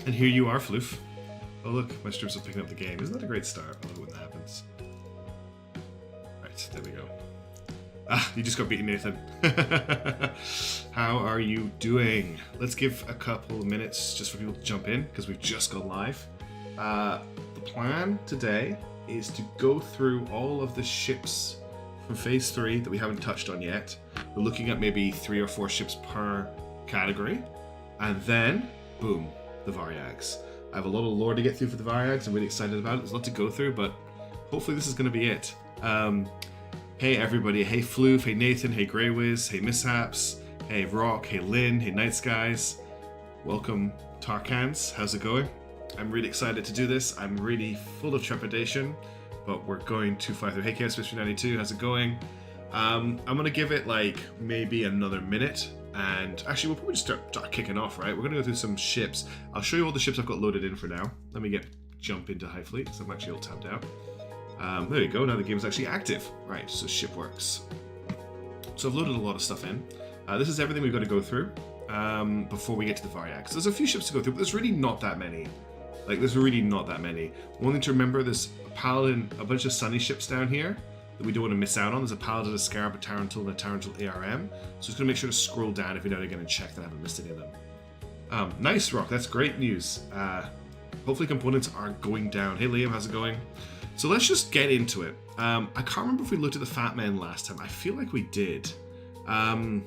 And here you are, Floof. Oh look, my streams are picking up the game. Isn't that a great start? I love it when that happens. Right, there we go. Ah, you just got beaten, Nathan. How are you doing? Let's give a couple of minutes just for people to jump in, because we've just gone live. The plan today is to go through all of the ships from Phase 3 that we haven't touched on yet. We're looking at maybe 3 or 4 ships per category. And then, boom, the Varyags. I have a lot of lore to get through for the Varyags. I'm really excited about it. There's a lot to go through, but hopefully this is going to be it. Hey everybody, hey Floof, hey Nathan, hey Greywiz, hey Mishaps, hey Rock, hey Lynn, hey Night Skies. Welcome Tarkans, how's it going? I'm really excited to do this. I'm really full of trepidation, but we're going to fly through. Hey KSFish92, how's it going? I'm going to give it like maybe another minute, and actually we'll probably just start kicking off, right? We're going to go through some ships. I'll show you all the ships I've got loaded in for now. Let me jump into Highfleet, because I'm actually all tabbed out. There you go, now the game is actually active. Right, so ship works. So I've loaded a lot of stuff in. This is everything we've got to go through before we get to the Varyag. So there's a few ships to go through, but there's really not that many. Like, there's really not that many. One thing to remember, there's a Paladin, a bunch of Sunny ships down here that we don't want to miss out on. There's a Paladin, a Scarab, a Tarantul, and a Tarantul ARM. So just going to make sure to scroll down every now and again and check that I haven't missed any of them. Nice, Rock, that's great news. Hopefully components are going down. Hey Liam, how's it going? So let's just get into it. I can't remember if we looked at the Fatman last time. I feel like we did. But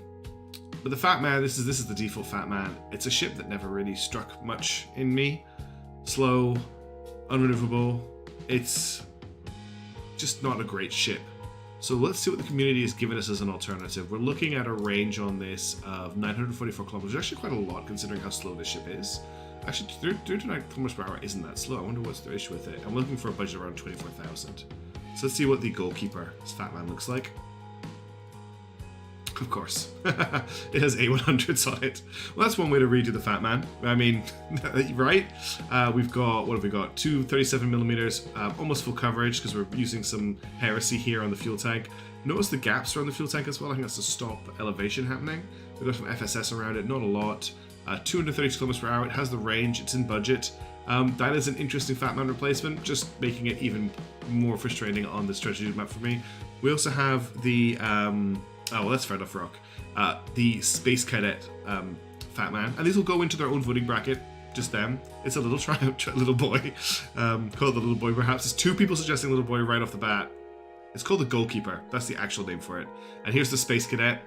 the Fatman, this is the default Fatman. It's a ship that never really struck much in me. Slow, unmaneuverable. It's just not a great ship. So let's see what the community has given us as an alternative. We're looking at a range on this of 944 kilometers. Actually quite a lot considering how slow this ship is. Actually, 39 kilometers per hour isn't that slow. I wonder what's the issue with it. I'm looking for a budget around 24,000. So let's see what the goalkeeper, this Fatman, looks like. Of course. It has A100s on it. Well, that's one way to redo the Fatman. I mean, right? We've got, what have we got? Two 37mm, almost full coverage because we're using some heresy here on the fuel tank. Notice the gaps around the fuel tank as well. I think that's to stop elevation happening. We've got some FSS around it, not a lot. 230 kilometers per hour, it has the range, it's in budget. Dyna's an interesting Fatman replacement, just making it even more frustrating on the strategic map for me. We also have the, oh well, that's fair enough, Rock. The Space Cadet Fatman, and these will go into their own voting bracket, just them. It's a little little boy, called the little boy perhaps. There's 2 people suggesting little boy right off the bat. It's called the Goalkeeper, that's the actual name for it. And here's the Space Cadet.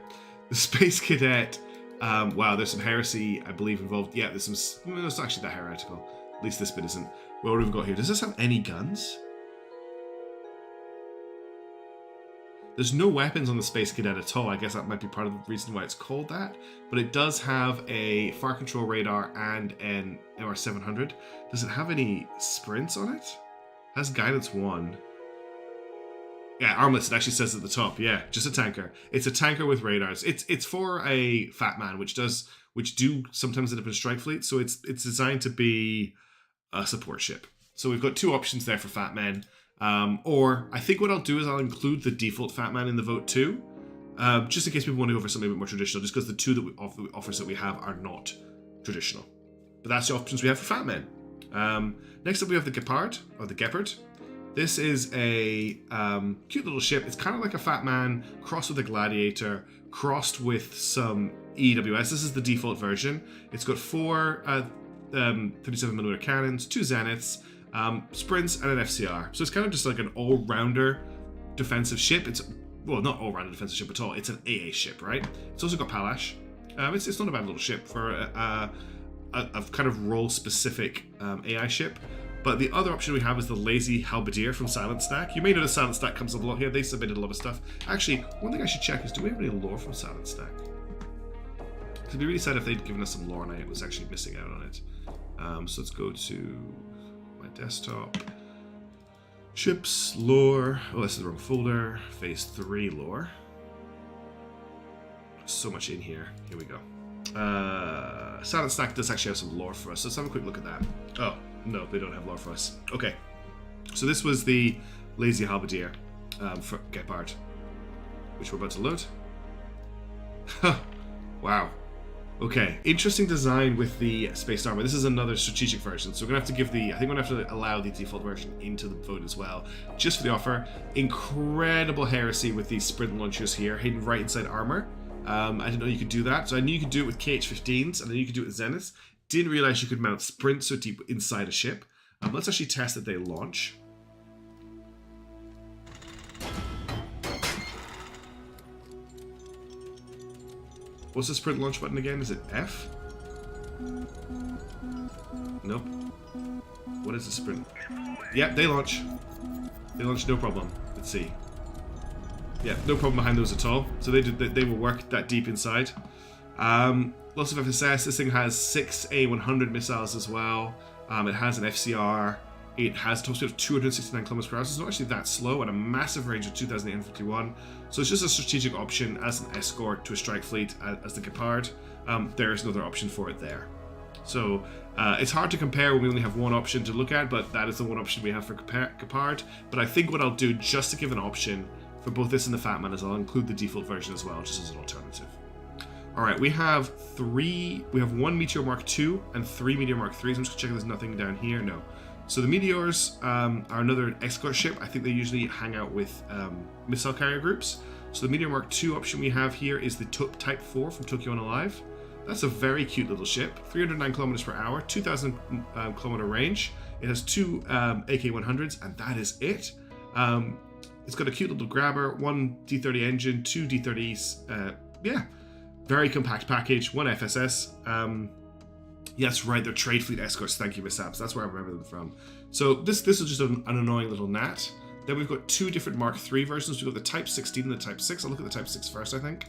The Space Cadet, wow, there's some heresy, I believe, involved. Yeah, there's some, no, it's not actually that heretical. At least this bit isn't. What have we got here? Does this have any guns? There's no weapons on the Space Cadet at all. I guess that might be part of the reason why it's called that. But it does have a fire control radar and an MR700. Does it have any sprints on it? It has guidance 1. Yeah, armless, it actually says at the top. Yeah, just a tanker. It's a tanker with radars. It's for a Fatman, which do sometimes end up in strike fleet, so it's designed to be a support ship. So we've got 2 options there for Fatman. Or I think what I'll do is I'll include the default Fatman in the vote too, just in case people want to go for something a bit more traditional, just because the 2 that offers that we have are not traditional. But that's the options we have for Fatman. Next up we have the Gepard, or the Gepard. This is a cute little ship. It's kind of like a Fatman crossed with a Gladiator, crossed with some EWS. This is the default version. It's got 4 37mm cannons, 2 Zeniths, sprints, and an FCR. So it's kind of just like an all-rounder defensive ship. It's, well, not all-rounder defensive ship at all. It's an AA ship, right? It's also got Pallash. It's not a bad little ship for a kind of role-specific AI ship. But the other option we have is the Lazy Halberdier from Silent Stack. You may notice Silent Stack comes up a lot here. They submitted a lot of stuff. Actually, one thing I should check is, do we have any lore from Silent Stack? It'd be really sad if they'd given us some lore and I was actually missing out on it. So let's go to my desktop. Ships, lore. Oh, this is the wrong folder. Phase 3 lore. So much in here. Here we go. Silent Stack does actually have some lore for us. So let's have a quick look at that. Oh. No, they don't have lore for us. Okay, so this was the Lazy Halberdier for Gepard, which we're about to load. Wow. Okay, interesting design with the spaced armor. This is another strategic version, so we're gonna have to give the. I think we're gonna have to allow the default version into the vote as well, just for the offer. Incredible heresy with these sprint launchers here, hidden right inside armor. I didn't know you could do that, so I knew you could do it with KH-15s, and then you could do it with Zeniths. Didn't realize you could mount sprint so deep inside a ship. Let's actually test that they launch. What's the sprint launch button again? Is it F? Nope. What is the sprint? Yeah, they launch. They launch, no problem. Let's see. Yeah, no problem behind those at all. So they will work that deep inside. Lots of FSS. This thing has 6 A100 missiles as well. It has an FCR. It has a top speed of 269 km/h, so it's not actually that slow, and a massive range of 2,851. So it's just a strategic option as an escort to a strike fleet as the Gepard. There is another option for it there. So it's hard to compare when we only have one option to look at, but that is the one option we have for Gepard. But I think what I'll do, just to give an option for both this and the Fatman, is I'll include the default version as well, just as an alternative. Alright, we have one Meteor Mk2 and 3 Meteor Mk3s. I'm just checking there's nothing down here. No. So the Meteors are another escort ship. I think they usually hang out with missile carrier groups. So the Meteor Mk2 option we have here is the Type 4 from TokyoUnalive. That's a very cute little ship. 309 km/h, 2,000 kilometer range. It has 2 AK-100s, and that is it. It's got a cute little grabber, 1 D30 engine, 2 D30s. Yeah, very compact package, 1 FSS. Yeah, that's right, they're trade fleet escorts. Thank you, Miss Saps. That's where I remember them from. So this is just an annoying little gnat. Then we've got 2 different Mark III versions. We've got the Type 16 and the Type 6. I'll look at the Type 6 first, I think.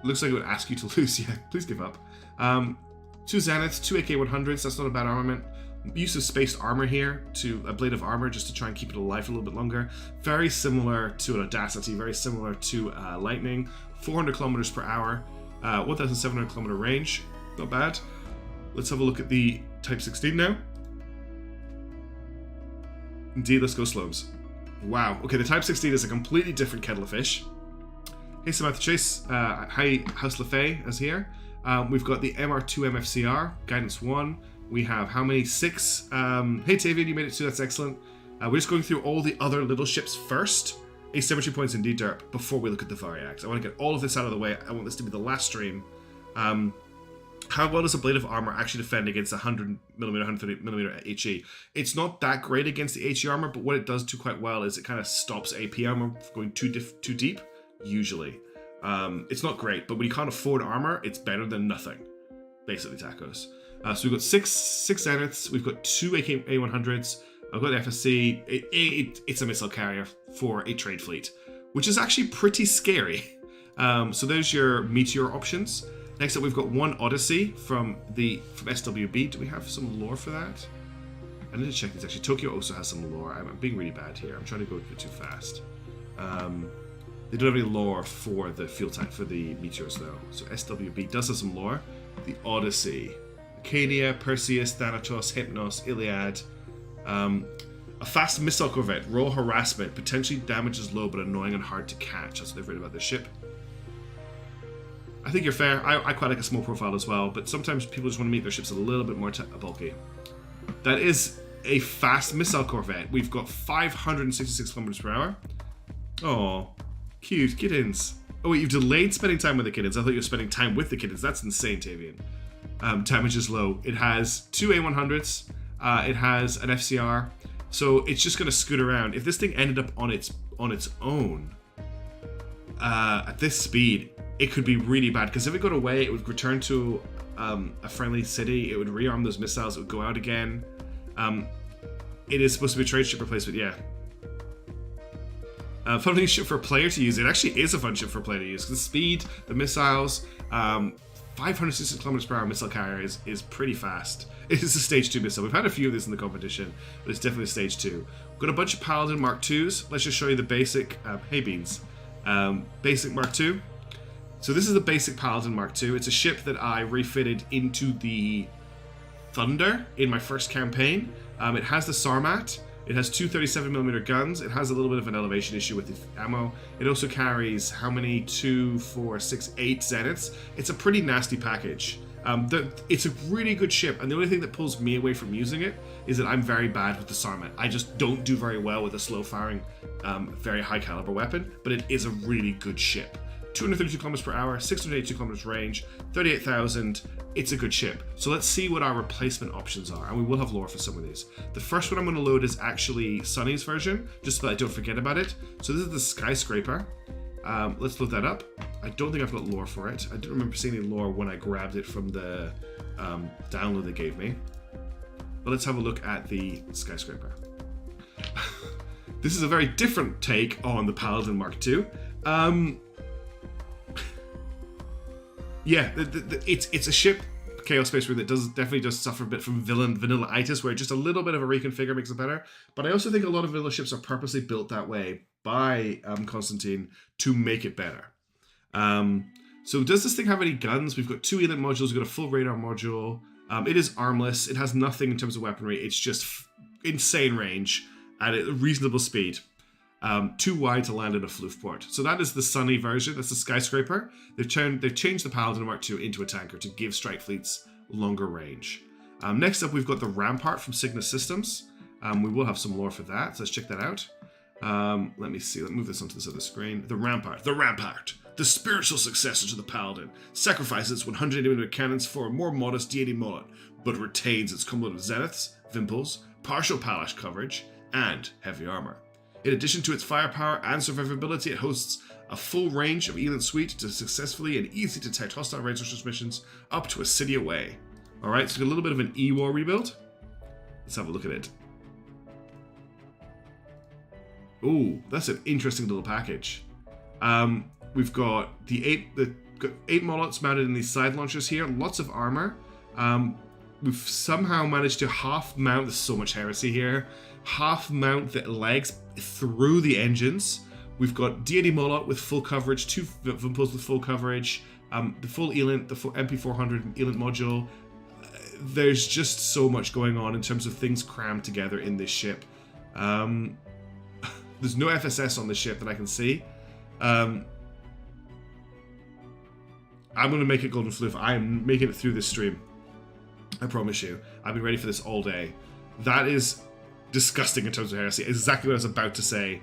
Looks like it would ask you to lose. Yeah, please give up. 2 Zeniths, 2 AK-100s. That's not a bad armament. Use of spaced armor here, to a blade of armor, just to try and keep it alive for a little bit longer. Very similar to an Audacity, very similar to Lightning. 400 km/h. 1,700 kilometer range, not bad. Let's have a look at the Type 16 now. Indeed, let's go Slomes. Wow, okay, the Type 16 is a completely different kettle of fish. Hey Samantha Chase, hi House Lafayette is here. We've got the MR2 MFCR, Guidance 1. We have how many? 6. Hey Tavian, you made it too, that's excellent. We're just going through all the other little ships first. Asymmetry points indeed, Derp, before we look at the Varyags. I want to get all of this out of the way. I want this to be the last stream. How well does a blade of armor actually defend against 100mm, 130mm HE? It's not that great against the HE armor, but what it does do quite well is it kind of stops AP armor from going too deep, usually. It's not great, but when you can't afford armor, it's better than nothing, basically, tacos. So we've got 6 Zeniths, we've got 2 AK-100s, I've got the FSC. It's a missile carrier for a trade fleet, which is actually pretty scary. So there's your Meteor options. Next up, we've got 1 Odyssey from SWB. Do we have some lore for that? I need to check this actually. Tokyo also has some lore. I'm being really bad here. I'm trying to go a bit too fast. They don't have any lore for the fuel tank for the Meteors though. So SWB does have some lore. The Odyssey, Acadia, Perseus, Thanatos, Hypnos, Iliad. A fast missile corvette, raw harassment, potentially damages low but annoying and hard to catch. That's what they've written about this ship. I think you're fair. I quite like a small profile as well, but sometimes people just want to make their ships a little bit more bulky. That is a fast missile corvette. We've got 566 km/h. Oh, cute kittens. Oh wait, you've delayed spending time with the kittens. I thought you were spending time with the kittens. That's insane, Tavian. Damage is low. It has 2 A100s. It has an FCR, so it's just going to scoot around. If this thing ended up on its own at this speed, it could be really bad, because if it got away, it would return to a friendly city. It would rearm those missiles. It would go out again. It is supposed to be a trade ship replacement, yeah. Fun ship for a player to use. It actually is a fun ship for a player to use, because the speed, the missiles, 560 km/h missile carrier is pretty fast. It is a stage 2 missile. We've had a few of these in the competition, but it's definitely stage 2. We've got a bunch of Paladin Mk2s. Let's just show you the basic, hey beans, basic Mk2. So this is the basic Paladin Mk2. It's a ship that I refitted into the Thunder in my first campaign. It has the Sarmat. It has two 37mm guns. It has a little bit of an elevation issue with the ammo. It also carries how many? 2, 4, 6, 8 Zeniths. It's a pretty nasty package. It's a really good ship, and the only thing that pulls me away from using it is that I'm very bad with disarmament. I just don't do very well with a slow-firing, very high-caliber weapon, but it is a really good ship. 232 kilometers per hour, 682 kilometers range, 38,000. It's a good ship. So let's see what our replacement options are, and we will have lore for some of these. The first one I'm going to load is actually Sunny's version, just so that I don't forget about it. So this is the skyscraper. Let's load that up. I don't think I've got lore for it. I don't remember seeing any lore when I grabbed it from the download they gave me. But let's have a look at the skyscraper. This is a very different take on the Paladin Mk2. Yeah, it's a ship, Chaos Space Marine, that definitely does suffer a bit from vanilla-itis, where just a little bit of a reconfigure makes it better. But I also think a lot of vanilla ships are purposely built that way by Constantine to make it better. So does this thing have any guns? We've got 2 elite modules. We've got a full radar module. It is armless. It has nothing in terms of weaponry. It's just insane range at a reasonable speed. Too wide to land in a floof port. So that is the Sunny version. That's the skyscraper. They've changed the Paladin Mk2 into a tanker to give strike fleets longer range. Next up, we've got the Rampart from Cygnus Systems. We will have some lore for that, so let's check that out. Let me see. Let's move this onto this other screen. The Rampart. The Rampart. The spiritual successor to the Paladin. Sacrifices its 180mm cannons for a more modest deity mullet, but retains its cumulative zeniths, vimples, partial palash coverage, and heavy armor. In addition to its firepower and survivability, it hosts a full range of Elite Suite to successfully and easily detect hostile range transmissions up to a city away. Alright, so a little bit of an E-War rebuild. Let's have a look at it. Ooh, that's an interesting little package. We've got the eight mullets mounted in these side launchers here, lots of armor. We've somehow managed to half mount, there's so much heresy here, half mount the legs through the engines. We've got Deity Mullet with full coverage, 2 Vimples with full coverage, the full Elint, the full MP400 Elint module. There's just so much going on in terms of things crammed together in this ship. There's no FSS on the ship that I can see. I'm going to make it Golden Floof. I am making it through this stream. I promise you. I've been ready for this all day. That is disgusting in terms of heresy. Exactly what I was about to say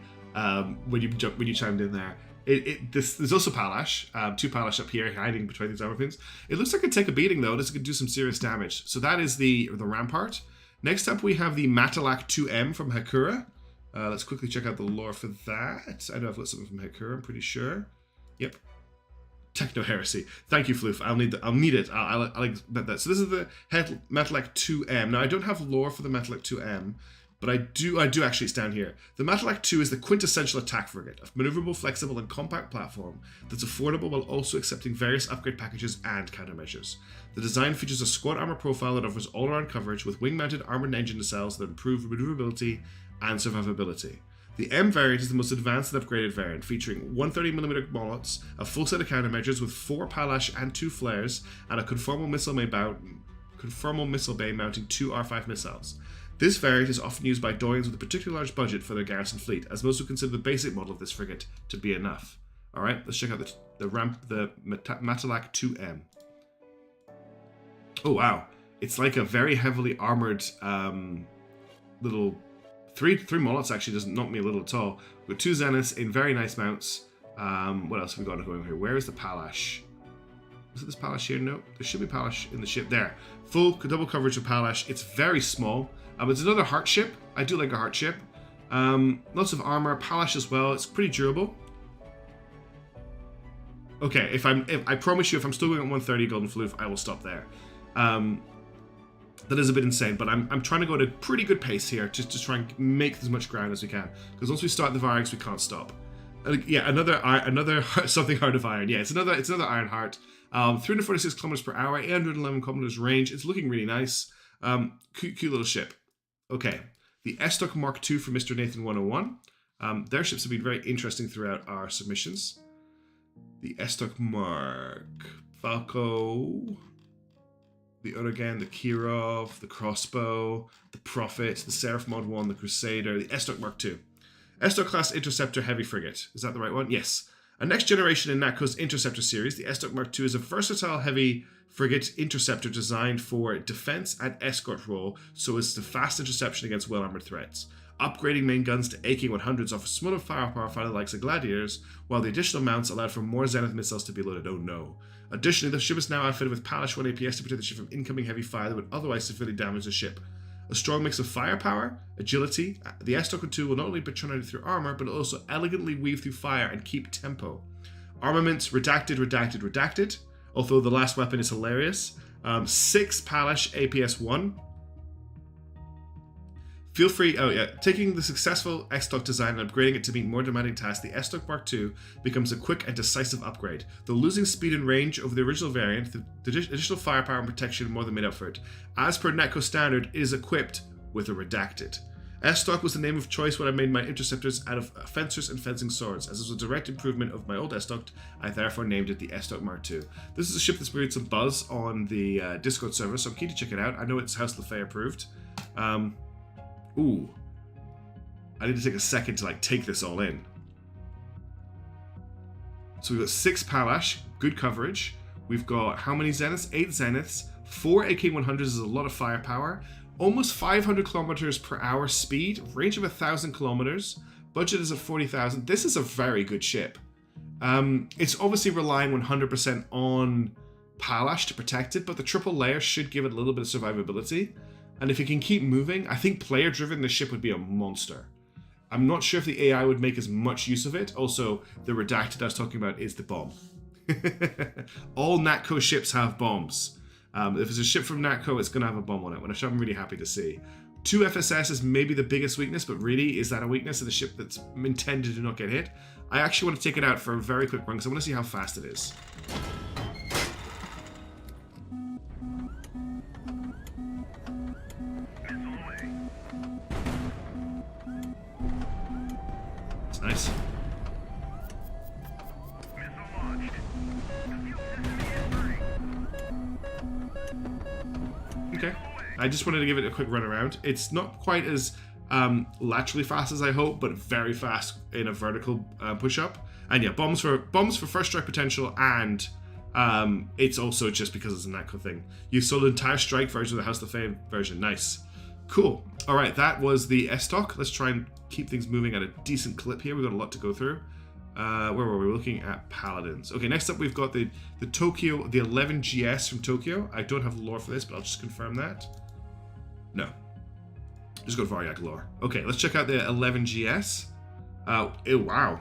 when you chimed in there. There's also Palash. 2 Palash up here hiding between these armor pins. It looks like it could take a beating though. This could do some serious damage. So that is the Rampart. Next up we have the Meteor from Hakura. Let's quickly check out the lore for that. I know I've got something from Hakura, I'm pretty sure. Yep. Techno Heresy. Thank you, Floof. I'll need it. I'll bet that. So this is the Mk2. Now I don't have lore for the Mk2, but I do actually stand here. The Mk2 is the quintessential attack frigate, a maneuverable, flexible, and compact platform that's affordable while also accepting various upgrade packages and countermeasures. The design features a squad armor profile that offers all-around coverage with wing-mounted armored engine nacelles that improve maneuverability and survivability. The M variant is the most advanced and upgraded variant, featuring 130mm mullets, a full set of countermeasures with 4 Palash and 2 flares, and a conformal missile bay mounting 2 R5 missiles. This variant is often used by Doyens with a particularly large budget for their garrison fleet, as most would consider the basic model of this frigate to be enough. Alright, let's check out the Meteor-2M. Oh wow, it's like a very heavily armored little... Three mullets actually doesn't knock me a little at all. We've got 2 Zeniths in very nice mounts. What else have we got going here? Where is the Palash? Is it this Palash here? No, there should be Palash in the ship. There. Full double coverage of Palash. It's very small. It's another heart ship. I do like a heart ship. Lots of armor. Palash as well. It's pretty durable. Okay, if I promise you, if I'm still going at 130 Golden Floof, I will stop there. That is a bit insane, but I'm trying to go at a pretty good pace here, just to try and make as much ground as we can. Because once we start the Varyags, we can't stop. Yeah, another something hard of iron. Yeah, it's another Iron Heart. 346 kilometers per hour, 811 kilometers range. It's looking really nice. Cute little ship. Okay, the Mk2 from Mr. Nathan 101. Their ships have been very interesting throughout our submissions. The Mark Falco. the Uragan, the Kirov, the Crossbow, the Prophet, the Seraph Mod 1, the Crusader, the S-Stock Mark II. S-Stock class Interceptor Heavy Frigate. Is that the right one? Yes. A next generation in NatCo's Interceptor series, the S-Stock Mark II is a versatile heavy frigate interceptor designed for defense and escort role so as to fast interception against well-armored threats. Upgrading main guns to AK-100s offers smaller firepower for the likes of Gladiators, while the additional mounts allowed for more Zenith missiles to be loaded. Oh no. Additionally, the ship is now outfitted with Pallash 1 APS to protect the ship from incoming heavy fire that would otherwise severely damage the ship. A strong mix of firepower, agility, the S-Stock Mk2 will not only penetrate through armor, but also elegantly weave through fire and keep tempo. Armaments, redacted, although the last weapon is hilarious. 6 Pallash APS-1. Feel free, taking the successful S-Stock design and upgrading it to meet more demanding tasks, the S-Stock Mark II becomes a quick and decisive upgrade. Though losing speed and range over the original variant, the additional firepower and protection more than made up for it. As per NatCo standard, it is equipped with a redacted. S-Stock was the name of choice when I made my interceptors out of fencers and fencing swords. As it was a direct improvement of my old S-Stock, I therefore named it the S-Stock Mark II. This is a ship that's bringing some buzz on the Discord server, so I'm keen to check it out. I know it's House Lafayette approved. Ooh. I need to take a second to take this all in. So we've got 6 Pallash, good coverage. We've got how many Zeniths? 8 Zeniths. 4 AK-100s is a lot of firepower. Almost 500 kilometers per hour speed. Range of 1,000 kilometers. Budget is at 40,000. This is a very good ship. It's obviously relying 100% on Pallash to protect it, but the triple layer should give it a little bit of survivability. And if it can keep moving, I think player-driven, this ship would be a monster. I'm not sure if the AI would make as much use of it. Also, the redacted I was talking about is the bomb. All NatCo ships have bombs. If it's a ship from NatCo, it's going to have a bomb on it, which I'm really happy to see. 2 FSS is maybe the biggest weakness, but really, is that a weakness of the ship that's intended to not get hit? I actually want to take it out for a very quick run, because I want to see how fast it is. Nice. Okay. I just wanted to give it a quick run around. It's not quite as laterally fast as I hope, but very fast in a vertical push-up. And yeah, bombs for first strike potential, and it's also just because it's a NatCo thing. You sold an entire strike version of the House of Fame version. Nice. Cool. All right, that was the S-Stock. Let's try and keep things moving at a decent clip here. We've got a lot to go through. Where were we? We're looking at Paladins. Okay, next up we've got the Tokyo, the 11GS from Tokyo. I don't have lore for this, but I'll just confirm that. No. Just go to Varyag lore. Okay, let's check out the 11GS. Wow.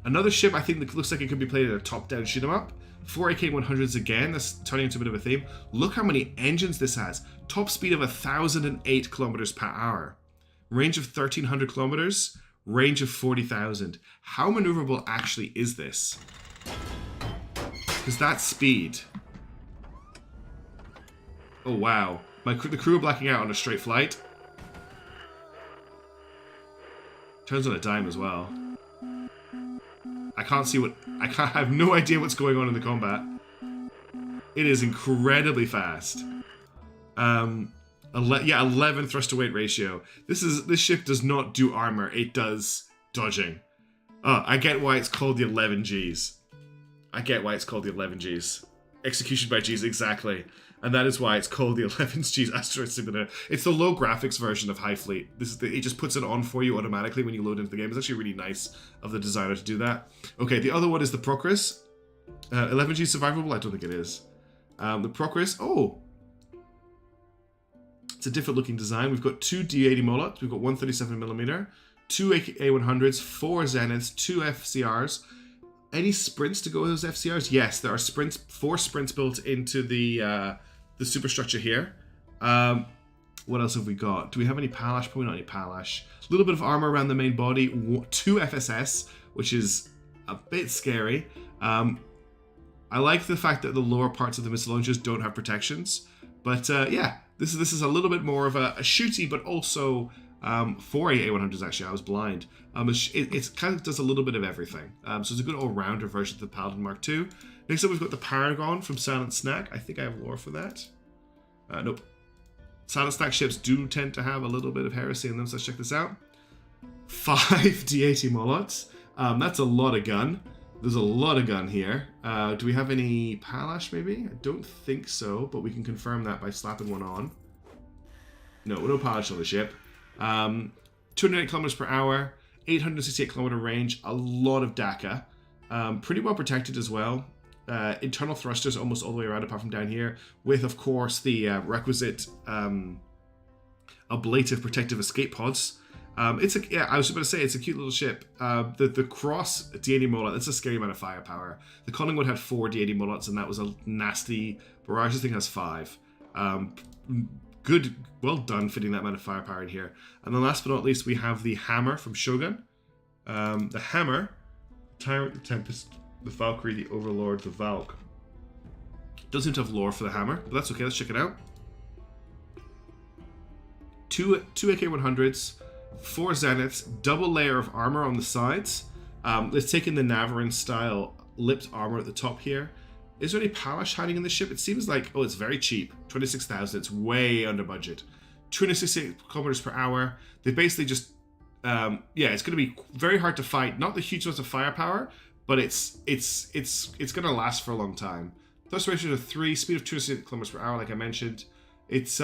Another ship I think that looks like it could be played in a top-down shoot-'em-up. 4 AK-100s again, that's turning into a bit of a theme. Look how many engines this has. Top speed of 1,008 kilometers per hour. Range of 1,300 kilometers. Range of 40,000. How maneuverable actually is this? Because that's speed. Oh wow. The crew are blacking out on a straight flight. Turns on a dime as well. I have no idea what's going on in the combat. It is incredibly fast. 11 thrust to weight ratio. This ship does not do armor, it does dodging. Oh, I get why it's called the 11Gs. I get why it's called the 11Gs. Execution by Gs, exactly. And that is why it's called the 11Gs Asteroid Simulator. It's the low graphics version of Highfleet. It just puts it on for you automatically when you load into the game. It's actually really nice of the designer to do that. Okay, the other one is the Procris. 11G survivable? I don't think it is. The Procris. Oh! It's a different looking design. We've got 2 D80 Molots. We've got 137mm, 2 A100s, 4 Zeniths, 2 FCRs. Any sprints to go with those FCRs? Yes, there are 4 sprints built into the superstructure here. What else have we got? Do we have any Pallash? Probably not any Pallash. A little bit of armor around the main body. 2 FSS, which is a bit scary. I like the fact that the lower parts of the missile launchers don't have protections. But yeah, this is a little bit more of a shooty, but also 4 A100s actually. I was blind. It kind of does a little bit of everything. So it's a good all-rounder version of the Paladin Mk2. Next up, we've got the Paragon from Silent Snack. I think I have lore for that. Nope. Salad stack ships do tend to have a little bit of heresy in them, so let's check this out. 5 D80 Molots. That's a lot of gun. There's a lot of gun here. Do we have any Palash, maybe? I don't think so, but we can confirm that by slapping one on. No, no Palash on the ship. 208 kilometers per hour, 868 kilometer range, a lot of DACA. Pretty well protected as well. Internal thrusters almost all the way around apart from down here, with of course the requisite ablative protective escape pods. I was just about to say, it's a cute little ship. The Cross D80 Molat, that's a scary amount of firepower. The Collingwood had 4 D80 Molats, and that was a nasty barrage. This thing has 5. Good, well done fitting that amount of firepower in here. And then last but not least, we have the Hammer from Shogun. The Hammer, Tyrant, the Tempest, the Valkyrie, the Overlord, the Valk. Doesn't seem to have lore for the Hammer, but that's okay, let's check it out. Two AK-100s, 4 Zeniths, double layer of armor on the sides. Let's take in the Navarin style lipped armor at the top here. Is there any Palash hiding in the ship? It seems like, oh, it's very cheap. 26,000, it's way under budget. 268 kilometers per hour. They basically just, yeah, it's going to be very hard to fight. Not the huge amounts of firepower, but it's going to last for a long time. Thrust ratio of 3, speed of 268 kilometers per hour, like I mentioned. It's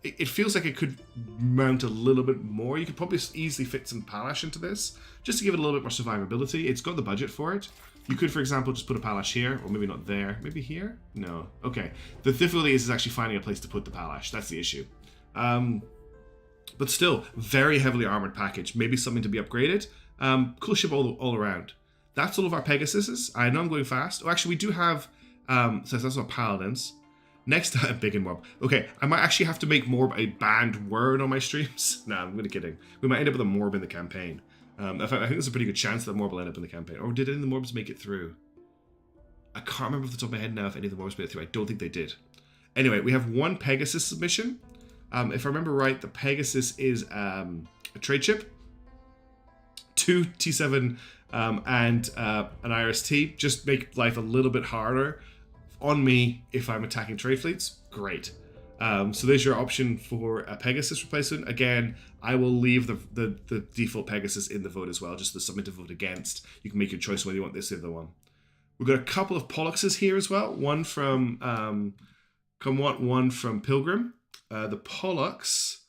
it feels like it could mount a little bit more. You could probably easily fit some Palash into this, just to give it a little bit more survivability. It's got the budget for it. You could, for example, just put a Palash here, or maybe not there. Maybe here? No. Okay. The difficulty is actually finding a place to put the Palash. That's the issue. But still, very heavily armored package. Maybe something to be upgraded. Cool ship all around. That's all of our Pegasuses. I know I'm going fast. Oh, actually, we do have... so that's our Paladins. Next time, Big and Morb. Okay, I might actually have to make Morb a banned word on my streams. Nah, I'm really kidding. We might end up with a Morb in the campaign. In fact, I think there's a pretty good chance that Morb will end up in the campaign. Or did any of the Morbs make it through? I can't remember off the top of my head now if any of the Morbs made it through. I don't think they did. Anyway, we have 1 Pegasus submission. If I remember right, the Pegasus is a trade ship. 2 T7 and an IRST. Just make life a little bit harder on me if I'm attacking trade fleets. Great. So there's your option for a Pegasus replacement. Again, I will leave the default Pegasus in the vote as well, just as something to vote against. You can make your choice whether you want this or the other one. We've got a couple of Polluxes here as well. One from one from Pilgrim. The Pollux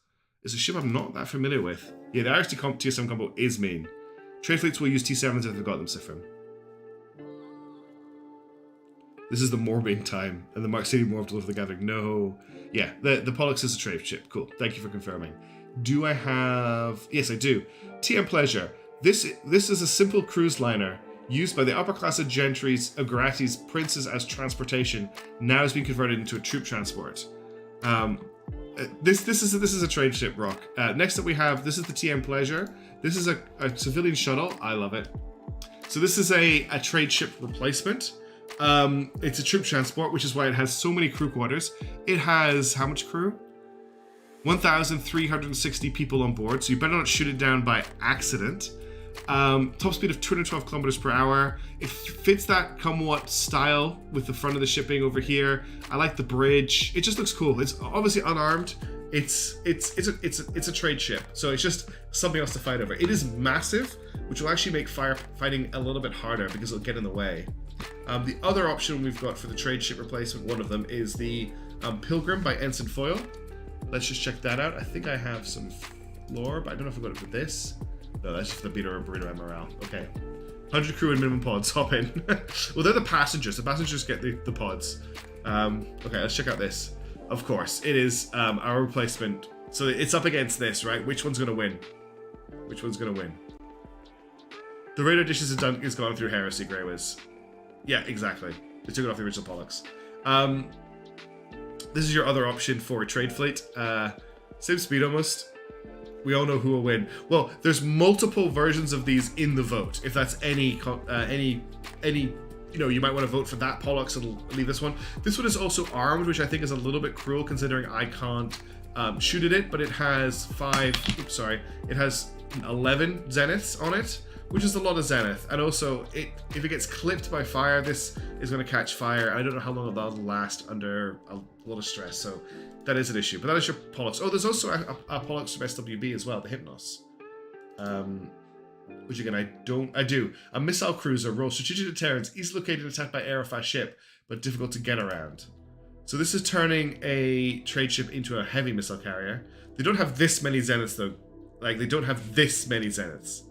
is a ship I'm not that familiar with. Yeah, the IRST T7 combo is mean. Trade fleets will use T7s if they've got them, Sifrim. This is the morbing time, and the Mark City Morb deliver the gathering. No. Yeah, the Pollux is a trade ship. Cool. Thank you for confirming. Do I have... Yes, I do. TM Pleasure. This is a simple cruise liner used by the upper class of gentries, Agrati's princes as transportation. Now has been converted into a troop transport. This is a trade ship, Rock. Next up we have... This is the TM Pleasure. This is a civilian shuttle. I love it. So this is a trade ship replacement. It's a troop transport, which is why it has so many crew quarters. It has how much crew? 1,360 people on board, so you better not shoot it down by accident. Top speed of 212 kilometers per hour. It fits that come-what style with the front of the shipping over here. I like the bridge. It just looks cool. It's obviously unarmed. It's a trade ship, so it's just something else to fight over. It is massive, which will actually make firefighting a little bit harder because it'll get in the way. The other option we've got for the trade ship replacement, one of them, is the Pilgrim by Ensign Foil. Let's just check that out. I think I have some lore, but I don't know if I've got it for this. No, that's just the Beater and Burrito MRL. Okay. 100 crew and minimum pods. Hop in. Well, they're the passengers. The passengers get the pods. Okay, let's check out this. Of course, it is our replacement. So it's up against this, right? Which one's going to win? Which one's going to win? The radar dishes is gone through Heresy, Greywiz. Yeah, exactly. They took it off the original Pollux. This is your other option for a trade fleet. Same speed almost. We all know who will win. Well, there's multiple versions of these in the vote. If that's any, you know, you might want to vote for that Pollux and leave this one. This one is also armed, which I think is a little bit cruel considering I can't shoot at it, but it has it has 11 Zeniths on it, which is a lot of zenith. And also, if it gets clipped by fire, this is going to catch fire. I don't know how long that'll last under a lot of stress, so that is an issue. But that is your Pollux. Oh, there's also a Pollux from SWB as well, the Hypnos. Which again, I do. A missile cruiser rolls strategic deterrence, easily located and attacked by air or fast ship, but difficult to get around. So this is turning a trade ship into a heavy missile carrier. They don't have this many zeniths though. Like, they don't have this many zeniths.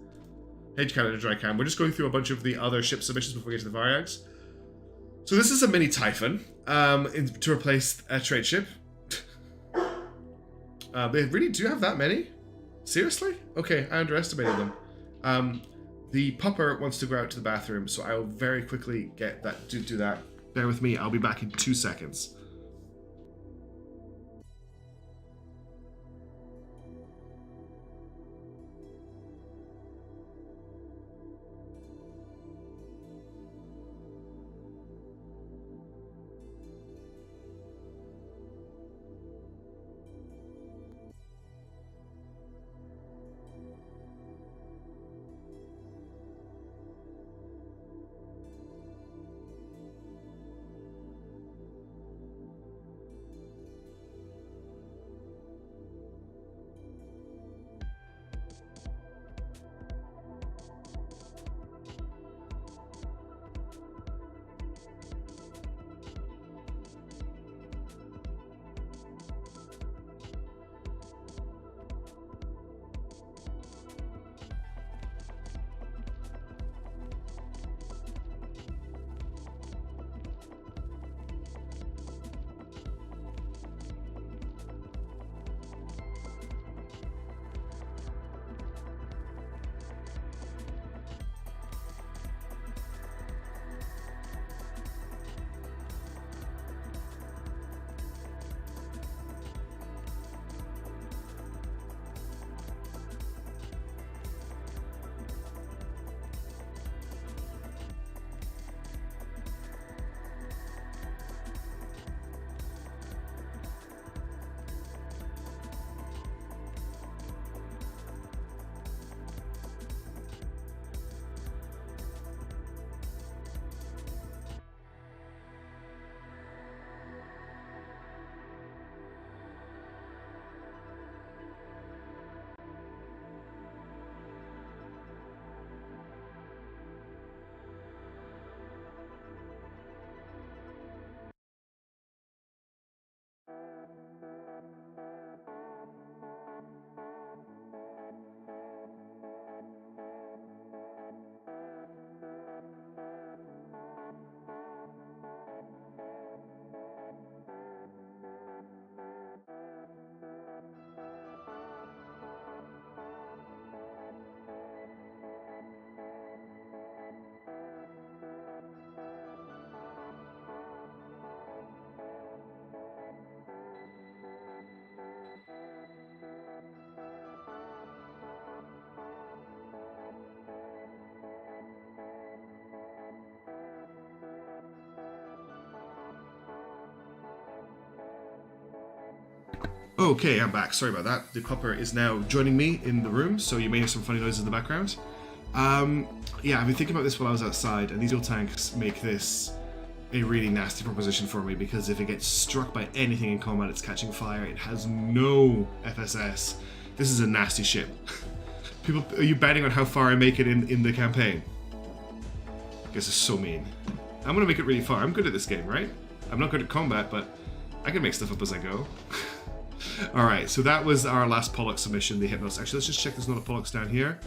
Hedge cannon and dry cam. We're just going through a bunch of the other ship submissions before we get to the Varyags. So this is a mini Typhon to replace a trade ship. They really do have that many? Seriously? Okay, I underestimated them. The pupper wants to go out to the bathroom, so I will very quickly get that. Do that. Bear with me. I'll be back in 2 seconds. Okay, I'm back. Sorry about that. The pupper is now joining me in the room, so you may hear some funny noises in the background. Yeah, I've been thinking about this while I was outside, and these old tanks make this a really nasty proposition for me, because if it gets struck by anything in combat, it's catching fire. It has no FSS. This is a nasty ship. People, are you betting on how far I make it in the campaign? I guess it's so mean. I'm gonna make it really far. I'm good at this game, right? I'm not good at combat, but I can make stuff up as I go. Alright, so that was our last Pollux submission, the Hypnos. Actually, let's just check there's not a Pollux down here.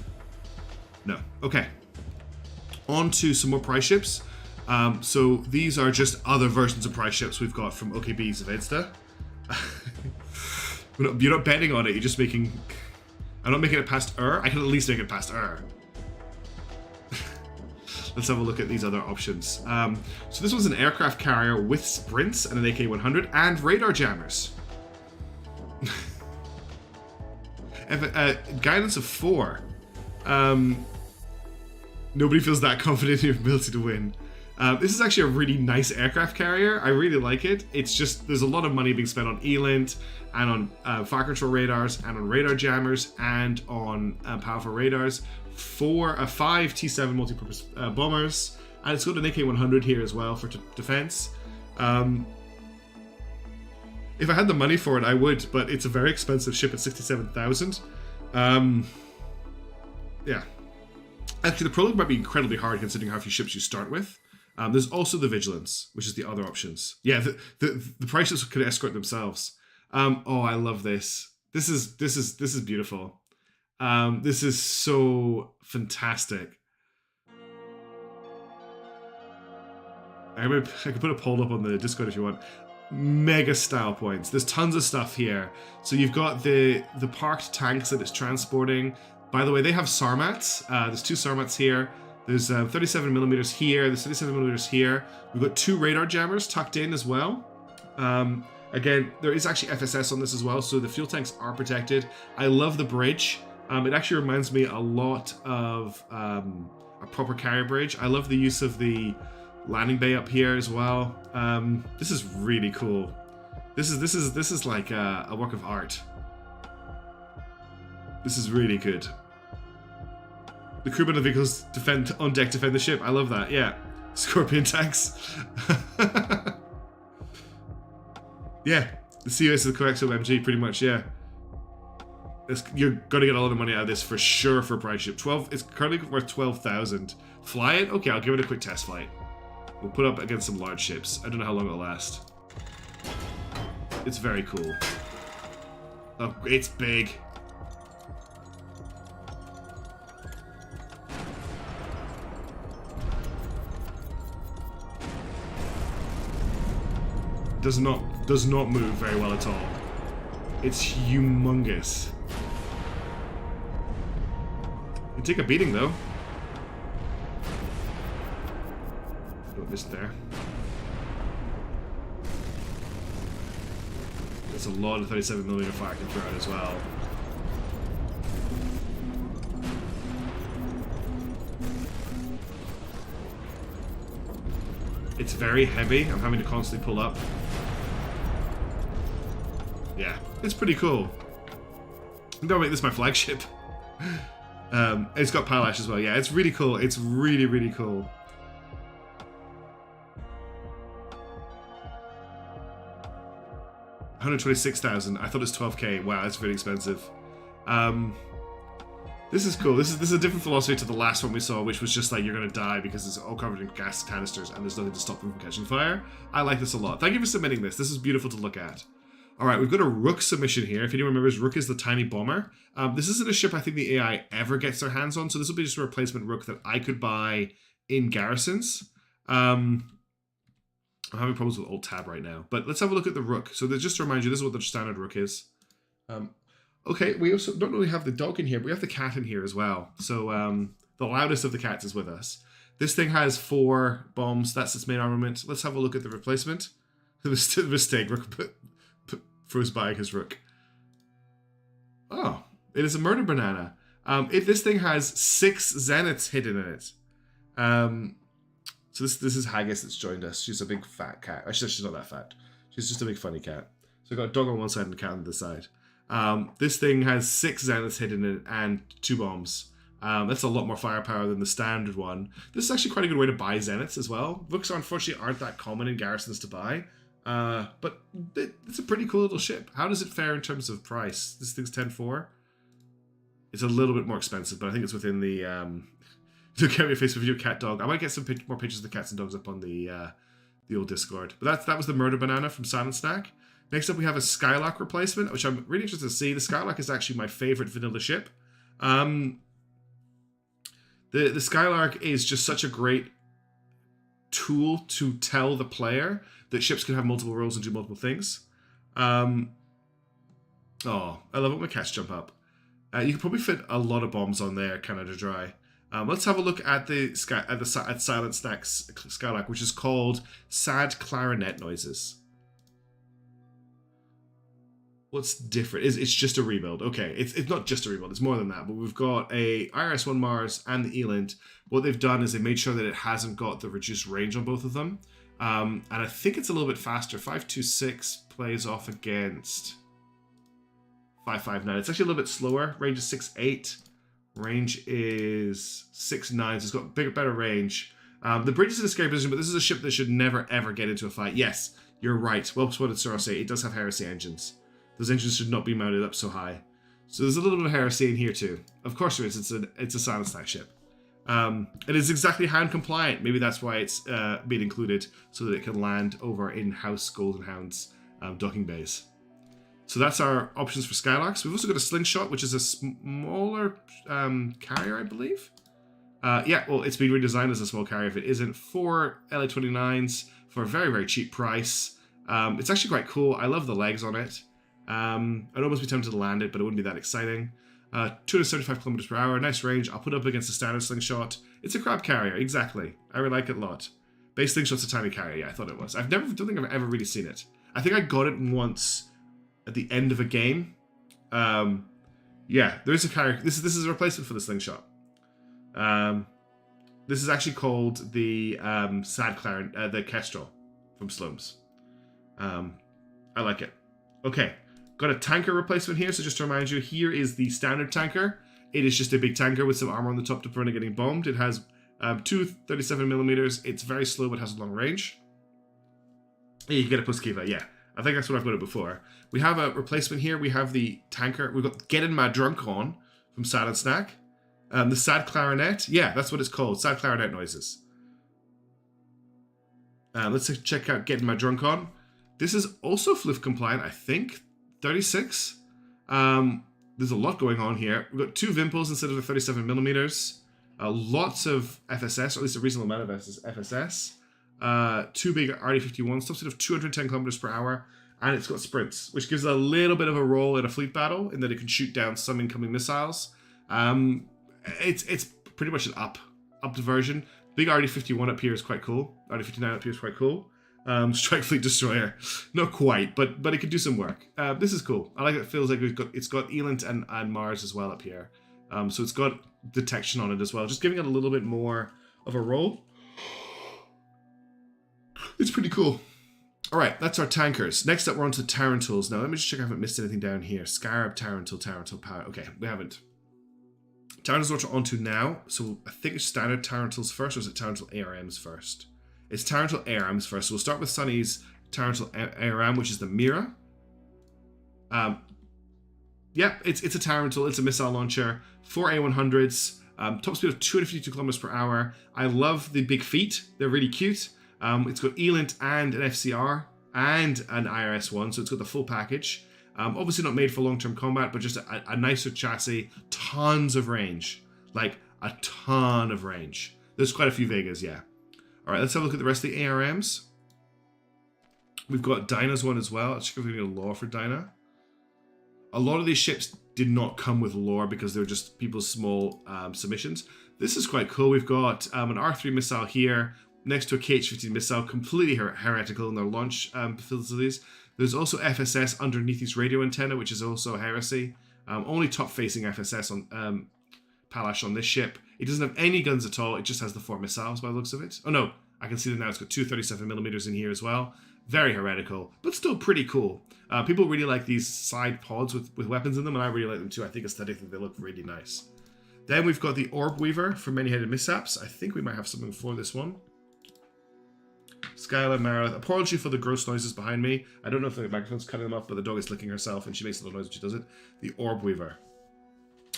No. Okay. On to some more prize ships. So these are just other versions of prize ships we've got from OKB ZVEZDA. You're not betting on it, you're just making... I'm not making it past I can at least make it past Let's have a look at these other options. So this one's an aircraft carrier with sprints and an AK-100 and radar jammers. Guidance of 4. Nobody feels that confident in your ability to win. This is actually a really nice aircraft carrier. I really like it. It's just, there's a lot of money being spent on ELINT and on fire control radars and on radar jammers and on powerful radars 5 T7 multi-purpose bombers, and it's got an AK-100 here as well for defense. If I had the money for it, I would, but it's a very expensive ship at 67,000. Yeah. Actually, the prologue might be incredibly hard considering how few ships you start with. There's also the Vigilance, which is the other options. Yeah, the prices could escort themselves. Oh, I love this. This is beautiful. This is so fantastic. I could put a poll up on the Discord if you want. Mega style points. There's tons of stuff here. So you've got the parked tanks that it's transporting. By the way, they have Sarmats. There's 2 Sarmats here. There's 37 millimeters here. There's 37 millimeters here. We've got 2 radar jammers tucked in as well. Again, there is actually FSS on this as well, so the fuel tanks are protected. I love the bridge. It actually reminds me a lot of a proper carrier bridge. I love the use of the landing bay up here as well. This is really cool. This is like a work of art. This is really good. The crewmen of the vehicles defend the ship. I love that. Yeah, Scorpion tanks. Yeah, the COS is the coaxial MG, pretty much. Yeah, you're gonna get a lot of money out of this for sure for a price ship. It's currently worth 12,000. Fly it? Okay, I'll give it a quick test flight. We'll put up against some large ships. I don't know how long it'll last. It's very cool. Oh, it's big. Does not move very well at all. It's humongous. You take a beating though. Missed there. There's a lot of 37mm fire can throw out as well. It's very heavy. I'm having to constantly pull up. Yeah, it's pretty cool. I'm gonna make this my flagship. It's got Pollux as well. Yeah, it's really cool. It's really, really cool. $126,000. I thought it was 12k. Wow, that's really expensive. This is cool. This is a different philosophy to the last one we saw, which was just like you're gonna die because it's all covered in gas canisters and there's nothing to stop them from catching fire. I like this a lot. Thank you for submitting this. This is beautiful to look at. All right, we've got a Rook submission here. If anyone remembers, Rook is the tiny bomber. This isn't a ship I think the AI ever gets their hands on, so this will be just a replacement Rook that I could buy in garrisons. I'm having problems with Alt-Tab right now, but let's have a look at the Rook. So just to remind you, this is what the standard Rook is. Okay, we also don't really have the dog in here, but we have the cat in here as well. So the loudest of the cats is with us. This thing has 4 bombs. That's its main armament. Let's have a look at the replacement. The mistake. Rook froze by his Rook. Oh, it is a murder banana. This thing has 6 zeniths hidden in it. So this is Haggis that's joined us. She's a big fat cat. Actually, she's not that fat. She's just a big funny cat. So we've got a dog on one side and a cat on the other side. This thing has 6 zeniths hidden in it and 2 bombs. That's a lot more firepower than the standard one. This is actually quite a good way to buy zeniths as well. Rooks unfortunately aren't that common in garrisons to buy. But it's a pretty cool little ship. How does it fare in terms of price? This thing's 10.4. It's a little bit more expensive, but I think it's within the look at your face with your cat dog. I might get some more pictures of the cats and dogs up on the old Discord. But that was the murder banana from Silent Snack. Next up we have a Skylark replacement, which I'm really interested to see. The Skylark is actually my favorite vanilla ship. The Skylark is just such a great tool to tell the player that ships can have multiple roles and do multiple things. Oh, I love it when my cats jump up. You can probably fit a lot of bombs on there, Canada Dry. Let's have a look at at Silent Snack's Skylark, which is called Sad Clarinet Noises. What's different? It's just a rebuild. Okay, it's not just a rebuild. It's more than that. But we've got a IRS-1 Mars and the Eland. What they've done is they made sure that it hasn't got the reduced range on both of them. And I think it's a little bit faster. 526 plays off against 559. It's actually a little bit slower. Range is 6.8. Range is 6.9, so it's got better range. The bridge is in a scary position, but this is a ship that should never, ever get into a fight. Yes, you're right. Well spotted, Sorose. It does have heresy engines. Those engines should not be mounted up so high. So there's a little bit of heresy in here too. Of course there is. It's a silent stack ship. It is exactly hound compliant. Maybe that's why it's been included, so that it can land over in-house Golden Hound's docking bays. So that's our options for Skylarks. We've also got a slingshot, which is a smaller carrier, I believe. Yeah, well, it's been redesigned as a small carrier if it isn't. 4 LA-29s for a very, very cheap price. It's actually quite cool. I love the legs on it. I'd almost be tempted to land it, but it wouldn't be that exciting. 275 kilometers per hour, nice range. I'll put it up against the standard slingshot. It's a crab carrier, exactly. I really like it a lot. Base slingshot's a tiny carrier, yeah, I thought it was. Don't think I've ever really seen it. I think I got it once at the end of a game. Yeah, there is a carrier. This is a replacement for the slingshot. This is actually called the the Kestrel from Slomes. I like it. Okay, got a tanker replacement here. So just to remind you, here is the standard tanker. It is just a big tanker with some armor on the top to prevent it getting bombed. It has two 37mm. It's very slow but has a long range. Yeah, you get a Puskiva, yeah. I think that's what I've got it before. We have a replacement here. We have the tanker. We've got Getting My Drunk On from Sad and Snack. The Sad Clarinet. Yeah, that's what it's called. Sad Clarinet noises. Let's check out Getting My Drunk On. This is also Floof compliant, I think. 36. There's a lot going on here. We've got 2 Vimples instead of the 37mm. Lots of FSS, or at least a reasonable amount of FSS. 2 big RD-51s, top speed of 210 kilometers per hour. And it's got sprints, which gives it a little bit of a role in a fleet battle in that it can shoot down some incoming missiles. It's pretty much an upped version. Big RD-51 up here is quite cool. RD-59 up here is quite cool. Strike Fleet Destroyer, not quite, but it could do some work. This is cool. I like it. It feels like it's got Elant and Mars as well up here. So it's got detection on it as well, just giving it a little bit more of a role. It's pretty cool. All right, that's our tankers. Next up, we're on to Tarantuls. Now, let me just check if I haven't missed anything down here. Scarab, Tarantul power. Okay, we haven't. Tarantuls what we're on to now. So I think it's standard Tarantuls first, or is it Tarantul ARMs first? It's Tarantul ARMs first. So we'll start with Sunny's Tarantul ARM, which is the Mira. Yeah, it's a Tarantul. It's a missile launcher. 4 A100s. Top speed of 252 kilometers per hour. I love the big feet. They're really cute. It's got Elant and an FCR and an IRS-1, so it's got the full package. Obviously not made for long-term combat, but just a nicer chassis. Tons of range. Like, a ton of range. There's quite a few Vegas, yeah. Alright, let's have a look at the rest of the ARMs. We've got Dyna's one as well. Let's check if we need a lore for Dyna. A lot of these ships did not come with lore because they were just people's small submissions. This is quite cool. We've got an R3 missile here, next to a KH-15 missile, completely heretical in their launch facilities. There's also FSS underneath this radio antenna, which is also heresy. Only top-facing FSS on Pallash on this ship. It doesn't have any guns at all. It just has the 4 missiles by the looks of it. Oh no, I can see that now. It's got 2 37mm in here as well. Very heretical, but still pretty cool. People really like these side pods with weapons in them, and I really like them too. I think aesthetically they look really nice. Then we've got the Orb Weaver for Many-Headed Mishaps. I think we might have something for this one. Skylar Marith. Apology for the gross noises behind me. I don't know if the microphone's cutting them off, but the dog is licking herself and she makes a little noise when she does it. The Orb Weaver.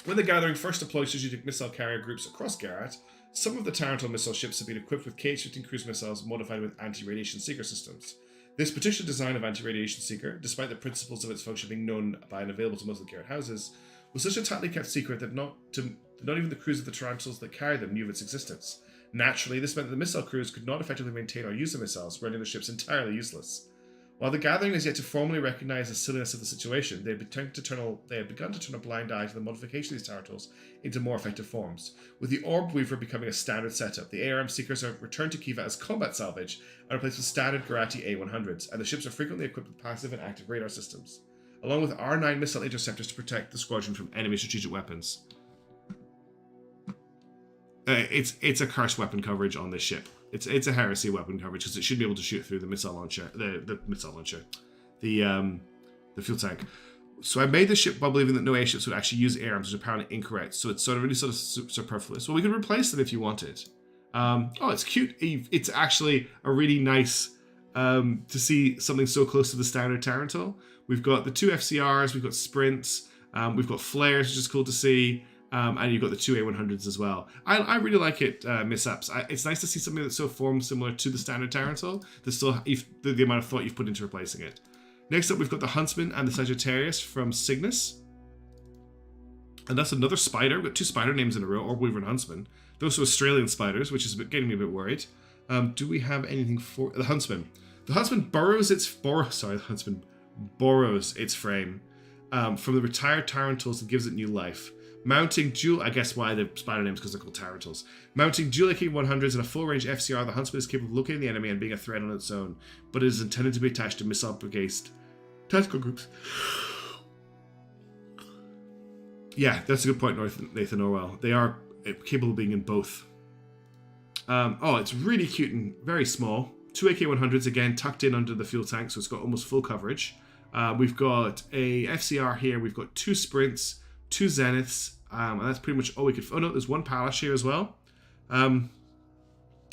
When the gathering first deployed strategic missile carrier groups across Garrett, some of the Tarantul missile ships have been equipped with KH-15 cruise missiles modified with anti-radiation seeker systems. This particular design of anti-radiation seeker, despite the principles of its function being known by and available to most of the Garrett houses, was such a tightly kept secret that not even the crews of the Tarantuls that carried them knew of its existence. Naturally, this meant that the missile crews could not effectively maintain or use the missiles, rendering the ships entirely useless. While the gathering is yet to formally recognize the silliness of the situation, they had begun to turn a blind eye to the modification of these Tarantuls into more effective forms. With the Orb Weaver becoming a standard setup, the ARM Seekers are returned to Kiva as combat salvage and replaced with standard Garati A100s, and the ships are frequently equipped with passive and active radar systems, along with R9 missile interceptors to protect the squadron from enemy strategic weapons. It's a cursed weapon coverage on this ship. It's a heresy weapon coverage because it should be able to shoot through the missile launcher, the fuel tank. So I made the ship by believing that no airships would actually use air arms, which is apparently incorrect. So it's sort of really sort of superfluous. Well, we can replace them if you wanted. Oh, it's cute. It's actually a really nice to see something so close to the standard Tarantul. We've got the 2 FCRs, we've got sprints, we've got flares, which is cool to see. And you've got the 2 A100s as well. I really like it, Mishaps. It's nice to see something that's so formed similar to the standard Tarantul. There's still the amount of thought you've put into replacing it. Next up, we've got the Huntsman and the Sagittarius from Cygnus. And that's another spider. We've got 2 spider names in a row, Orwell and Huntsman. Those are Australian spiders, which is getting me a bit worried. Do we have anything for the Huntsman? The Huntsman borrows its frame from the retired Tarantuls and gives it new life. Mounting dual, I guess why the spider names because they're called Tarantuls. Mounting dual AK-100s and a full-range FCR, the Huntsman is capable of locating the enemy and being a threat on its own, but it is intended to be attached to missile-based tactical groups. Yeah, that's a good point, Nathan Orwell. They are capable of being in both. Oh, it's really cute and very small. 2 AK-100s, again, tucked in under the fuel tank, so it's got almost full coverage. We've got a FCR here. We've got 2 sprints, 2 zeniths, and that's pretty much all we could... Oh no, there's 1 Pollux here as well.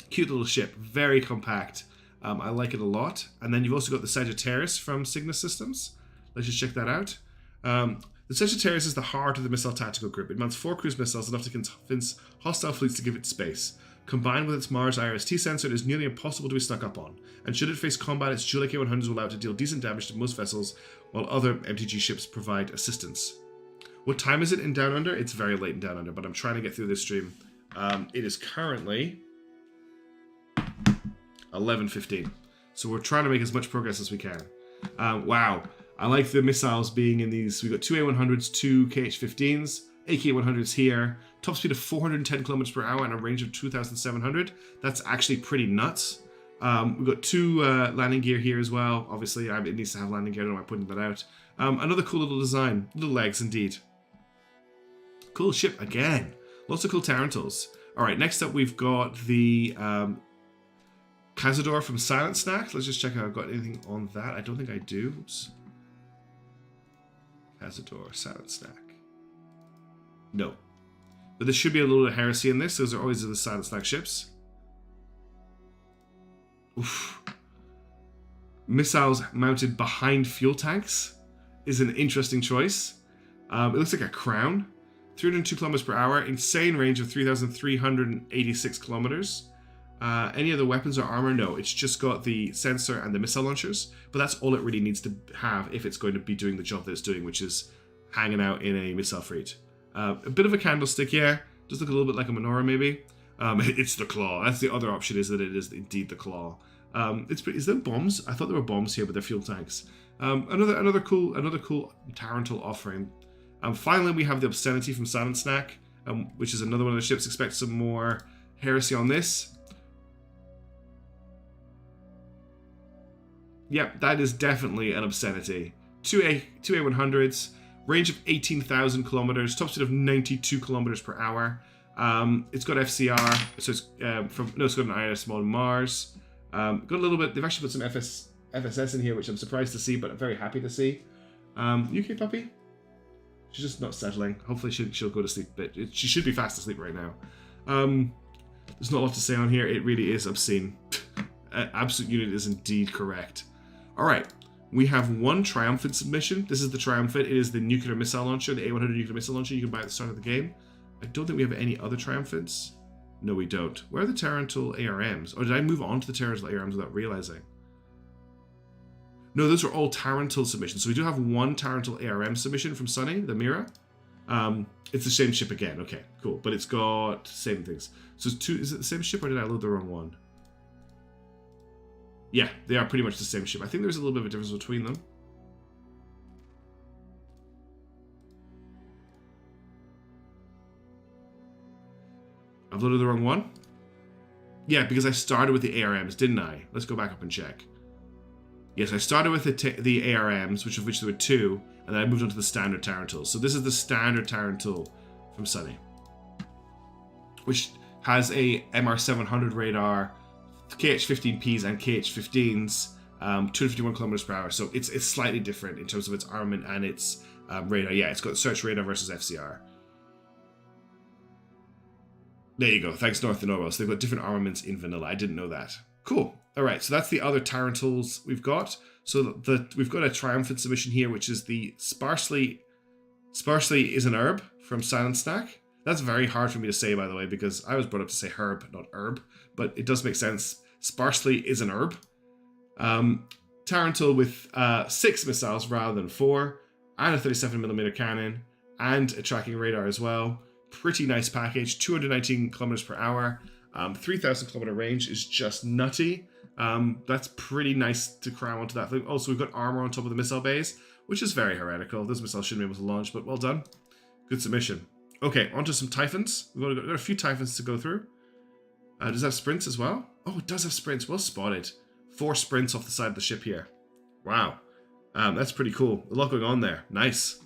Cute little ship, very compact. I like it a lot. And then you've also got the Sagittarius from Cygnus Systems. Let's just check that out. The Sagittarius is the heart of the missile tactical group. It mounts 4 cruise missiles, enough to convince hostile fleets to give it space. Combined with its Mars IRST sensor, it is nearly impossible to be snuck up on. And should it face combat, its dual AK-100s will allow it to deal decent damage to most vessels, while other MTG ships provide assistance. What time is it in Down Under? It's very late in Down Under, but I'm trying to get through this stream. It is currently 11:15. So we're trying to make as much progress as we can. Wow. I like the missiles being in these. We've got 2 A100s, 2 KH-15s, AK-100s here. Top speed of 410 kilometers per hour and a range of 2,700. That's actually pretty nuts. We've got 2 landing gear here as well. Obviously, it needs to have landing gear. I don't know why I'm putting that out. Another cool little design. Little legs, indeed. Cool ship again. Lots of cool Tarantuls. Alright, next up we've got the Cazador from Silent Snack. Let's just check if I've got anything on that. I don't think I do. Oops. Cazador, Silent Snack. No. But there should be a little bit of heresy in this. Those are always the Silent Snack ships. Oof. Missiles mounted behind fuel tanks is an interesting choice. It looks like a crown. 302 kilometers per hour, insane range of 3,386 kilometers. Any other weapons or armor? No, it's just got the sensor and the missile launchers, but that's all it really needs to have if it's going to be doing the job that it's doing, which is hanging out in a missile fleet. A bit of a candlestick, yeah. Does look a little bit like a menorah, maybe. It's the claw. That's the other option, is that it is indeed the claw. Is there bombs? I thought there were bombs here, but they're fuel tanks. Another cool Tarantul offering. Finally, we have the Obscenity from Silent Snack, which is another one of the ships. Expect some more heresy on this. Yep, that is definitely an Obscenity. 2 A100s, range of 18,000 kilometers, top speed of 92 kilometers per hour. It's got FCR, so it's it's got an IRS mod on Mars. Got a little bit. They've actually put some FSS in here, which I'm surprised to see, but I'm very happy to see. UK puppy. She's just not settling. Hopefully she'll go to sleep a bit. She should be fast asleep right now. There's not a lot to say on here. It really is obscene. Absolute unit is indeed correct. Alright, we have 1 Triumphant submission. This is the Triumphant. It is the nuclear missile launcher, the A100 nuclear missile launcher you can buy at the start of the game. I don't think we have any other Triumphants. No, we don't. Where are the Tarantul ARMs? Or did I move on to the Tarantul ARMs without realizing? No, those are all Tarantul submissions. So we do have 1 Tarantul ARM submission from Sunny, the Mira. It's the same ship again. Okay, cool. But it's got same things. So it's 2. Is it the same ship or did I load the wrong one? Yeah, they are pretty much the same ship. I think there's a little bit of a difference between them. I've loaded the wrong one? Yeah, because I started with the ARMs, didn't I? Let's go back up and check. Yes, I started with the ARMs, which there were 2, and then I moved on to the standard Tarantul. So this is the standard Tarantul from Sunny, which has a MR700 radar, KH-15Ps and KH-15s, 251 kilometers per hour. So it's slightly different in terms of its armament and its radar. Yeah, it's got search radar versus FCR. There you go. Thanks, North and Orwell. So they've got different armaments in vanilla. I didn't know that. Cool. All right, so that's the other Tarantuls we've got. So we've got a Triumphant submission here, which is the Sparsely is an herb from Silent Snack. That's very hard for me to say, by the way, because I was brought up to say herb, not herb, but it does make sense. Sparsely is an herb. Tarantul with 6 missiles rather than 4, and a 37mm cannon, and a tracking radar as well. Pretty nice package. 219 kilometers per hour. 3,000 kilometer range is just nutty. That's pretty nice to cram onto that thing. Also, we've got armor on top of the missile bays, which is very heretical. Those missiles shouldn't be able to launch, but well done. Good submission. Okay, onto some Typhons. We've got a few Typhons to go through. Does it have sprints as well? Oh, it does have sprints. Well spotted. 4 sprints off the side of the ship here. Wow. That's pretty cool. A lot going on there. Nice.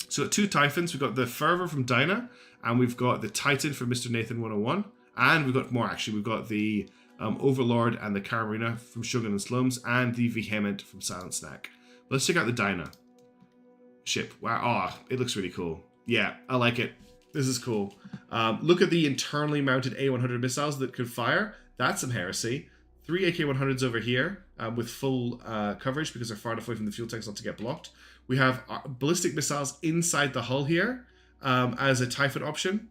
So 2 Typhons. We've got the Fervor from Dyna, and we've got the Titan from Mr. Nathan 101. And we've got more, actually. We've got the Overlord and the Carmarina from Shogun and Slomes, and the Vehement from Silent Snack. Let's check out the Dyna ship. Wow. Oh, it looks really cool. Yeah, I like it. This is cool. Look at the internally mounted A100 missiles that could fire. That's some heresy. 3 AK-100s over here with full coverage because they're far enough away from the fuel tanks not to get blocked. We have ballistic missiles inside the hull here as a Typhon option.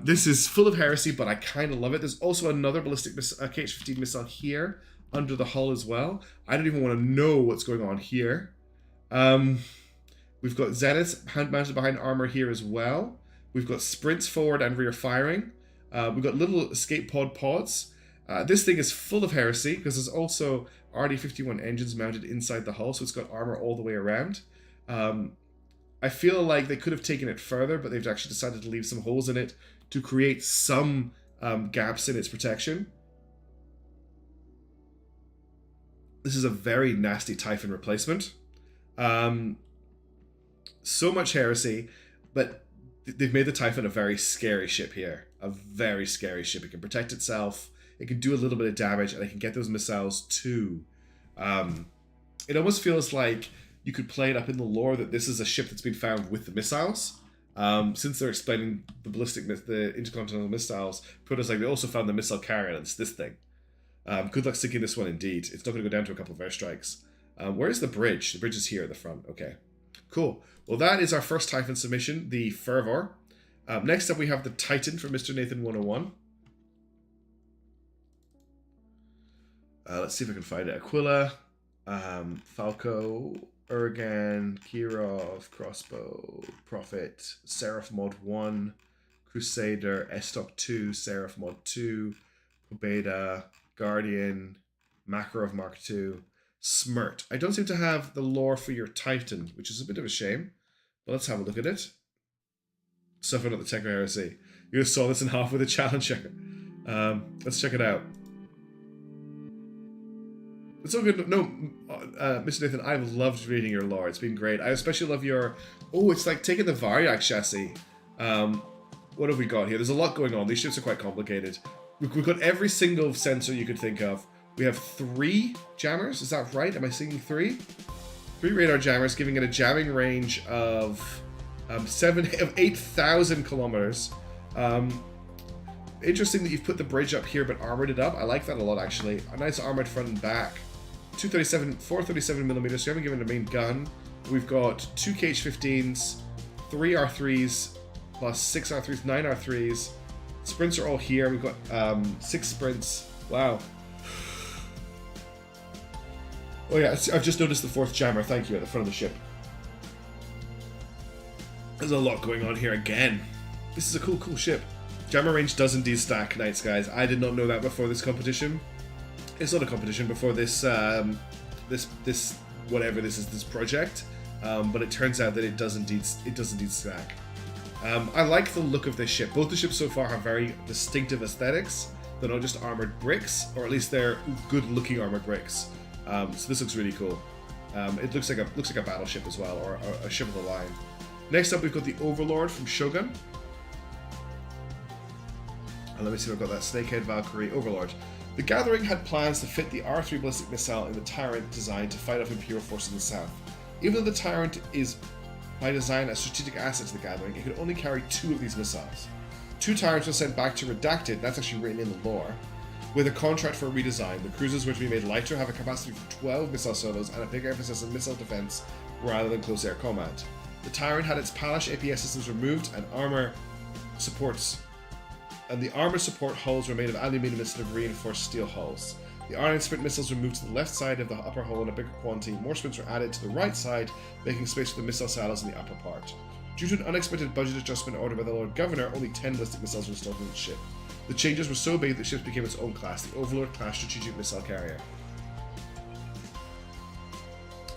This is full of heresy, but I kind of love it. There's also another ballistic KH-15 missile here under the hull as well. I don't even want to know what's going on here. We've got Zeniths hand-mounted behind armor here as well. We've got sprints forward and rear firing. We've got little escape pods. This thing is full of heresy because there's also RD-51 engines mounted inside the hull, so it's got armor all the way around. I feel like they could have taken it further, but they've actually decided to leave some holes in it to create some gaps in its protection. This is a very nasty Typhon replacement. So much heresy, but they've made the Typhon a very scary ship here. A very scary ship. It can protect itself, it can do a little bit of damage, and it can get those missiles too. It almost feels like you could play it up in the lore that this is a ship that's been found with the missiles. Since they're explaining the intercontinental missiles, Protoss like they also found the missile carrier, and it's this thing. Good luck sinking this one indeed. It's not going to go down to a couple of airstrikes. Where's the bridge? The bridge is here at the front. Okay, cool. Well, that is our first Typhon submission, the Fervor. Next up, we have the Titan from Mr. Nathan 101. Let's see if I can find it. Aquila, Falco, Urgan, Kirov, Crossbow, Prophet, Seraph Mod 1, Crusader, Estop 2, Seraph Mod 2, Pobeda, Guardian, Makarov Mark 2, Smirt. I don't seem to have the lore for your Titan, which is a bit of a shame. But let's have a look at it. Suffering at the Techno Heresy. You saw this in half with a Challenger. Let's check it out. It's so good. No, Mr. Nathan, I've loved reading your lore. It's been great. I especially love your... Oh, it's like taking the Varyag chassis. What have we got here? There's a lot going on. These ships are quite complicated. We've got every single sensor you could think of. We have 3 jammers. Is that right? Am I seeing 3? 3 radar jammers, giving it a jamming range of 8,000 kilometers. Interesting that you've put the bridge up here but armored it up. I like that a lot, actually. A nice armored front and back. 437 millimeters. So you haven't given it a main gun. We've got 2 KH-15s, 3 R3s, plus 6 R3s, 9 R3s. Sprints are all here. We've got 6 sprints. Wow. Oh yeah, I've just noticed the 4th jammer. Thank you, at the front of the ship. There's a lot going on here again. This is a cool ship. Jammer range does indeed stack, Night Skies. I did not know that before this competition. It's not a competition, before this, whatever this is, this project. But it turns out that it does indeed stack. I like the look of this ship. Both the ships so far have very distinctive aesthetics. They're not just armored bricks, or at least they're good-looking armored bricks. So this looks really cool. It looks like a battleship as well, or a ship of the line. Next up, we've got the Overlord from Shogun. And let me see if I've got that Snakehead Valkyrie Overlord. The Gathering had plans to fit the R3 ballistic missile in the Tyrant design to fight off Imperial forces in the south. Even though the Tyrant is by design a strategic asset to the Gathering, it could only carry 2 of these missiles. 2 Tyrants were sent back to Redacted, that's actually written in the lore, with a contract for a redesign. The cruisers were to be made lighter, have a capacity for 12 missile solos, and a bigger emphasis on missile defense rather than close air combat. The Tyrant had its Palash APS systems removed, and armor supports. And the armor support hulls were made of aluminium instead of reinforced steel hulls. The Iron Sprint missiles were moved to the left side of the upper hull in a bigger quantity. More sprints were added to the right side, making space for the missile silos in the upper part. Due to an unexpected budget adjustment ordered by the Lord Governor, only 10 ballistic missiles were installed in the ship. The changes were so big that the ship became its own class, the Overlord class strategic missile carrier.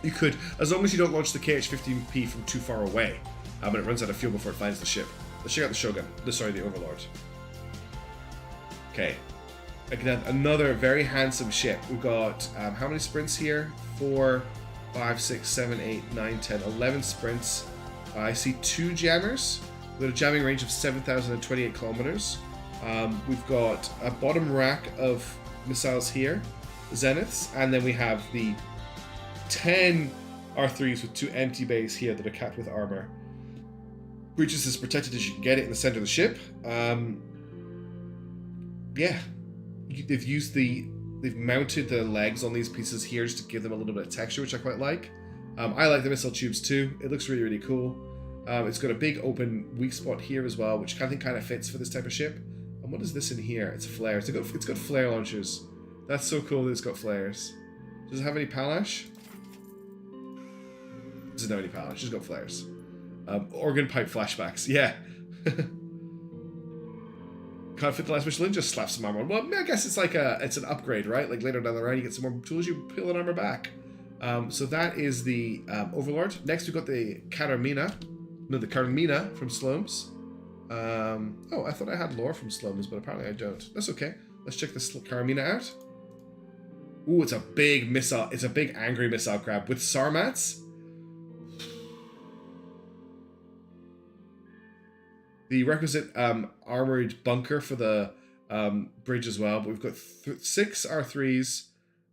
You could, as long as you don't launch the KH-15P from too far away, and it runs out of fuel before it finds the ship. Let's check out the Shogun. The Overlord. Okay. Again, another very handsome ship. We've got, how many sprints here? 4, 5, 6, 7, 8, 9, 10, 11 sprints. I see 2 jammers. We've got a jamming range of 7,028 kilometers. We've got a bottom rack of missiles here, Zeniths, and then we have the 10 R3s with 2 empty bays here that are capped with armor. Which is as protected as you can get it in the center of the ship. Yeah. They've mounted the legs on these pieces here just to give them a little bit of texture, which I quite like. I like the missile tubes too. It looks really, really cool. It's got a big open weak spot here as well, which I think kind of fits for this type of ship. And what is this in here? It's flares. It's got flare launchers. That's so cool that it's got flares. Does it have any Palash? It doesn't have any Palash. It's just got flares. Organ pipe flashbacks. Yeah. Can't fit the last Michelin, just slap some armor on. Well, I guess it's like it's an upgrade, right? Like later down the line, you get some more tools, you peel an armor back. So that is the Overlord. Next, we've got the Carmina from Slomes. Oh, I thought I had lore from Slomes, but apparently I don't. That's okay. Let's check this Carmina out. Ooh, it's a big missile. It's a big angry missile crab with Sarmats. The requisite armored bunker for the bridge as well. But we've got 6 R3s,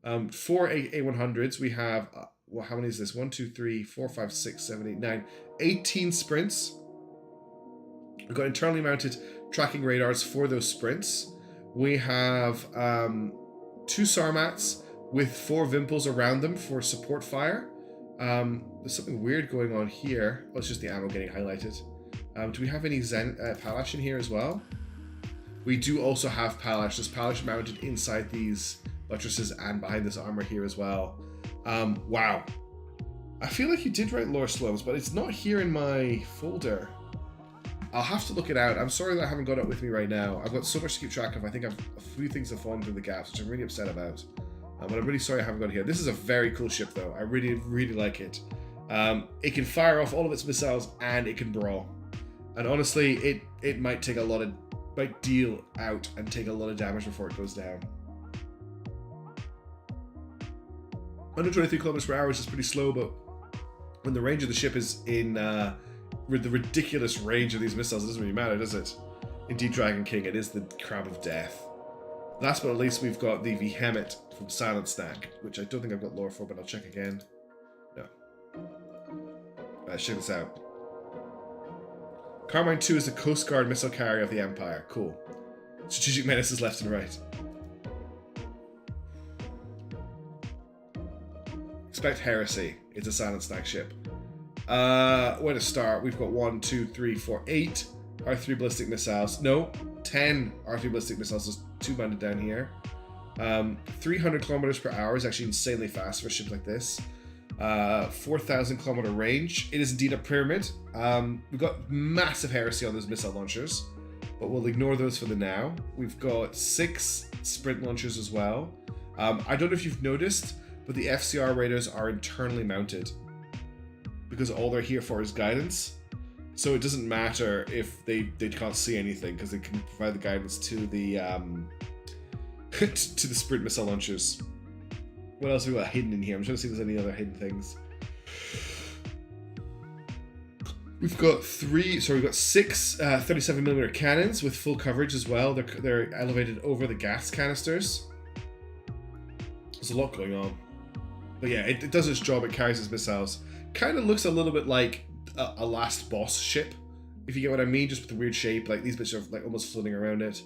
4 A100s. We have, well, how many is this? 1, 2, 3, 4, 5, 6, 7, 8, 9, 18 sprints. We've got internally mounted tracking radars for those sprints. We have 2 Sarmats with 4 Vimples around them for support fire. There's something weird going on here. Oh, it's just the ammo getting highlighted. Do we have any Palash in here as well? We do also have Palash. There's Palash mounted inside these buttresses and behind this armor here as well. Wow. I feel like you did write lore Slomes, but it's not here in my folder. I'll have to look it out. I'm sorry that I haven't got it with me right now. I've got so much to keep track of. I think I've a few things have fallen through the gaps, which I'm really upset about. But I'm really sorry I haven't got it here. This is a very cool ship, though. I really, really like it. It can fire off all of its missiles, and it can brawl. And honestly, it might take a lot of, might deal out and take a lot of damage before it goes down. 123 kilometers per hour is just pretty slow, but when the range of the ship is in with the ridiculous range of these missiles, it doesn't really matter, does it? Indeed, Dragon King, it is the Crab of Death. Last but not least, we've got the Vehement from Silent Stack, which I don't think I've got lore for, but I'll check again. No. Let's check this out. Carmine 2 is the Coast Guard missile carrier of the Empire. Cool. Strategic menaces left and right. Expect heresy. It's a Silent Stack ship. Where to start? We've got 1, 2, 3, 4, 8 R3 ballistic missiles. No, 10 R3 ballistic missiles. There's 2 mounted down here. 300 kilometers per hour is actually insanely fast for a ship like this. 4,000 kilometer range. It is indeed a pyramid. We've got massive heresy on those missile launchers, but we'll ignore those for the now. We've got 6 sprint launchers as well. I don't know if you've noticed, but the FCR radars are internally mounted because all they're here for is guidance. So it doesn't matter if they can't see anything because they can provide the guidance to the to the sprint missile launchers. What else have we got hidden in here? I'm trying to see if there's any other hidden things. We've got 6 37mm cannons with full coverage as well. They're elevated over the gas canisters. There's a lot going on. But yeah, it does its job. It carries its missiles. Kind of looks a little bit like a last boss ship, if you get what I mean, just with the weird shape. Like these bits are like almost floating around it.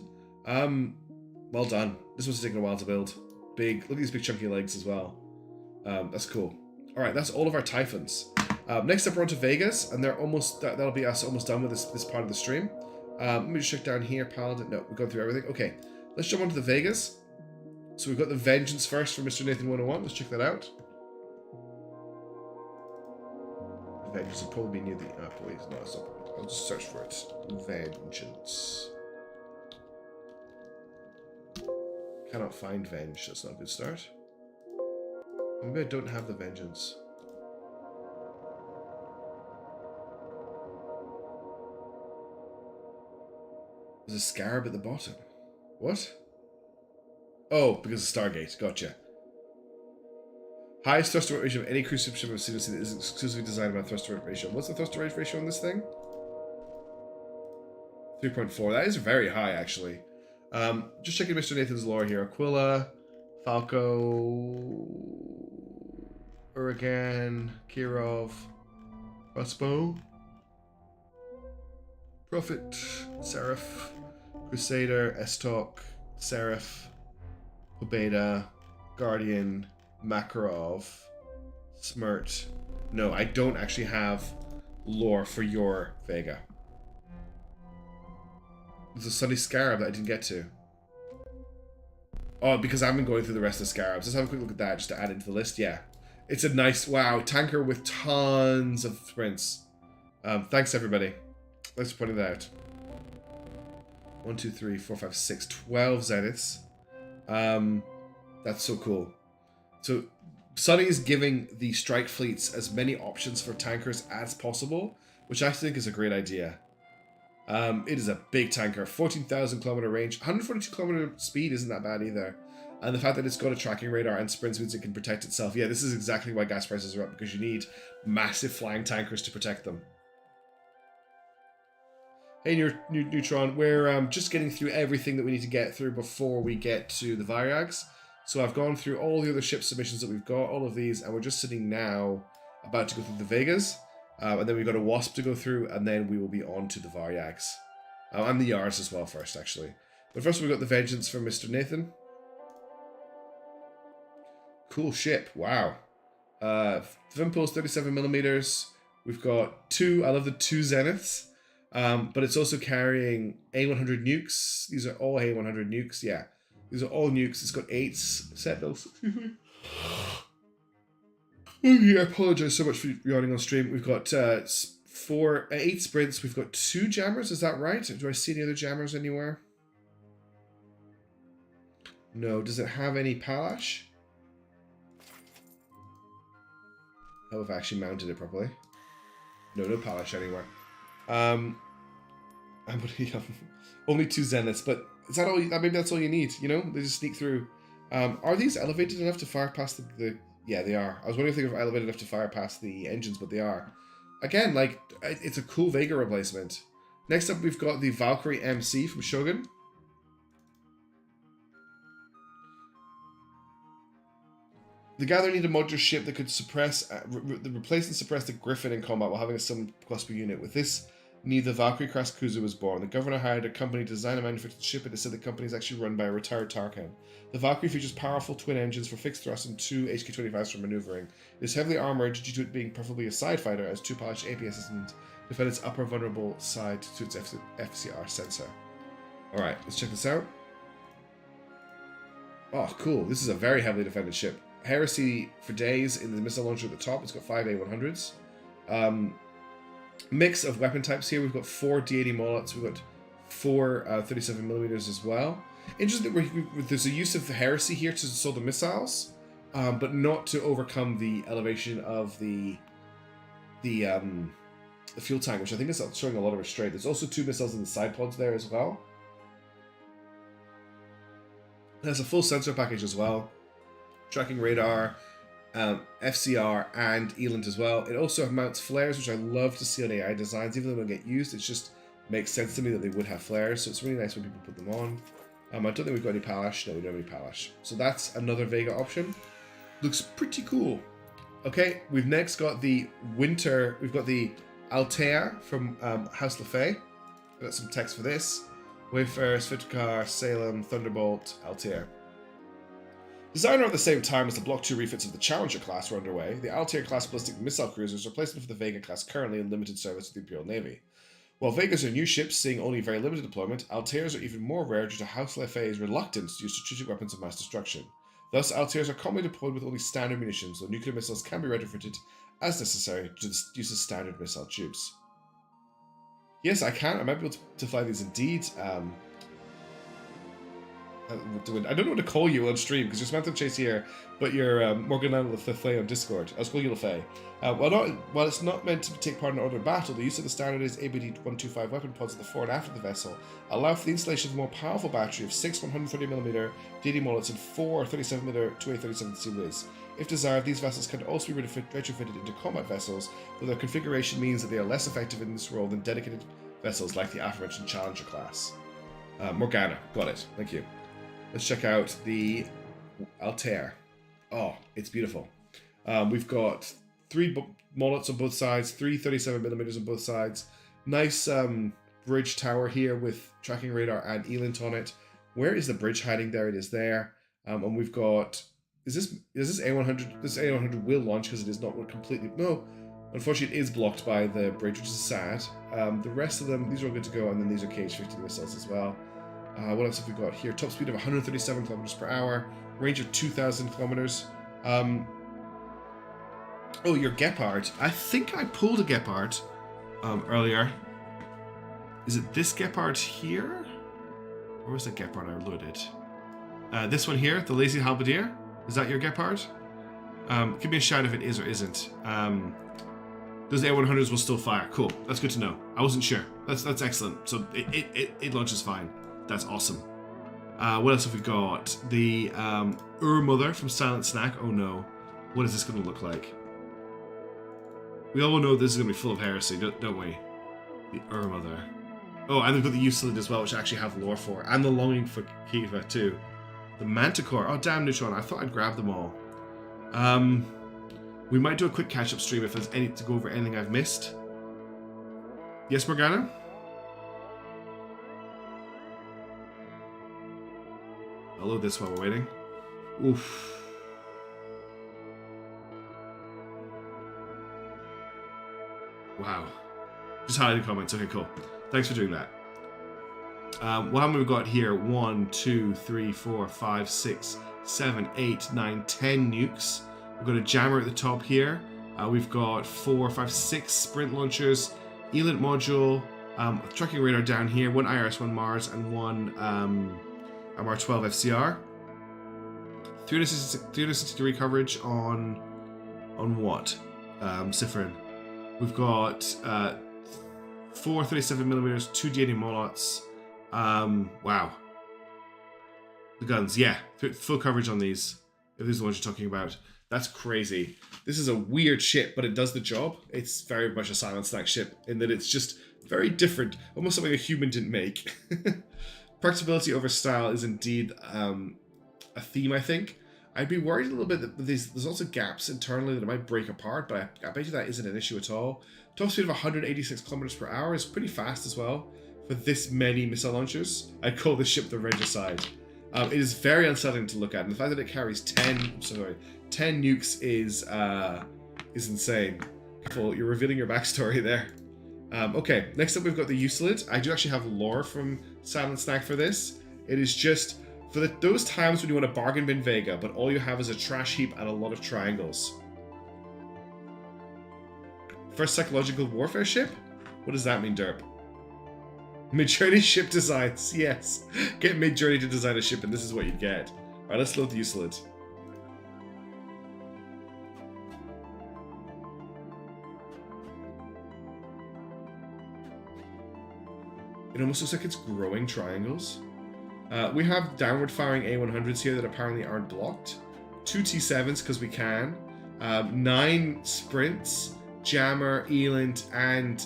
Well done. This one's taking a while to build. Big. Look at these big chunky legs as well. That's cool. All right, that's all of our Typhons. Next up, we're on to Vegas, and they're almost. That'll be us almost done with this part of the stream. Let me just check down here. Paladin. No, we've gone through everything. Okay, let's jump onto the Vegas. So we've got the Vengeance first from Mr. Nathan 101. Let's check that out. The Vengeance will probably be near the. Wait, no, it's not. I'll just search for it. Vengeance. Cannot find Venge. That's not a good start. Maybe I don't have the Vengeance. There's a scarab at the bottom. What? Oh, because of Stargate. Gotcha. Highest thruster rate ratio of any cruise ship I've seen that is exclusively designed by thruster rate ratio. What's the thruster rate ratio on this thing? 3.4. That is very high, actually. Just checking Mr. Nathan's lore here. Aquila, Falco, Uragan, Kirov, Crossbow, Prophet, Seraph, Crusader, Estok, Seraph, Pobeda, Guardian, Makarov, Smirt. No, I don't actually have lore for your Vega. There's a Sunny Scarab that I didn't get to. Oh, because I've been going through the rest of the Scarabs. Let's have a quick look at that just to add it to the list. Yeah. It's a nice, wow, tanker with tons of sprints. Thanks, everybody. Thanks for pointing that out. 1, 2, 3, 4, 5, 6, 12 Zeniths. That's so cool. So, Sunny is giving the strike fleets as many options for tankers as possible, which I think is a great idea. It is a big tanker, 14,000 kilometer range, 142 kilometer speed isn't that bad either. And the fact that it's got a tracking radar and sprints means it can protect itself. Yeah, this is exactly why gas prices are up, because you need massive flying tankers to protect them. Hey, Neutron, we're just getting through everything that we need to get through before we get to the Varyags. So I've gone through all the other ship submissions that we've got, all of these, and we're just sitting now about to go through the Vegas. And then we've got a Wasp to go through, and then we will be on to the Varyags. And the Yars as well first, actually. But first we've got the Vengeance from Mr. Nathan. Cool ship, wow. Vimpulse 37 millimeters. We've got two, I love the 2 Zeniths. But it's also carrying A100 nukes. These are all A100 nukes, yeah. These are all nukes. It's got 8 sentinels. I apologize so much for yawning on stream. We've got 8 sprints. We've got 2 jammers. Is that right? Do I see any other jammers anywhere? No. Does it have any Palash? How have I actually mounted it properly? No Palash anywhere. Only 2 Zeniths, but is that all? Maybe that's all you need. You know, they just sneak through. Are these elevated enough to fire past the? Yeah, they are. I was wondering if they were elevated enough to fire past the engines, but they are. Again, like, it's a cool Vega replacement. Next up, we've got the Valkyrie MC from Shogun. The Gather need a modular ship that could suppress, replace and suppress the Griffin in combat while having a sum plus per unit. With this need, the Valkyrie class cruiser was born. The governor hired a company to design and manufacture the ship, and it said the company is actually run by a retired Tarkan. The Valkyrie features powerful twin engines for fixed thrust and 2 HK-25s for maneuvering. It is heavily armored due to it being preferably a side fighter, as 2 polished APS systems defend its upper vulnerable side to its FCR sensor. Alright, let's check this out. Oh, cool. This is a very heavily defended ship. Heresy for days in the missile launcher at the top. It's got 5 A100s. Mix of weapon types here. We've got 4 D80 Molots. We've got 4 37mm as well. Interesting that there's a use of Heresy here to slow the missiles, but not to overcome the elevation of the fuel tank, which I think is showing a lot of restraint. There's also 2 missiles in the side pods there as well. There's a full sensor package as well. Tracking radar, FCR, and ELANT as well. It also mounts flares, which I love to see on AI designs. Even though they don't get used, it just makes sense to me that they would have flares. So it's really nice when people put them on. I don't think we've got any Palash. No, we don't have any Palash. So that's another Vega option. Looks pretty cool. Okay, we've next got the winter. We've got the Altair from House Lafayette. We've got some text for this. Wayfarer, Svitkar, Salem, Thunderbolt, Altair. Designed around the same time as the Block 2 refits of the Challenger class were underway, the Altair class ballistic missile cruisers replaced for the Vega class currently in limited service with the Imperial Navy. While Vegas are new ships seeing only very limited deployment, Altairs are even more rare due to House Lafayette's reluctance to use strategic weapons of mass destruction. Thus, Altairs are commonly deployed with only standard munitions, though nuclear missiles can be retrofitted as necessary to the use of standard missile tubes. Yes, I can. I might be able to fly these indeed. I don't know what to call you on stream because you're Samantha Chase here, but you're Morgana Lafayette on Discord. I was calling you Lafayette. While it's not meant to take part in order of battle, the use of the standardized ABD-125 weapon pods at the fore and after the vessel allow for the installation of a more powerful battery of 6 130mm DD mullets and 4 37mm 2A37 CWs. If desired, these vessels can also be retrofitted into combat vessels, though their configuration means that they are less effective in this role than dedicated vessels like the aforementioned Challenger class. Morgana, got it. Thank you. Let's check out the Altair. Oh, it's beautiful. We've got 3 mullets on both sides, 3 37mm on both sides. Nice bridge tower here with tracking radar and ELINT on it. Where is the bridge hiding? There it is there. And we've got... Is this A100? This A100 will launch because it is not completely... No. Unfortunately, it is blocked by the bridge, which is sad. The rest of them, these are all good to go, and then these are KH-50 missiles as well. What else have we got here? Top speed of 137 kilometers per hour, range of 2,000 kilometers. Oh, your Gepard. I think I pulled a Gepard earlier. Is it this Gepard here? Or was that Gepard I loaded? This one here, the Lazy Halberdier. Is that your Gepard? Give me a shout if it is or isn't. Those A100s will still fire. Cool. That's good to know. I wasn't sure. That's excellent. So it launches fine. That's awesome. What else have we got? The Mother from Silent Snack. Oh no. What is this going to look like? We all know this is going to be full of heresy, don't we? The Mother. Oh, and we've got the Uselid as well, which I actually have lore for. And the Longing for Kiva too. The Manticore. Oh, damn, Neutron. I thought I'd grab them all. We might do a quick catch-up stream if there's any to go over anything I've missed. Yes, Morgana? I'll load this while we're waiting. Oof. Wow. Just highlighting comments. Okay, cool. Thanks for doing that. What have we got here? 1, 2, 3, 4, 5, 6, 7, 8, 9, 10 nukes. We've got a jammer at the top here. We've got 4, 5, 6 sprint launchers, ELINT module, tracking radar down here, 1 IRS, 1 Mars, and 1 MR12 FCR. 360 degree coverage on what? Sifrin. We've got 4 37mm, 2 D80 Molots. Wow. The guns, yeah. Full coverage on these. If these are the ones you're talking about. That's crazy. This is a weird ship, but it does the job. It's very much a Silent Snack ship in that it's just very different. Almost something a human didn't make. Practicability over style is indeed a theme, I think. I'd be worried a little bit that there's also gaps internally that it might break apart, but I bet you that isn't an issue at all. Top speed of 186 kilometers per hour is pretty fast as well for this many missile launchers. I call this ship the Regicide. It is very unsettling to look at, and the fact that it carries 10 nukes is insane. Careful, you're revealing your backstory there. Okay, next up we've got the Uselid. I do actually have lore from Silent Snack for this. It is just for those times when you want to bargain bin Vega, but all you have is a trash heap and a lot of triangles. First psychological warfare ship? What does that mean, Derp? Mid-journey ship designs, yes. Get Mid-journey to design a ship and this is what you get. Alright, let's load the Uselid. It almost looks like it's growing triangles. We have downward firing A100s here that apparently aren't blocked. 2 T7s because we can. 9 sprints, jammer, ELINT, and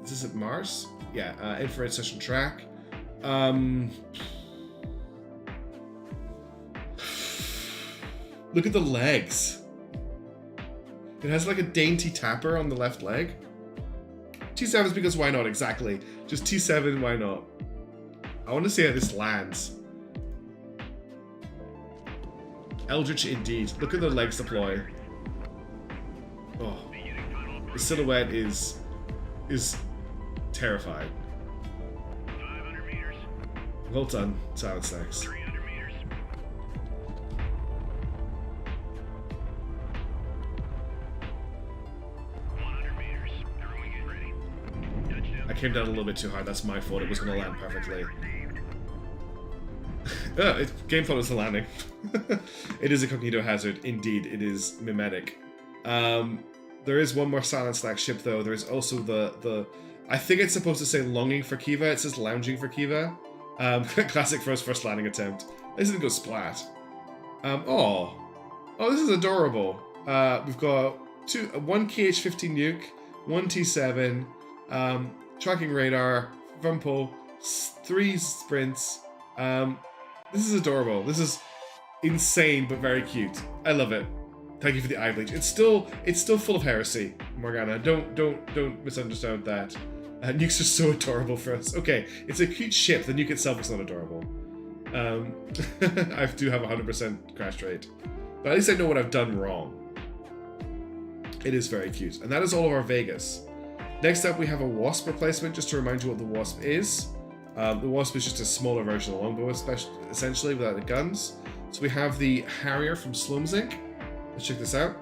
is this at Mars? Yeah, infrared session track. Look at the legs. It has like a dainty tapper on the left leg. T7 is because why not, exactly. Just T7, why not? I want to see how this lands. Eldritch indeed. Look at the legs deploy. Oh. The silhouette is terrifying. 500 meters. Well done, Silent Snacks. 300 meters. 100 meters. Everyone get ready. Touchdown. I came down a little bit too hard. That's my fault. It was going to land perfectly. Game thought it was a landing. It is a cognito hazard. Indeed, it is mimetic. There is one more Silent Snack ship, though. There is also the... I think it's supposed to say longing for Kiva. It says lounging for Kiva. Classic for his first landing attempt. This didn't go splat. Oh, this is adorable. We've got one KH-15 nuke, one T7, tracking radar, Vrumple, 3 sprints. This is adorable. This is insane, but very cute. I love it. Thank you for the eye bleach. It's still full of heresy, Morgana. Don't misunderstand that. Nukes are so adorable for us. Okay, it's a cute ship. The nuke itself is not adorable. I do have 100% crash rate, but at least I know what I've done wrong. It is very cute, and that is all of our Vegas. Next up, we have a wasp replacement. Just to remind you what the wasp is. The wasp is just a smaller version of the longbow, essentially, without the guns. So we have the Harrier from Slomes Inc. Let's check this out.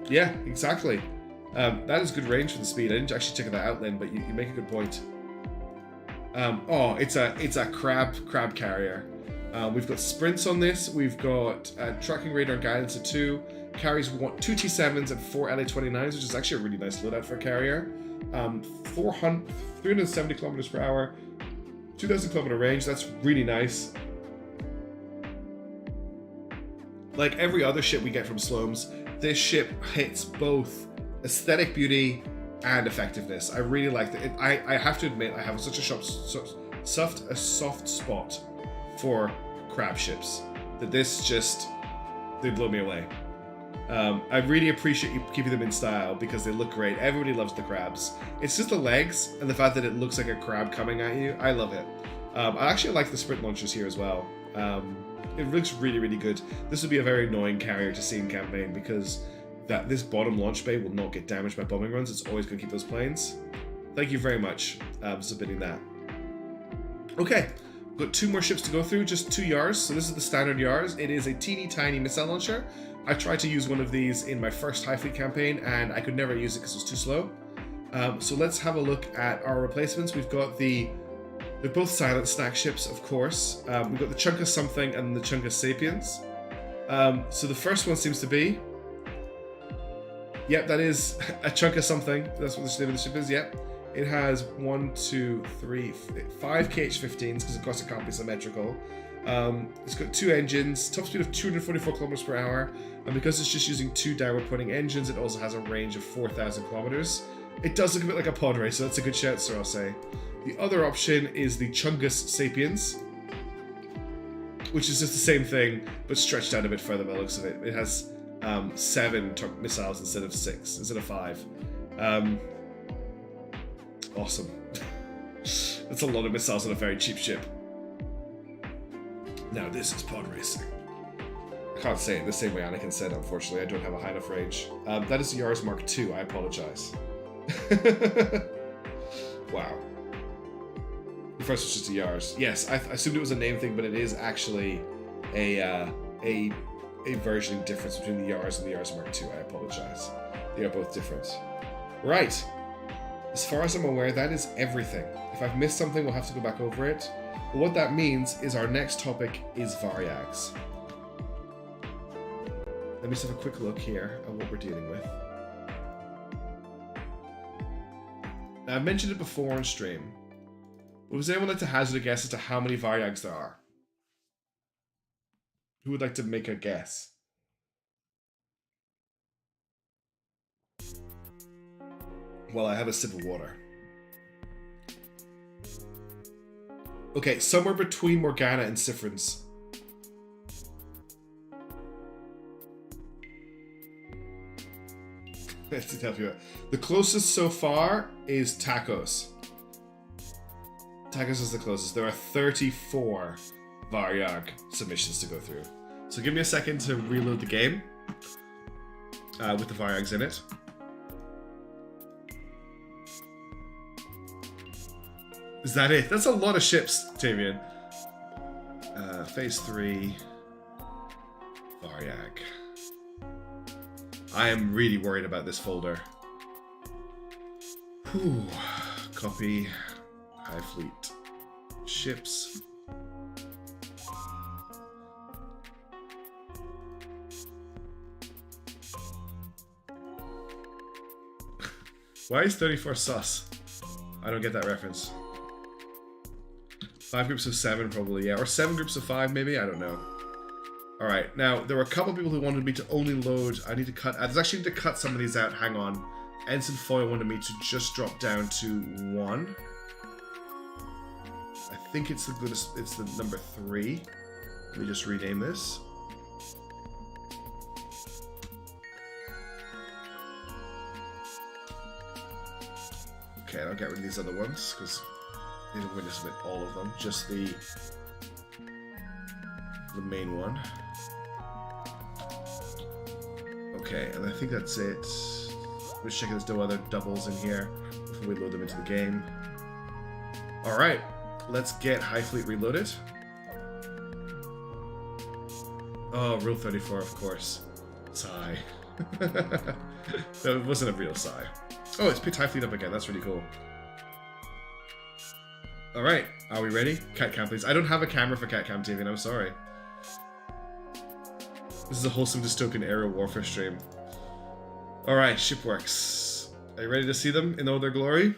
Yeah, exactly. That is good range for the speed. I didn't actually check that out then, but you make a good point. It's a crab carrier. We've got sprints on this. We've got tracking radar guidance of 2. Carries 2 T7s and 4 LA-29s, which is actually a really nice loadout for a carrier. 370 kilometers per hour, 2,000 kilometer range. That's really nice. Like every other ship we get from Slomes, this ship hits both aesthetic beauty and effectiveness. I really like it. I have to admit, I have such a soft spot for crab ships that this just, they blow me away. I really appreciate you keeping them in style because they look great. Everybody loves the crabs. It's just the legs and the fact that it looks like a crab coming at you. I love it. I actually like the sprint launchers here as well. It looks really, really good. This would be a very annoying carrier to see in campaign because this bottom launch bay will not get damaged by bombing runs. It's always going to keep those planes. Thank you very much for submitting that. Okay, we've got 2 more ships to go through, just 2 Yars. So this is the standard Yars. It is a teeny tiny missile launcher. I tried to use one of these in my first Highfleet campaign and I could never use it because it was too slow. So let's have a look at our replacements. We've got they're both Silent Snack ships, of course. We've got the Chunka Something and the Chunka Sapiens. So the first one seems to be... Yep, that is a Chunka Something. That's what the name of the ship is, yep. It has 5 KH-15s because of course it can't be symmetrical. It's got 2 engines, top speed of 244 kilometers per hour, and because it's just using 2 downward pointing engines, it also has a range of 4,000 kilometers. It does look a bit like a pod racer, so that's a good shout, sir, I'll say. The other option is the Chungus Sapiens, which is just the same thing, but stretched out a bit further by the looks of it. It has 7 missiles instead of 5. Awesome. That's a lot of missiles on a very cheap ship. Now this is pod racing. I can't say it the same way Anakin said, unfortunately. I don't have a high enough range. That is the Yars Mk2, I apologize. Wow. The first was just a Yars. Yes, I assumed it was a name thing, but it is actually a versioning difference between the Yars and the Yars Mk2. I apologize. They are both different. Right. As far as I'm aware, that is everything. If I've missed something, we'll have to go back over it. But what that means is our next topic is Varyags. Let me just have a quick look here at what we're dealing with. Now, I've mentioned it before on stream, but would anyone like to hazard a guess as to how many Varyags there are? Who would like to make a guess? Well, I have a sip of water. Okay, somewhere between Morgana and Sifrin's. Let's help you out. The closest so far is Tacos. Tacos is the closest. There are 34 Varyag submissions to go through. So give me a second to reload the game with the Varyags in it. Is that it? That's a lot of ships, Tavian. Phase 3. Varyag. I am really worried about this folder. Whew. Copy. Highfleet. Ships. Why is 34 sus? I don't get that reference. 5 groups of 7 probably, yeah. Or 7 groups of 5 maybe? I don't know. Alright, now there were a couple people who wanted me to only load. I need to cut. I actually need to cut some of these out. Hang on. Ensign Foil wanted me to just drop down to 1. I think it's the goodest. It's the number 3. Let me just rename this. Okay, I'll get rid of these other ones because they don't really submit all of them. Just the main one. Okay, and I think that's it. I'm just checking there's no other doubles in here before we load them into the game. Alright, let's get Highfleet reloaded. Oh, Rule 34, of course. Sigh. That wasn't a real sigh. Oh, it's picked Highfleet up again. That's really cool. Alright, are we ready? Cat cam, please. I don't have a camera for Cat Cam TV, and I'm sorry. This is a wholesome dystopian aerial warfare stream. Alright, shipworks. Are you ready to see them in all their glory?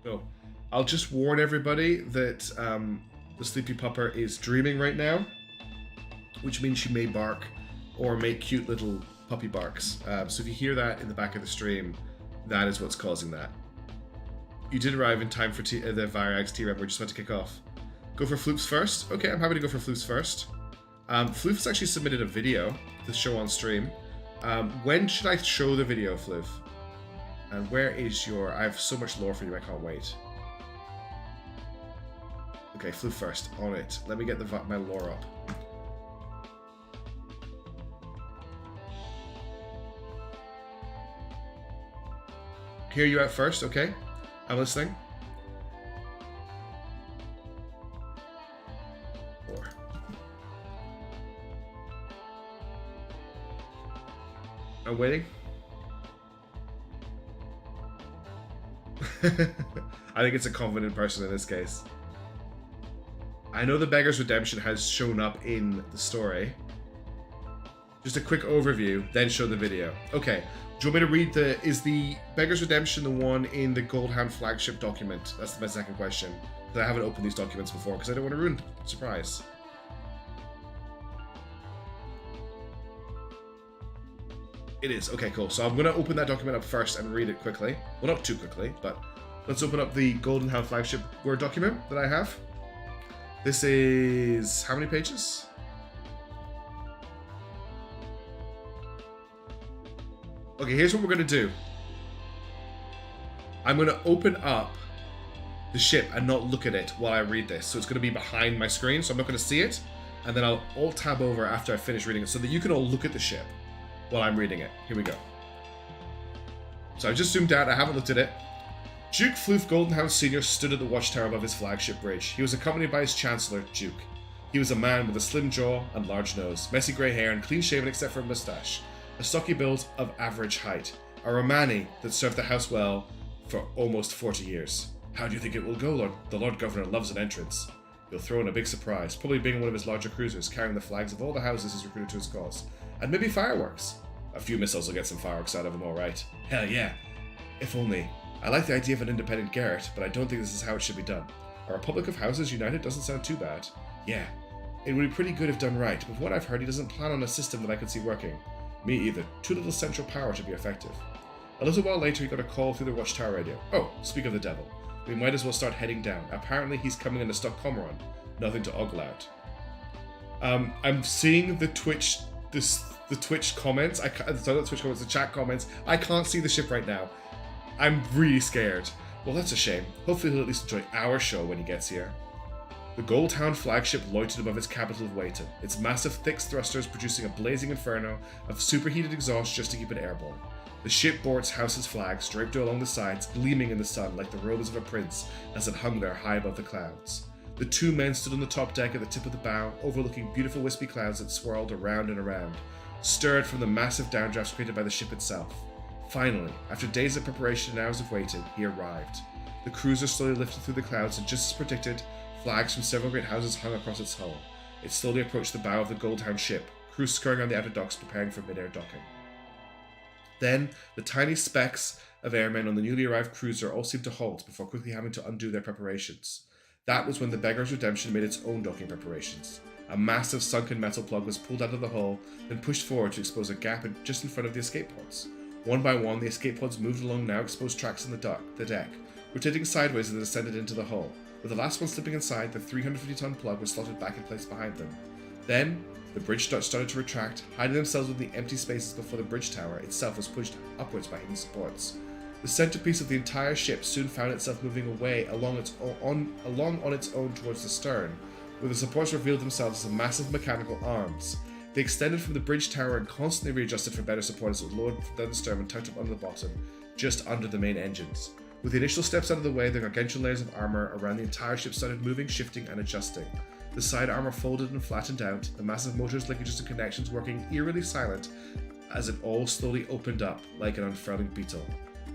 So, I'll just warn everybody that the sleepy pupper is dreaming right now, which means she may bark or make cute little puppy barks. So if you hear that in the back of the stream, that is what's causing that. You did arrive in time for the Varyag's TRem. We're just about to kick off. Go for Floofs first? Okay, I'm happy to go for Floofs first. Floof has actually submitted a video to show on stream. When should I show the video, Floof? And where is your... I have so much lore for you, I can't wait. Okay, Floof first. On it. Let me get my lore up. Hear you out first, okay? I'm listening. 4. I'm waiting. I think it's a confident person in this case. I know the Beggar's Redemption has shown up in the story. Just a quick overview, then show the video. Okay. Do you want me to read is the Beggar's Redemption the one in the Goldhound flagship document? That's my second question. Because I haven't opened these documents before because I don't want to ruin the surprise. It is. Okay, cool. So I'm going to open that document up first and read it quickly. Well, not too quickly, but let's open up the Golden Hound flagship Word document that I have. This is... how many pages? Okay, here's what we're going to do. I'm going to open up the ship and not look at it while I read this. So it's going to be behind my screen, so I'm not going to see it. And then I'll Alt-tab over after I finish reading it so that you can all look at the ship while I'm reading it. Here we go. So I've just zoomed out. I haven't looked at it. Duke Floof Goldenhound Sr. stood at the watchtower above his flagship bridge. He was accompanied by his chancellor, Duke. He was a man with a slim jaw and large nose, messy grey hair and clean-shaven except for a moustache. A stocky build of average height. A Romani that served the house well for almost 40 years. How do you think it will go, Lord? The Lord Governor loves an entrance. He'll throw in a big surprise, probably being one of his larger cruisers, carrying the flags of all the houses he's recruited to his cause. And maybe fireworks. A few missiles will get some fireworks out of him, alright. Hell yeah. If only. I like the idea of an independent Garrett, but I don't think this is how it should be done. A Republic of Houses United doesn't sound too bad. Yeah. It would be pretty good if done right, but from what I've heard, he doesn't plan on a system that I could see working. Me either. Too little central power to be effective. A little while later, he got a call through the watchtower radio. Oh, speak of the devil. We might as well start heading down. Apparently he's coming in a stock Comoron. Nothing to ogle out. I'm seeing the Twitch comments. The chat comments. I can't see the ship right now. I'm really scared. Well, that's a shame. Hopefully he'll at least enjoy our show when he gets here. The Goldhound flagship loitered above its capital of Waiton, its massive thick thrusters producing a blazing inferno of superheated exhaust just to keep it airborne. The ship bore its house's flags draped along the sides, gleaming in the sun like the robes of a prince as it hung there high above the clouds. The two men stood on the top deck at the tip of the bow, overlooking beautiful wispy clouds that swirled around and around, stirred from the massive downdrafts created by the ship itself. Finally, after days of preparation and hours of waiting, he arrived. The cruiser slowly lifted through the clouds, and just as predicted, flags from several great houses hung across its hull. It slowly approached the bow of the Goldhound ship, crews scurrying on the outer docks preparing for mid-air docking. Then, the tiny specks of airmen on the newly arrived cruiser all seemed to halt before quickly having to undo their preparations. That was when the Beggar's Redemption made its own docking preparations. A massive sunken metal plug was pulled out of the hull, then pushed forward to expose a gap just in front of the escape pods. One by one, the escape pods moved along now exposed tracks in the deck, rotating sideways as they descended into the hull. With the last one slipping inside, the 350-ton plug was slotted back in place behind them. Then, the bridge struts started to retract, hiding themselves within the empty spaces before the bridge tower itself was pushed upwards by hidden supports. The centerpiece of the entire ship soon found itself moving away along on its own towards the stern, where the supports revealed themselves as massive mechanical arms. They extended from the bridge tower and constantly readjusted for better support as it lowered down the stern and tucked up under the bottom, just under the main engines. With the initial steps out of the way, the gargantuan layers of armor around the entire ship started moving, shifting, and adjusting. The side armor folded and flattened out, the massive motors, linkages, and connections working eerily silent as it all slowly opened up like an unfurling beetle.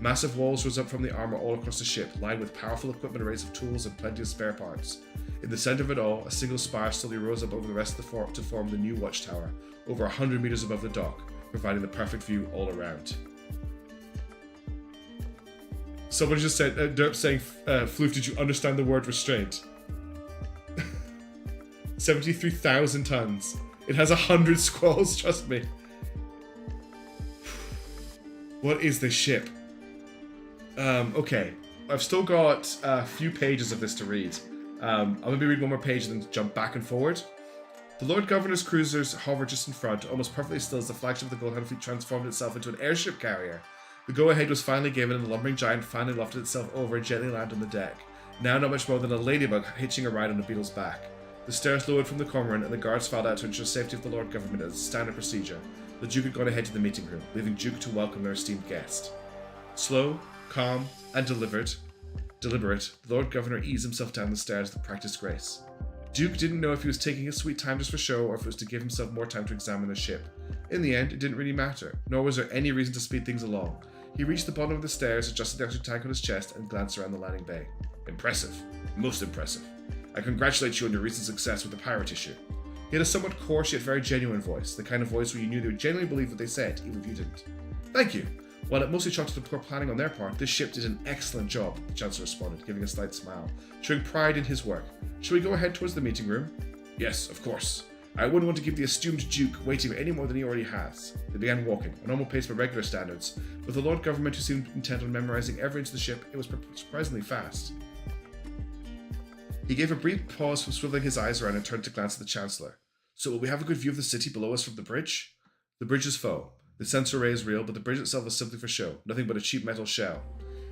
Massive walls rose up from the armor all across the ship, lined with powerful equipment arrays of tools and plenty of spare parts. In the center of it all, a single spire slowly rose up over the rest of the to form the new watchtower, over 100 meters above the dock, providing the perfect view all around. Someone just said, Derp saying, Floof, did you understand the word restraint? 73,000 tons. It has 100 squalls, trust me. What is this ship? Okay. I've still got a few pages of this to read. I'm going to be reading one more page and then jump back and forward. The Lord Governor's cruisers hover just in front, almost perfectly still as the flagship of the Goldhound fleet transformed itself into an airship carrier. The go-ahead was finally given and the lumbering giant finally lofted itself over and gently landed on the deck, now not much more than a ladybug hitching a ride on a beetle's back. The stairs lowered from the cormorant and the guards filed out to ensure safety of the Lord Government as a standard procedure. The Duke had gone ahead to the meeting room, leaving Duke to welcome their esteemed guest. Slow, calm, and deliberate, the Lord Governor eased himself down the stairs with practiced grace. Duke didn't know if he was taking his sweet time just for show or if it was to give himself more time to examine the ship. In the end, it didn't really matter, nor was there any reason to speed things along. He reached the bottom of the stairs, adjusted the oxygen tank on his chest, and glanced around the landing bay. Impressive. Most impressive. I congratulate you on your recent success with the pirate issue. He had a somewhat coarse yet very genuine voice, the kind of voice where you knew they would genuinely believe what they said, even if you didn't. Thank you. While it mostly chalked to the poor planning on their part, this ship did an excellent job, the Chancellor responded, giving a slight smile, showing pride in his work. Shall we go ahead towards the meeting room? Yes, of course. I wouldn't want to keep the esteemed Duke waiting any more than he already has. They began walking, a normal pace by regular standards. With the Lord Government who seemed intent on memorizing every inch of the ship, it was surprisingly fast. He gave a brief pause from swiveling his eyes around and turned to glance at the Chancellor. So will we have a good view of the city below us from the bridge? The bridge is faux. The sensor array is real, but the bridge itself is simply for show, nothing but a cheap metal shell.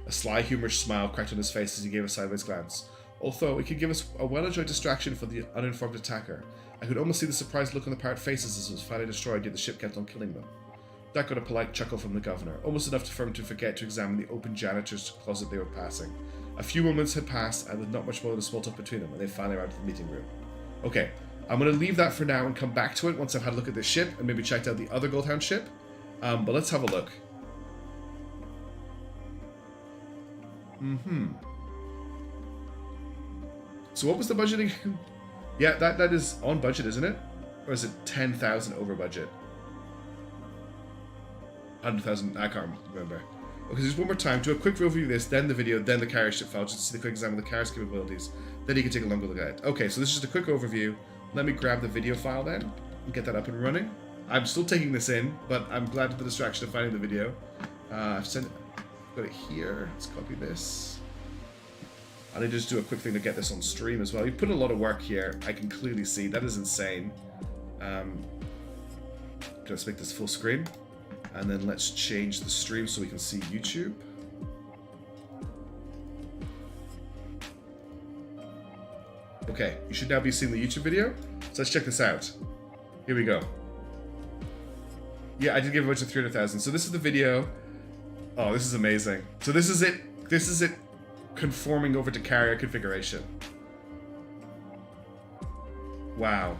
A sly, humorous smile cracked on his face as he gave a sideways glance. Although it could give us a well-enjoyed distraction for the uninformed attacker, I could almost see the surprised look on the pirate faces as it was finally destroyed, yet the ship kept on killing them. That got a polite chuckle from the Governor, almost enough for him to forget to examine the open janitor's closet they were passing. A few moments had passed, and with not much more than a small talk between them, and they finally arrived at the meeting room. Okay, I'm going to leave that for now and come back to it once I've had a look at this ship, and maybe checked out the other Goldhound ship. But let's have a look. So what was the budget again? Yeah, that is on budget, isn't it? Or is it 10,000 over budget? 100,000, I can't remember. Okay, just one more time. Do a quick overview of this, then the video, then the carrier ship file, just to see the quick examine of the carrier's capabilities. Then you can take a longer look at it. Okay, so this is just a quick overview. Let me grab the video file then, and get that up and running. I'm still taking this in, but I'm glad with the distraction of finding the video. I've got it here. Let's copy this. I need to just do a quick thing to get this on stream as well. You put a lot of work here. I can clearly see. That is insane. Let's make this full screen. And then let's change the stream so we can see YouTube. Okay, you should now be seeing the YouTube video. So let's check this out. Here we go. Yeah, I did give a bunch of 300,000. So this is the video. Oh, this is amazing. So this is it. This is it conforming over to carrier configuration. Wow.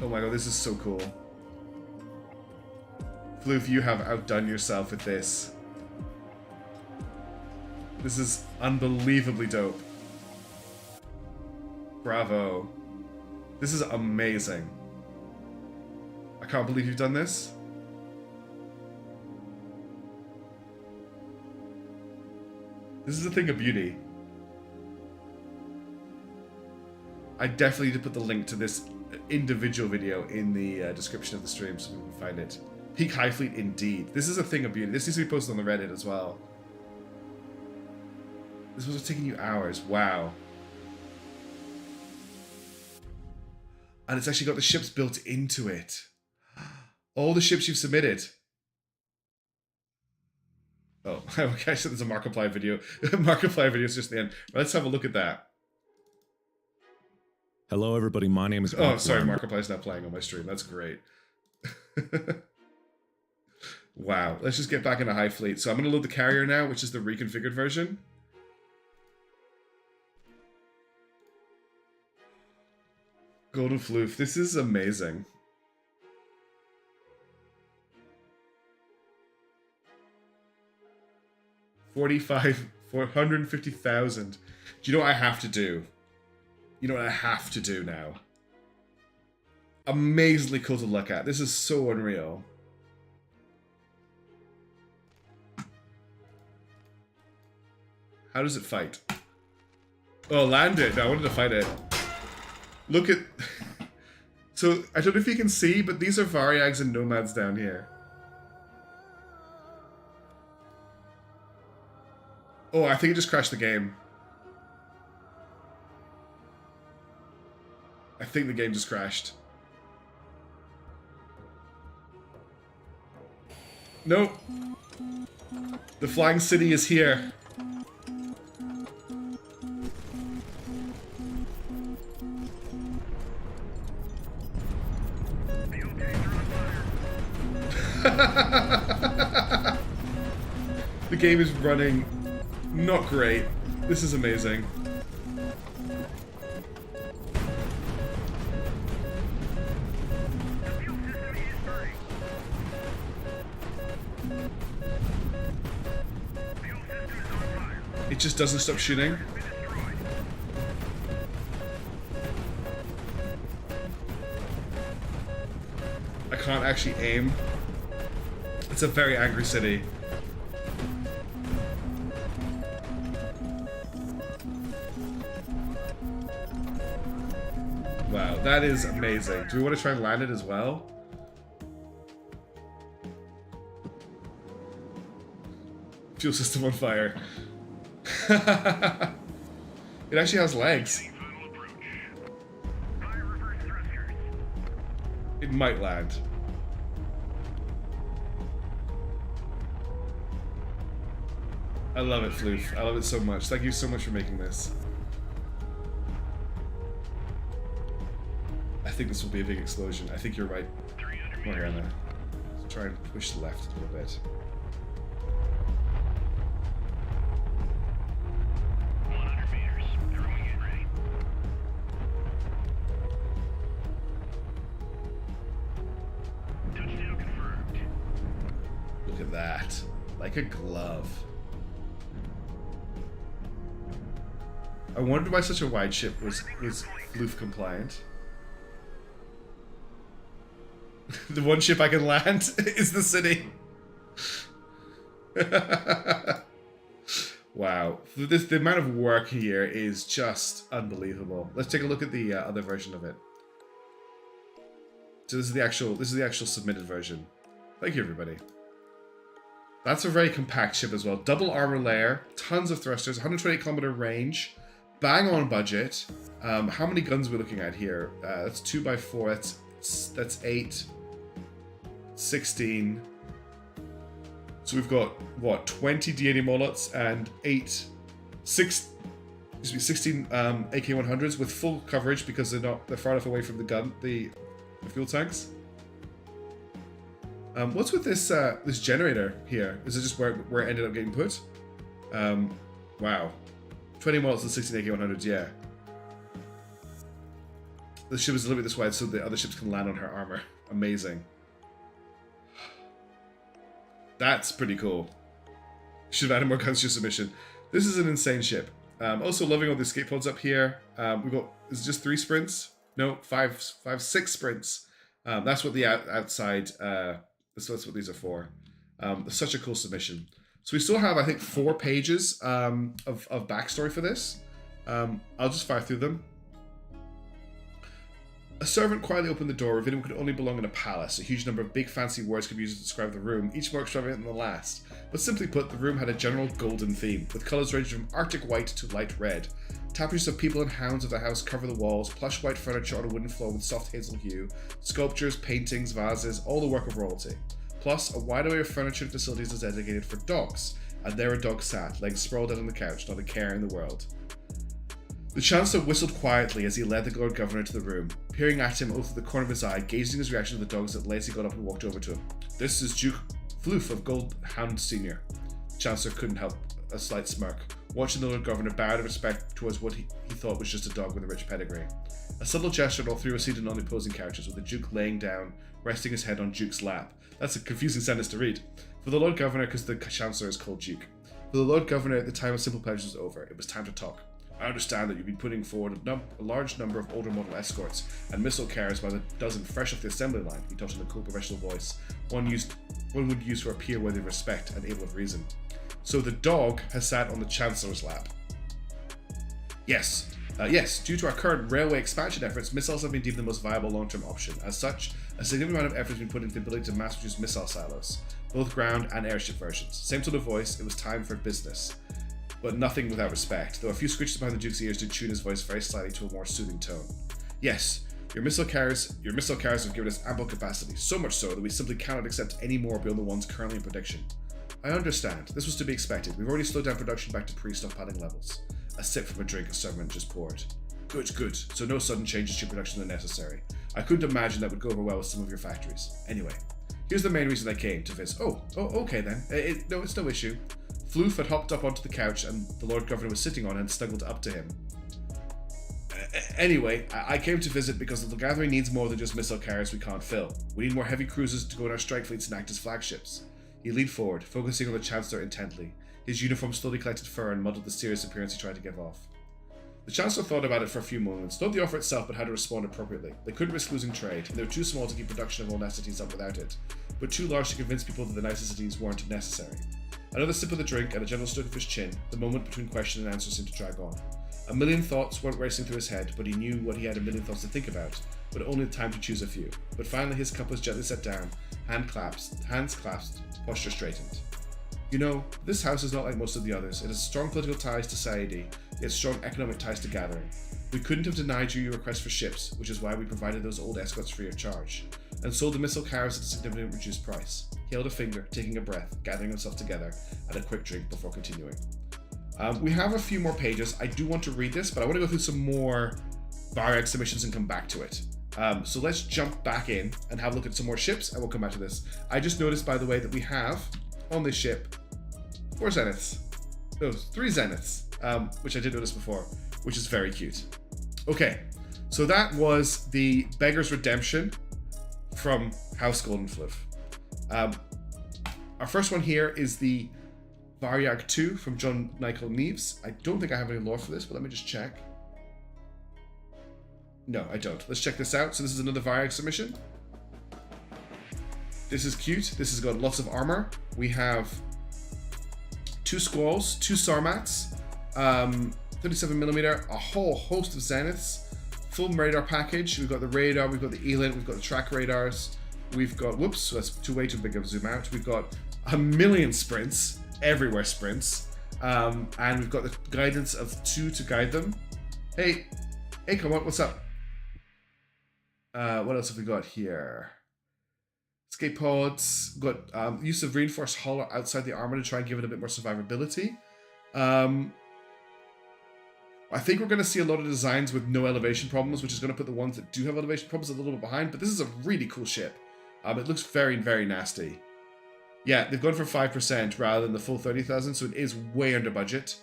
Oh my god, this is so cool. Floof, you have outdone yourself with this. This is unbelievably dope. Bravo. This is amazing. I can't believe you've done this. This is a thing of beauty. I definitely need to put the link to this individual video in the description of the stream so we can find it. Peak Highfleet indeed. This is a thing of beauty. This needs to be posted on the Reddit as well. This was taking you hours. Wow. And it's actually got the ships built into it. All the ships you've submitted. Oh, okay, so there's a Markiplier video. Markiplier video is just the end. Let's have a look at that. Hello, everybody. My name is. Oh, sorry, Markiplier's not playing on my stream. That's great. Wow. Let's just get back into Highfleet. So I'm going to load the carrier now, which is the reconfigured version. Golden Floof. This is amazing. $450,000. Do you know what I have to do? You know what I have to do now? Amazingly cool to look at. This is so unreal. How does it fight? Oh, land it. No, I wanted to fight it. Look at... So, I don't know if you can see, but these are Varyags and Nomads down here. Oh, I think it just crashed the game. I think the game just crashed. Nope. The flying city is here. The game is running not great. This is amazing. It just doesn't stop shooting. I can't actually aim. It's a very angry city. Wow, that is amazing. Do we want to try and land it as well? Fuel system on fire. It actually has legs. It might land. I love it, Floof. I love it so much. Thank you so much for making this. I think this will be a big explosion. I think you're right, Morgana. Let's try and push left a little bit. Look at that. Like a glove. I wondered why such a wide ship was Floof compliant. The one ship I can land is the city. Wow. The amount of work here is just unbelievable. Let's take a look at the other version of it. So this is the actual submitted version. Thank you, everybody. That's a very compact ship as well. Double armor layer, tons of thrusters, 128 kilometer range, bang on budget. How many guns are we looking at here? That's 2x4. That's 8, 16. So we've got what, 20 D80 Mollets and 16 AK-100s with full coverage because they're far enough away from the fuel tanks. What's with this this generator here? Is it just where it ended up getting put? Wow. 20 models and 16 AK-100s, yeah. The ship is a little bit this wide so the other ships can land on her armor. Amazing. That's pretty cool. Should have added more guns to your submission. This is an insane ship. Also loving all the escape pods up here. We've got, is it just 3 sprints? No, 6 sprints. That's what the outside, that's what these are for. Such a cool submission. So we still have, I think, 4 pages of backstory for this. I'll just fire through them. A servant quietly opened the door, revealing what could only belong in a palace. A huge number of big fancy words could be used to describe the room, each more extravagant than the last. But simply put, the room had a general golden theme, with colours ranging from arctic white to light red. Tapestries of people and hounds of the house cover the walls, plush white furniture on a wooden floor with soft hazel hue, sculptures, paintings, vases, all the work of royalty. Plus, a wide array of furniture and facilities is dedicated for dogs, and there a dog sat, legs sprawled out on the couch, not a care in the world. The Chancellor whistled quietly as he led the Lord Governor to the room, peering at him out of the corner of his eye, gauging his reaction to the dogs that Lacey got up and walked over to him. This is Duke Floof of Gold Hound Senior. The Chancellor couldn't help a slight smirk, watching the Lord Governor bow in respect towards what he thought was just a dog with a rich pedigree. A subtle gesture and all 3 were seated on the opposing couches, with the Duke laying down, resting his head on Duke's lap. That's a confusing sentence to read. For the Lord Governor, because the Chancellor is called Duke. For the Lord Governor, the time of simple pleasures was over. It was time to talk. I understand that you've been putting forward a large number of older model escorts and missile carriers by the dozen fresh off the assembly line, he talked in a cool professional voice, one would use for a peer worthy of respect and able of reason. So the dog has sat on the Chancellor's lap. Yes, due to our current railway expansion efforts, missiles have been deemed the most viable long-term option. As such, a significant amount of effort has been put into the ability to mass-produce missile silos, both ground and airship versions. Same tone of voice, it was time for business. But nothing without respect, though a few screeches behind the Duke's ears did tune his voice very slightly to a more soothing tone. Yes, your missile carriers have given us ample capacity, so much so that we simply cannot accept any more beyond the ones currently in production. I understand, this was to be expected. We've already slowed down production back to pre-stockpiling levels. A sip from a drink a servant just poured. Good, so no sudden changes to production are necessary. I couldn't imagine that would go over well with some of your factories. Anyway, here's the main reason I came to visit. Oh, okay then. No, it's no issue. Floof had hopped up onto the couch and the Lord Governor was sitting on it and snuggled up to him. Anyway, I came to visit because the gathering needs more than just missile carriers we can't fill. We need more heavy cruisers to go in our strike fleets and act as flagships. He leaned forward, focusing on the Chancellor intently. His uniform slowly collected fur and muddled the serious appearance he tried to give off. The Chancellor thought about it for a few moments, not the offer itself, but how to respond appropriately. They couldn't risk losing trade, and they were too small to keep production of all necessities up without it, but too large to convince people that the necessities weren't necessary. Another sip of the drink and a gentle stroke of his chin, the moment between question and answer seemed to drag on. A million thoughts weren't racing through his head, but he knew what he had a million thoughts to think about, but only the time to choose a few. But finally his cup was gently set down, hands clasped, posture straightened. You know, this house is not like most of the others. It has strong political ties to society, yet strong economic ties to gathering. We couldn't have denied you your request for ships, which is why we provided those old escorts free of charge, and sold the missile carriers at a significantly reduced price. He held a finger, taking a breath, gathering himself together, and a quick drink before continuing. We have a few more pages. I do want to read this, but I want to go through some more Varyag submissions and come back to it. So let's jump back in and have a look at some more ships, and we'll come back to this. I just noticed, by the way, that we have, on this ship, 4 zeniths. No, 3 zeniths, which I did notice before, which is very cute. Okay, so that was the Beggar's Redemption from House Golden Floof. Our first one here is the Varyag 2 from John Michael Neves. I don't think I have any lore for this, but let me just check. No, I don't. Let's check this out. So this is another Varyag submission. This is cute. This has got lots of armor. We have 2 squalls, 2 sarmats, 37mm, a whole host of zeniths, full radar package. We've got the radar, we've got the ELINT, we've got the track radars, we've got, whoops, that's way too big of a zoom out. We've got a million sprints, everywhere sprints. And we've got the guidance of 2 to guide them. Hey, come on, what's up? What else have we got here? Escape pods. Got use of reinforced hull outside the armor to try and give it a bit more survivability. I think we're going to see a lot of designs with no elevation problems, which is going to put the ones that do have elevation problems a little bit behind. But this is a really cool ship. It looks very, very nasty. Yeah, they've gone for 5% rather than the full 30,000, so it is way under budget.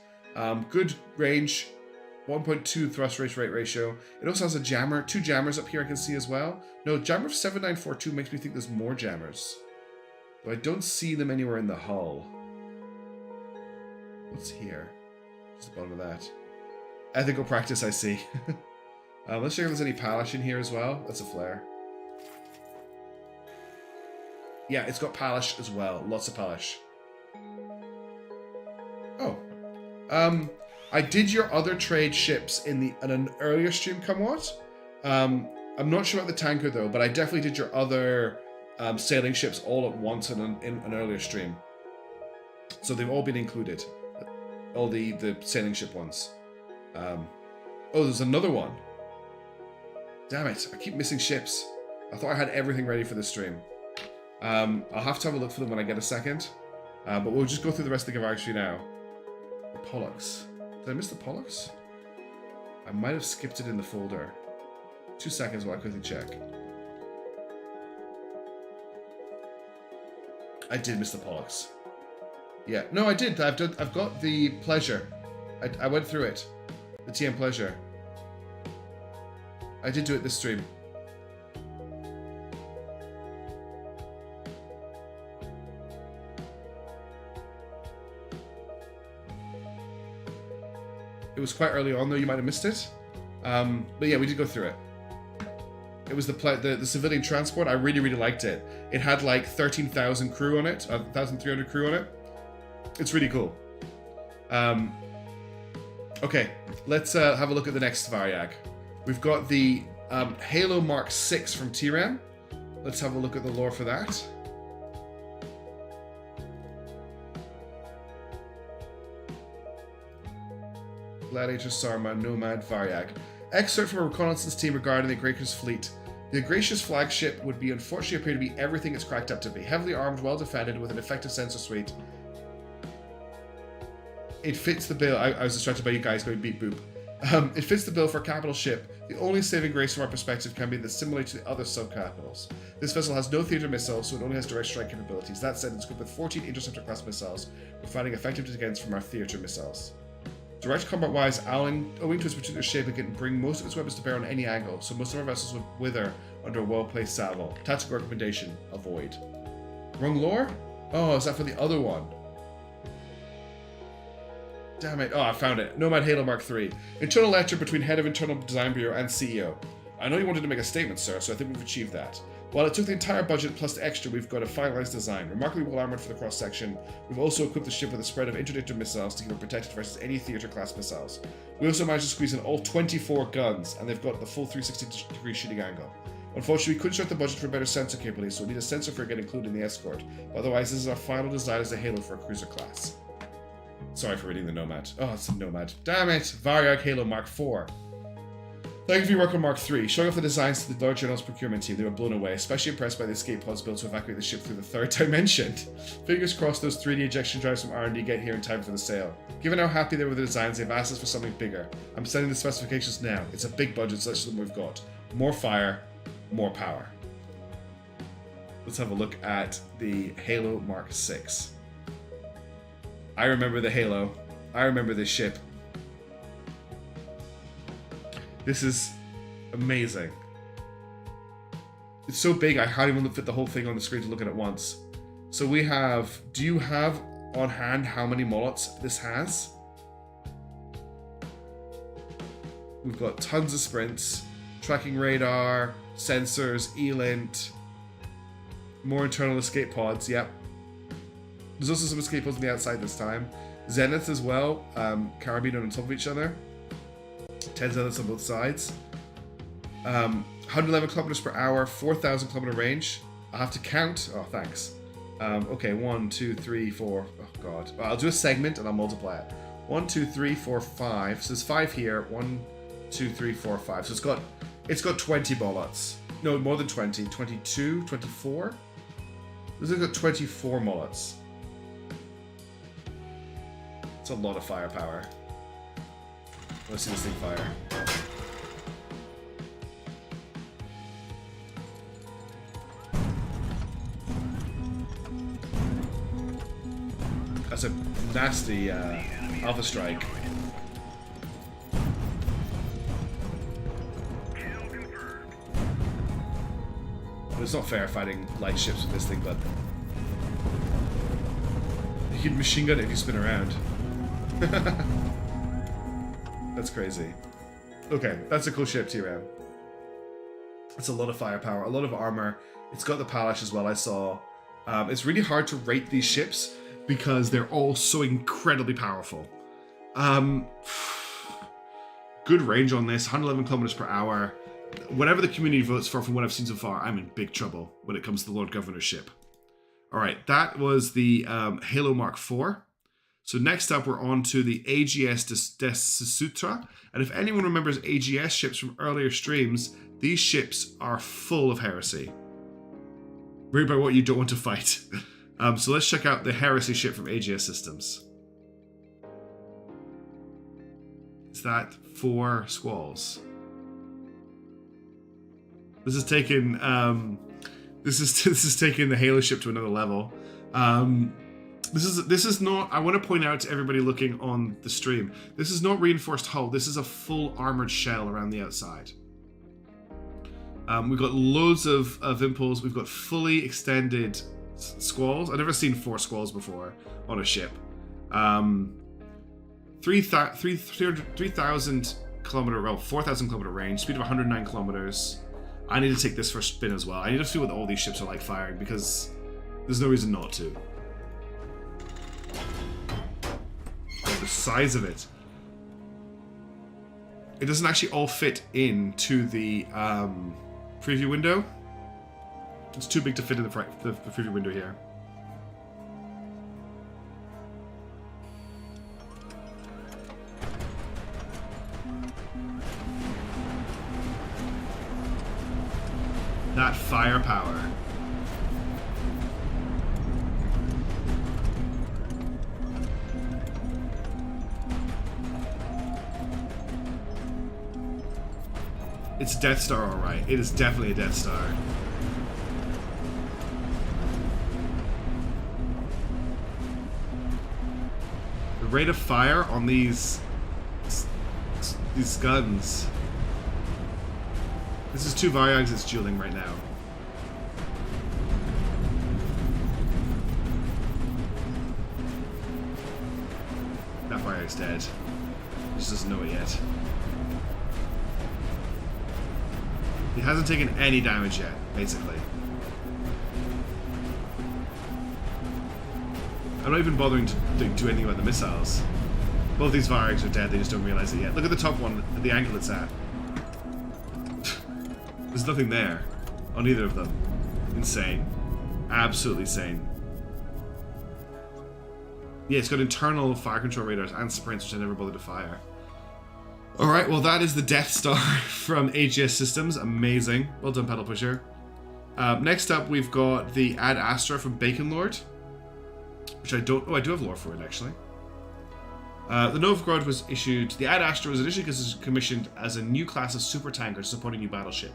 Good range, 1.2 thrust rate ratio. It also has a jammer, 2 jammers up here I can see as well. No, jammer 7942 makes me think there's more jammers. But I don't see them anywhere in the hull. What's here? Just the bottom of that. Ethical practice, I see. Let's check if there's any polish in here as well. That's a flare. Yeah, it's got polish as well. Lots of polish. Oh. I did your other trade ships in an earlier stream, Kamwat. I'm not sure about the tanker though, but I definitely did your other sailing ships all at once in an earlier stream. So they've all been included. All the sailing ship ones. Oh, there's another one. Damn it, I keep missing ships. I thought I had everything ready for this stream. I'll have to have a look for them when I get a second. But we'll just go through the rest of the Gepard now. The Pollux. Did I miss the Pollux? I might have skipped it in the folder. 2 seconds while I quickly check. I did miss the Pollux. Yeah, no, I did. I've got the Pleasure. I went through it. The TM Pleasure. I did do it this stream. It was quite early on though, you might have missed it. But yeah, we did go through it. It was the civilian transport. I really, really liked it. It had like 13,000 crew on it, 1,300 crew on it. It's really cool. Okay, let's have a look at the next Varyag. We've got the Halo Mark 6 from TRem. Let's have a look at the lore for that. Gladiator, Sarma, Nomad, Varyag. Excerpt from a reconnaissance team regarding the Gracious fleet. The Gracious flagship would be unfortunately appear to be everything it's cracked up to be. Heavily armed, well defended, with an effective sensor suite. It fits the bill. I was distracted by you guys going beep boop. It fits the bill for a capital ship. The only saving grace from our perspective can be the similar to the other sub-capitals. This vessel has no theater missiles, so it only has direct strike capabilities. That said, it's equipped with 14 interceptor class missiles, providing effective defense from our theater missiles. Direct combat wise, owing to its particular shape, it can bring most of its weapons to bear on any angle, so most of our vessels would wither under a well-placed salvo. Tactical recommendation: avoid. Wrong lore? Oh, is that for the other one? Damn it. Oh, I found it. Nomad Halo Mk2-3. Internal lecture between head of Internal Design Bureau and CEO. I know you wanted to make a statement, sir, so I think we've achieved that. While it took the entire budget plus the extra, we've got a finalized design. Remarkably well armored for the cross-section. We've also equipped the ship with a spread of interdictor missiles to keep it protected versus any theater-class missiles. We also managed to squeeze in all 24 guns, and they've got the full 360-degree shooting angle. Unfortunately, we couldn't start the budget for better sensor capabilities, so we need a sensor frigate included in the escort. Otherwise, this is our final design as a Halo for a cruiser class. Sorry for reading the Nomad. Oh, it's a Nomad. Damn it! Varyag Halo Mark 4. Thank you for your work on Mark 3. Showing off the designs to the Lord General's procurement team, they were blown away, especially impressed by the escape pods built to evacuate the ship through the third dimension. Fingers crossed those 3D ejection drives from R&D get here in time for the sale. Given how happy they were with the designs, they've asked us for something bigger. I'm sending the specifications now. It's a big budget such as we've got. More fire, more power. Let's have a look at the Halo Mark 6. I remember the Halo. I remember this ship. This is amazing. It's so big I can't even fit the whole thing on the screen to look at it once. So we have... Do you have on hand how many mollets this has? We've got tons of sprints, tracking radar, sensors, E-lint, more internal escape pods, yep. There's also some escape pods on the outside this time. Zenith as well, carabiner on top of each other. 10 zeniths on both sides. 111 kilometers per hour, 4,000 kilometer range. I have to count. Oh, thanks. Okay, 1, 2, 3, 4. Oh god. Well, I'll do a segment and I'll multiply it. 1, 2, 3, 4, 5. So there's 5 here. 1, 2, 3, 4, 5. So it's got 20 bullets. No, more than 20. 22, 24. This has got 24 mullets. It's a lot of firepower. Let's see this thing fire. That's a nasty alpha strike. It's not fair fighting light ships with this thing, but you can machine gun it if you spin around. That's crazy. Okay, that's a cool ship, TRem. It's a lot of firepower, a lot of armor. It's got the Pollux as well, I saw. It's really hard to rate these ships because they're all so incredibly powerful. Good range on this, 111 kilometers per hour. Whatever the community votes for, from what I've seen so far, I'm in big trouble when it comes to the Lord Governor's ship. Alright, that was the Halo Mark IV. So next up, we're on to the AGS Desutra. And if anyone remembers AGS ships from earlier streams, these ships are full of heresy. Worried about what you don't want to fight. So let's check out the heresy ship from AGS Systems. Is that 4 squalls? This is taking this is taking the Halo ship to another level. This is not. I want to point out to everybody looking on the stream. This is not reinforced hull. This is a full armored shell around the outside. We've got loads of impulse. We've got fully extended squalls. I've never seen 4 squalls before on a ship. 3,000 kilometer, well, 4,000 kilometer range, speed of 109 kilometers. I need to take this for a spin as well. I need to see what all these ships are like firing because there's no reason not to. Oh, the size of it. It doesn't actually all fit into the preview window. It's too big to fit in the preview window here. That firepower. It's Death Star, alright. It is definitely a Death Star. The rate of fire on these guns. This is 2 Varyags it's dueling right now. That Varyag's dead. He just doesn't know it yet. He hasn't taken any damage yet, basically. I'm not even bothering to do anything about the missiles. Both these Varyags are dead, they just don't realize it yet. Look at the top one, at the angle it's at. There's nothing there on either of them. Insane. Absolutely insane. Yeah, it's got internal fire control radars and sprints, which I never bothered to fire. Alright, well that is the Death Star from AGS Systems. Amazing. Well done, Pedal Pusher. Next up, we've got the Ad Astra from Bacon Lord. Which I don't... Oh, I do have lore for it, actually. The Novgorod was issued... The Ad Astra was initially commissioned as a new class of supertanker to support a new battleship.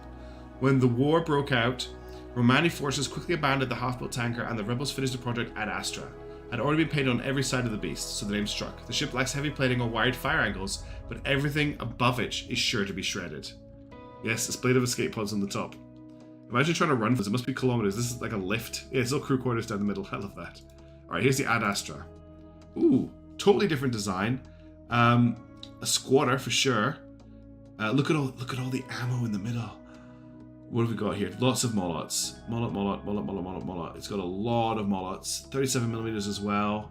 When the war broke out, Romani forces quickly abandoned the half-built tanker and the rebels finished the project Ad Astra. Had already been painted on every side of the beast, so the name struck. The ship lacks heavy plating or wired fire angles, but everything above it is sure to be shredded. Yes, a split of escape pods on the top. Imagine trying to run for this. It must be kilometers. This is like a lift. Yeah, it's all crew quarters down the middle. I love that. Alright, here's the Ad Astra. Ooh, totally different design. A squatter for sure. Look at all the ammo in the middle. What have we got here? Lots of mollets. Mollet. It's got a lot of mollets. 37mm as well.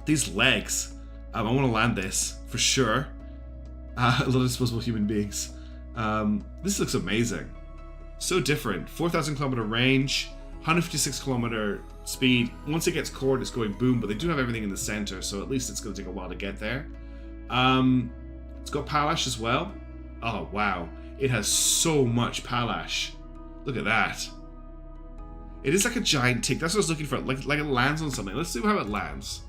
These legs. I want to land this for sure. A lot of disposable human beings. This looks amazing. So different. 4,000 kilometer range, 156 kilometer speed. Once it gets cored, it's going boom, but they do have everything in the center, so at least it's going to take a while to get there. It's got Palash as well. Oh, wow. It has so much Palash. Look at that. It is like a giant tick. That's what I was looking for. Like it lands on something. Let's see how it lands.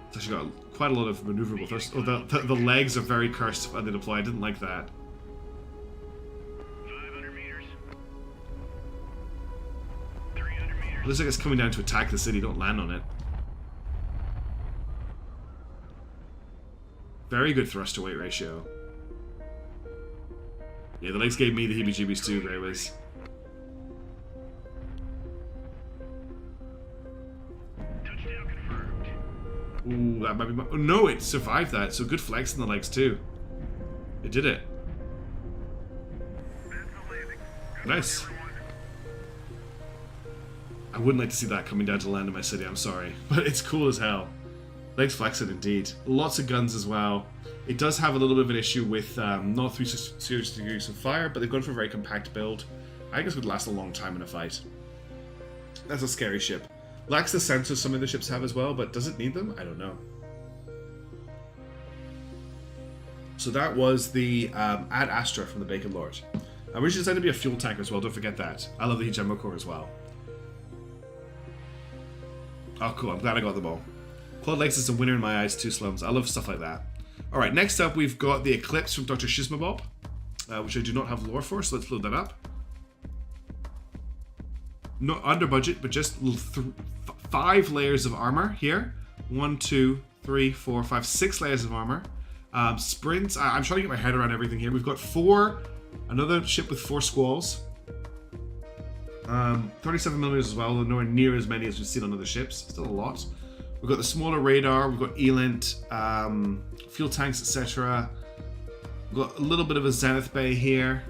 It's actually got quite a lot of maneuverable thrust. Oh, the legs are very cursed when they deploy. I didn't like that. 500 meters. 300 meters. It looks like it's coming down to attack the city. Don't land on it. Very good thrust to weight ratio. Yeah, the legs gave me the heebie-jeebies too, Grey Wiz. Touchdown confirmed. Ooh, that might be my... Oh, no, it survived that. So good flex in the legs too. It did it. That's the landing. Nice. I wouldn't like to see that coming down to land in my city, I'm sorry. But it's cool as hell. Legs flexing indeed. Lots of guns as well. It does have a little bit of an issue with not 3 serious degrees of fire, but they've gone for a very compact build. I guess it would last a long time in a fight. That's a scary ship. Lacks the sensors some of the ships have as well, but does it need them? I don't know. So that was the Ad Astra from the Bacon Lord. Originally designed to be a fuel tanker as well, don't forget that. I love the Hegemmo core as well. Oh cool, I'm glad I got them all. Claude Legs is a winner in my eyes too, Slomes. I love stuff like that. Alright, next up we've got the Eclipse from Dr. Shizmabob, which I do not have lore for, so let's load that up. Not under budget, but just 5 layers of armor here. 1, 2, 3, 4, 5, 6 layers of armor. Sprints, I'm trying to get my head around everything here. We've got another ship with 4 squalls. 37mm as well, though nowhere near as many as we've seen on other ships. Still a lot. We've got the smaller radar, we've got Elent, fuel tanks, etc. We've got a little bit of a Zenith Bay here.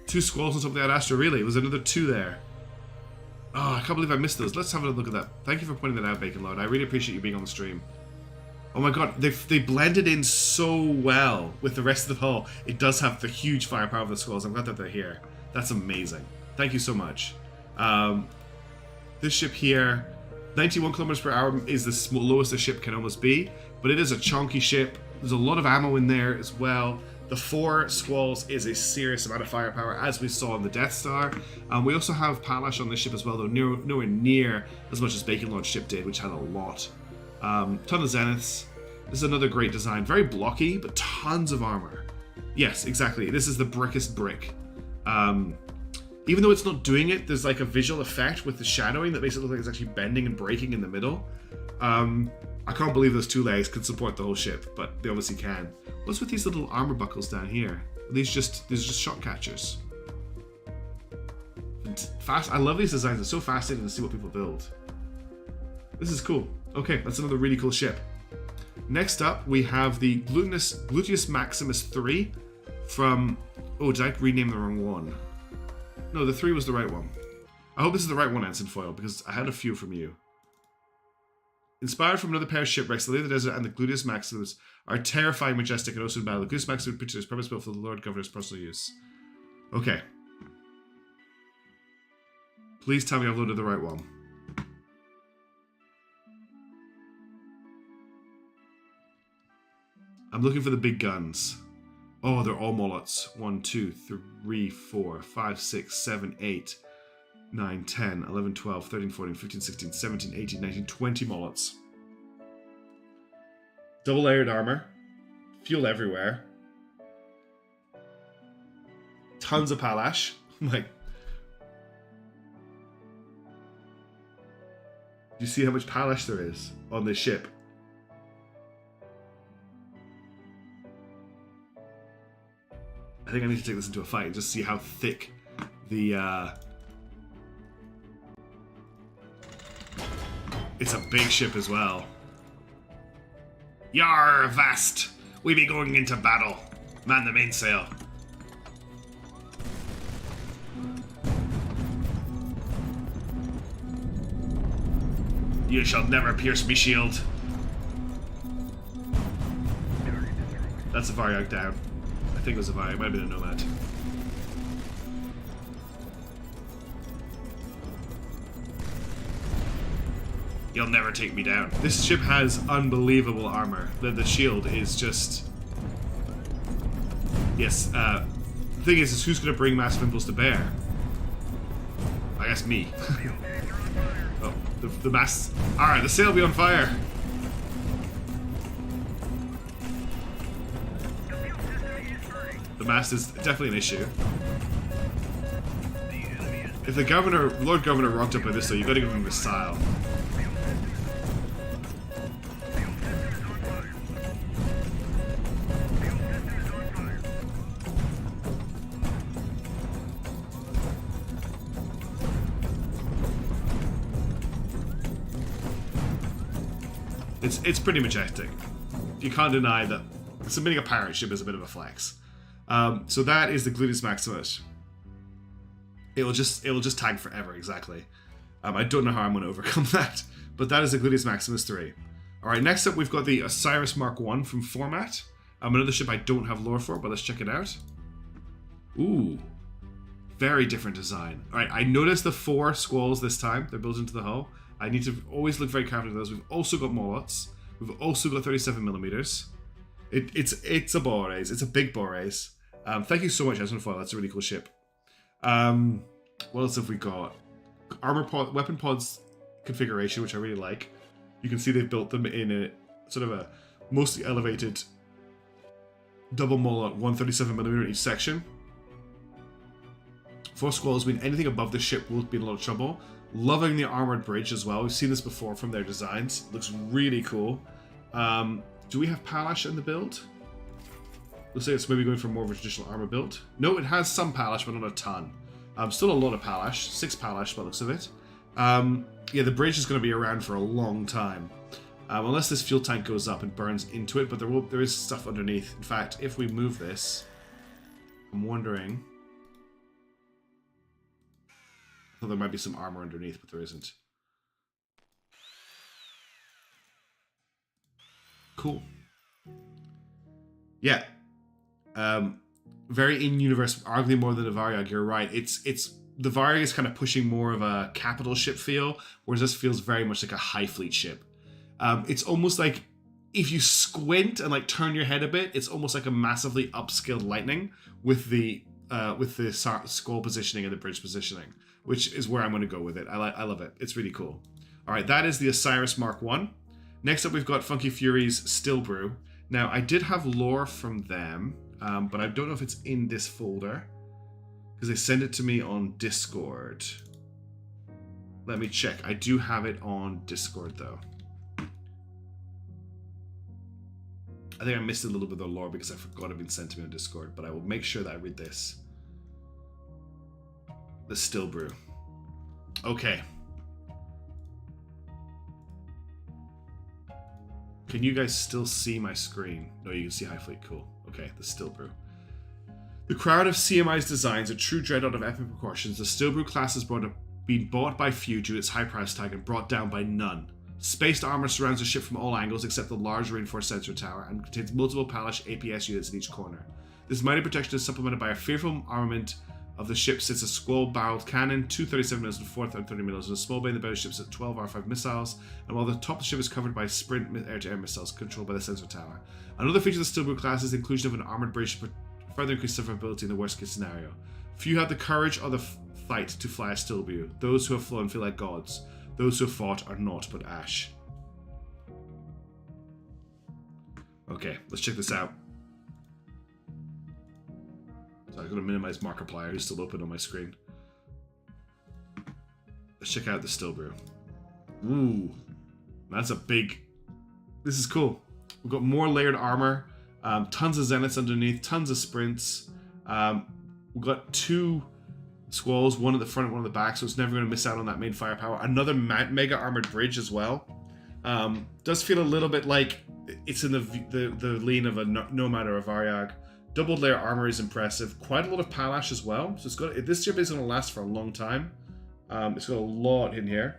2 squalls on top of the Ad Astra, really? There's another 2 there. Oh, I can't believe I missed those. Let's have a look at that. Thank you for pointing that out, Bacon Lord. I really appreciate you being on the stream. Oh my god, they blended in so well with the rest of the hull. It does have the huge firepower of the squalls. I'm glad that they're here. That's amazing. Thank you so much. This ship here, 91 kilometers per hour is the lowest a ship can almost be, but it is a chunky ship. There's a lot of ammo in there as well. The 4 squalls is a serious amount of firepower, as we saw in the Death Star. We also have Palash on this ship as well, though nowhere near as much as Bacon Lord's ship did, which had a lot. Ton of Zeniths. This is another great design. Very blocky, but tons of armor. Yes, exactly. This is the brickest brick. Even though it's not doing it, there's like a visual effect with the shadowing that makes it look like it's actually bending and breaking in the middle. I can't believe those 2 legs could support the whole ship, but they obviously can. What's with these little armor buckles down here? Are these just shot catchers? I love these designs. It's so fascinating to see what people build. This is cool. Okay, that's another really cool ship. Next up, we have the Gluteus Maximus 3 from... Oh, did I rename the wrong one? No, the 3 was the right one. I hope this is the right one, Ensign Foil, because I had a few from you. Inspired from another pair of shipwrecks, the Lady of the Desert and the Gluteus Maximus are terrifying, majestic, and also in battle. The Gluteus Maximus picture is purpose-built for the Lord Governor's personal use. Okay. Please tell me I've loaded the right one. I'm looking for the big guns. Oh, they're all mullets. 1, 2, 3, 4, 5, 6, 7, 8, 9, 10, 11, 12, 13, 14, 15, 16, 17, 18, 19, 20 mullets. Double layered armor. Fuel everywhere. Tons of Palash. Like, do you see how much Palash there is on this ship? I think I need to take this into a fight and just see how thick the... It's a big ship as well. Yar, vast! We be going into battle. Man the mainsail. You shall never pierce me shield. That's a Varyag down. I think it was a Varyag. It might have been a Nomad. You'll never take me down. This ship has unbelievable armor. The shield is just... Yes, the thing is who's going to bring massive impulse to bear? I guess me. Oh, the mast... Alright, the sail will be on fire! The mast is definitely an issue. If the governor, Lord Governor rocked up by this though, you gotta give him a style. It's pretty majestic. You can't deny that submitting a pirate ship is a bit of a flex. So that is the Gluteus Maximus. It will just tag forever, exactly. I don't know how I'm going to overcome that, but that is the Gluteus Maximus 3. Alright, next up we've got the Osiris Mark 1 from Format. Another ship I don't have lore for, but let's check it out. Ooh. Very different design. Alright, I noticed the 4 squalls this time. They're built into the hull. I need to always look very carefully at those. We've also got Molots. We've also got 37mm. It's a Bores. It's a big Bores. Thank you so much, Esmond Foil. That's a really cool ship. What else have we got? Armor pod, weapon pods configuration, which I really like. You can see they've built them in a sort of a mostly elevated double Molot 137mm in each section. 4 squalls mean anything above the ship will be in a lot of trouble. Loving the armored bridge as well. We've seen this before from their designs. Looks really cool. Do we have Palash in the build? Looks like it's maybe going for more of a traditional armor build. No, it has some Palash, but not a ton. Still a lot of Palash. 6 Palash by the looks of it. Yeah, the bridge is going to be around for a long time. Unless this fuel tank goes up and burns into it, but there is stuff underneath. In fact, if we move this, I'm wondering... I thought there might be some armor underneath, but there isn't. Cool. Yeah. Very in-universe, arguably more than the Varyag, you're right. It's the Varyag is kind of pushing more of a capital ship feel, whereas this feels very much like a Highfleet ship. It's almost like, if you squint and like turn your head a bit, it's almost like a massively upscaled Lightning with the squall positioning and the bridge positioning, which is where I'm going to go with it. I love it. It's really cool. All right, that is the Osiris Mark 1. Next up, we've got Funky Fury's Still Brew. Now, I did have lore from them, but I don't know if it's in this folder, because they sent it to me on Discord. Let me check. I do have it on Discord, though. I think I missed a little bit of the lore because I forgot it had been sent to me on Discord, but I will make sure that I read this. The Still Brew. Okay. Can you guys still see my screen? No, you can see Highfleet. Cool. Okay, the Still Brew. The crowd of CMI's designs, a true dreadnought of epic proportions, the Still Brew class has been bought by few due to its high price tag and brought down by none. Spaced armor surrounds the ship from all angles except the large reinforced sensor tower and contains multiple Palash APS units in each corner. This mighty protection is supplemented by a fearful armament of the ship sits a squall-barreled cannon, 2 37mm and 4 30mm, and a small bay in the bow of the ship sits 12 R5 missiles, and while the top of the ship is covered by sprint air-to-air missiles controlled by the sensor tower. Another feature of the Still Brew class is the inclusion of an armored bridge to further increase survivability in the worst-case scenario. Few have the courage or the fight to fly a Still Brew. Those who have flown feel like gods. Those who have fought are naught but ash. Okay, let's check this out. So I'm going to minimize Markiplier, who's still open on my screen. Let's check out the Still Brew. Ooh, that's a big... This is cool. We've got more layered armor, tons of zeniths underneath, tons of sprints. We've got 2 squalls, one at the front, one at the back, so it's never going to miss out on that main firepower. Another mega armored bridge as well. Does feel a little bit like it's in the lean of a Nomad or a Varyag. Double layer armor is impressive. Quite a lot of Palash as well. So it's got, this ship is going to last for a long time. It's got a lot in here.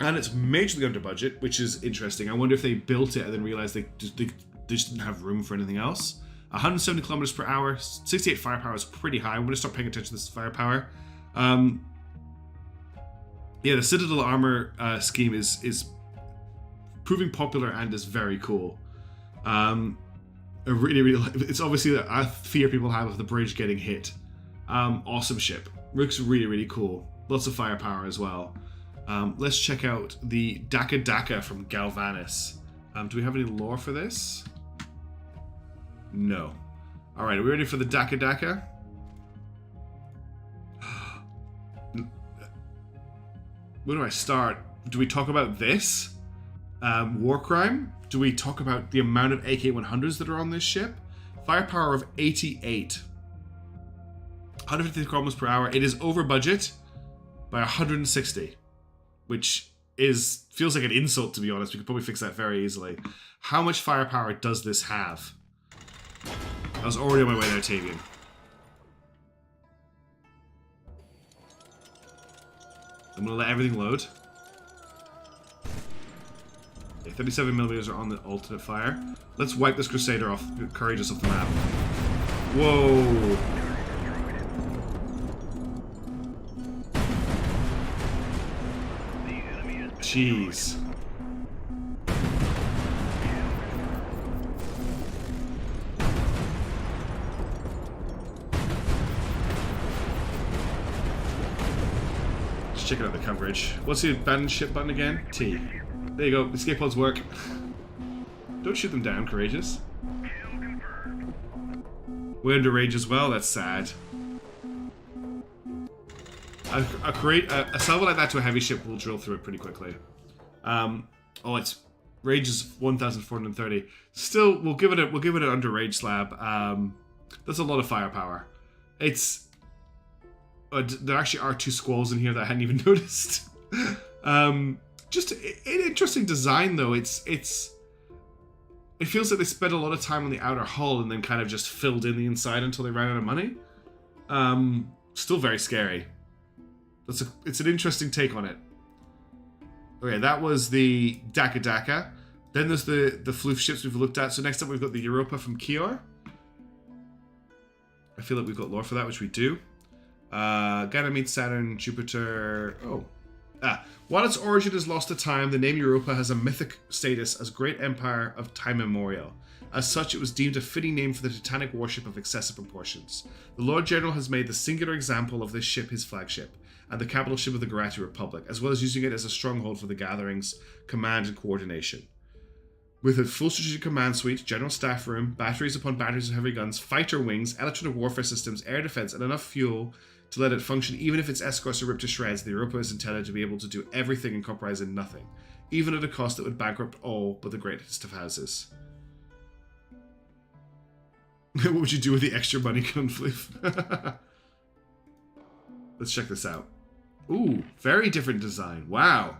And it's majorly under budget, which is interesting. I wonder if they built it and then realized they just didn't have room for anything else. 170 kilometers per hour, 68 firepower is pretty high. I'm going to start paying attention to this firepower. Yeah, the Citadel armor scheme is proving popular and is very cool. I really it's obviously a fear people have of the bridge getting hit. Awesome ship. Rook's really cool. Lots of firepower as well. Let's check out the Daka from Galvanis. Do we have any lore for this? No. Alright, are we ready for the Daka? Where do I start? Do we talk about this? War crime? Do we talk about the amount of AK-100s that are on this ship? Firepower of 88. 150 kilometers per hour. It is over budget by 160. Which feels like an insult, to be honest. We could probably fix that very easily. How much firepower does this have? I was already on my way there, Tavian. I'm gonna let everything load. Okay, 37mm are on the alternate fire. Let's wipe this Crusader off, Courageous off the map. Whoa! Jeez. Just checking out the coverage. What's the abandoned ship button again? T. There you go. Escape pods work. Don't shoot them down, Courageous. We're under rage as well. That's sad. A salvo like that to a heavy ship will drill through it pretty quickly. Oh, its rage is 1,430. Still, we'll give it an under rage slab. That's a lot of firepower. It's there actually are 2 squalls in here that I hadn't even noticed. Just an interesting design though. It feels like they spent a lot of time on the outer hull and then kind of just filled in the inside until they ran out of money. Still very scary. It's an interesting take on it. Okay, that was the Daka. Then there's the Floof ships we've looked at. So next up we've got the Europa from Kior. I feel like we've got lore for that, which we do. Ganymede, Saturn, Jupiter. While its origin is lost to time, the name Europa has a mythic status as great empire of time immemorial. As such, it was deemed a fitting name for the Titanic warship of excessive proportions. The Lord General has made the singular example of this ship his flagship, and the capital ship of the Garati Republic, as well as using it as a stronghold for the Gathering's command and coordination. With a full strategic command suite, general staff room, batteries upon batteries of heavy guns, fighter wings, electronic warfare systems, air defense, and enough fuel to let it function even if its escorts are ripped to shreds, the Europa is intended to be able to do everything and compromise in nothing, even at a cost that would bankrupt all but the greatest of houses. What would you do with the extra money, Golden Floof? Let's check this out. Ooh, very different design. Wow.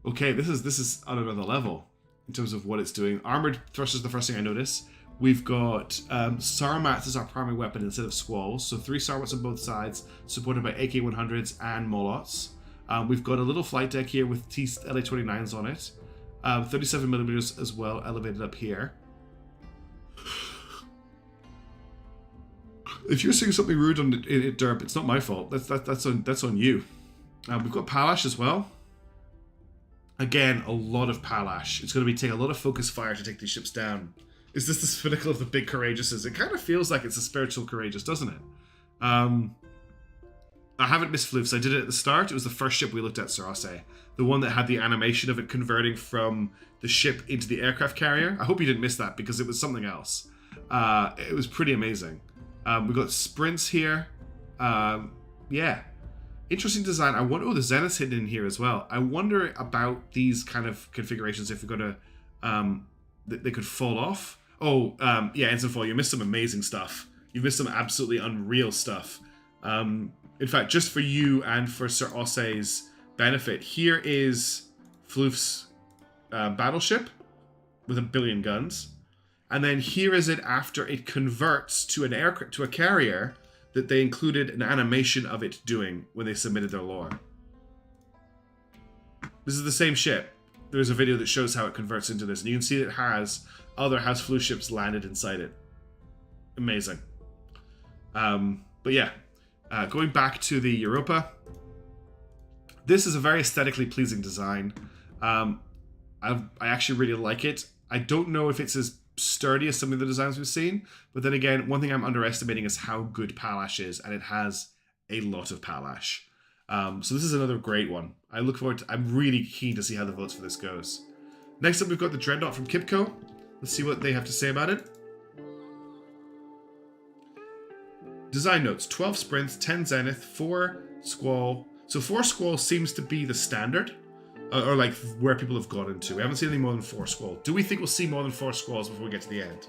Okay, this is on another level in terms of what it's doing. Armored thrusters is the first thing I notice. We've got Sarmats as our primary weapon instead of Squalls. So 3 Sarmats on both sides, supported by AK-100s and Molots. We've got a little flight deck here with LA-29s on it. 37mm as well, elevated up here. If you're saying something rude on it, Derp, it's not my fault. That's on you. We've got Palash as well. Again, a lot of Palash. It's going to be taking a lot of focus fire to take these ships down. Is this the pinnacle of the big Courageouses? It kind of feels like it's a spiritual Courageous, doesn't it? I haven't missed Floofs. I did it at the start. It was the first ship we looked at, Sarase. The one that had the animation of it converting from the ship into the aircraft carrier. I hope you didn't miss that because it was something else. It was pretty amazing. We've got sprints here. Yeah. Interesting design. I wonder, the Zenith's hidden in here as well. I wonder about these kind of configurations if we're going to, they could fall off. Oh, yeah, Ensign Fall, you missed some amazing stuff. You missed some absolutely unreal stuff. In fact, just for you and for Sir Osse's benefit, here is Floof's battleship with 1 billion guns. And then here is it after it converts to an aircraft, to a carrier that they included an animation of it doing when they submitted their lore. This is the same ship. There's a video that shows how it converts into this, and you can see it has other House Floof ships landed inside it. Amazing. But yeah, going back to the Europa, this is a very aesthetically pleasing design. I actually really like it. I don't know if it's as sturdy as some of the designs we've seen, but then again, one thing I'm underestimating is how good Pallash is, and it has a lot of Pallash. So this is another great one. I look forward to, I'm really keen to see how the votes for this goes. Next up, we've got the Dreadnought from Kipco. Let's see what they have to say about it. Design notes: 12 sprints, 10 zenith, 4 squall. So 4 squall seems to be the standard, or like where people have gone into. We haven't seen any more than 4 squall. Do we think we'll see more than 4 squalls before we get to the end?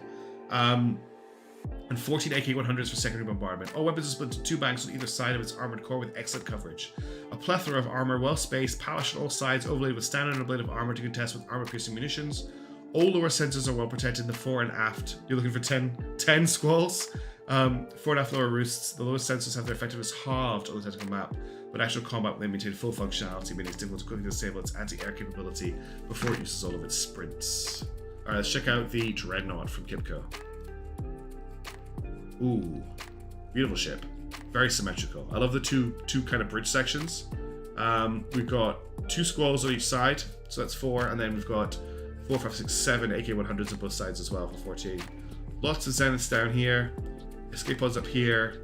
And 14 AK-100s for secondary bombardment. All weapons are split into 2 banks on either side of its armored core with excellent coverage. A plethora of armor, well spaced, Pallash on all sides, overlaid with standard and a blade of armor to contest with armor-piercing munitions. All lower sensors are well protected in the fore and aft. You're looking for 10 squalls? Fore and aft lower roosts. The lowest sensors have their effectiveness halved on the tactical map, but actual combat they maintain full functionality, meaning it's difficult to quickly disable its anti-air capability before it uses all of its sprints. Alright, let's check out the Dreadnought from Kipco. Ooh, beautiful ship. Very symmetrical. I love the two kind of bridge sections. We've got 2 squalls on each side, so that's 4, and then we've got 4, 5, 6, 7 AK-100s on both sides as well for 14. Lots of zeniths down here. Escape pods up here.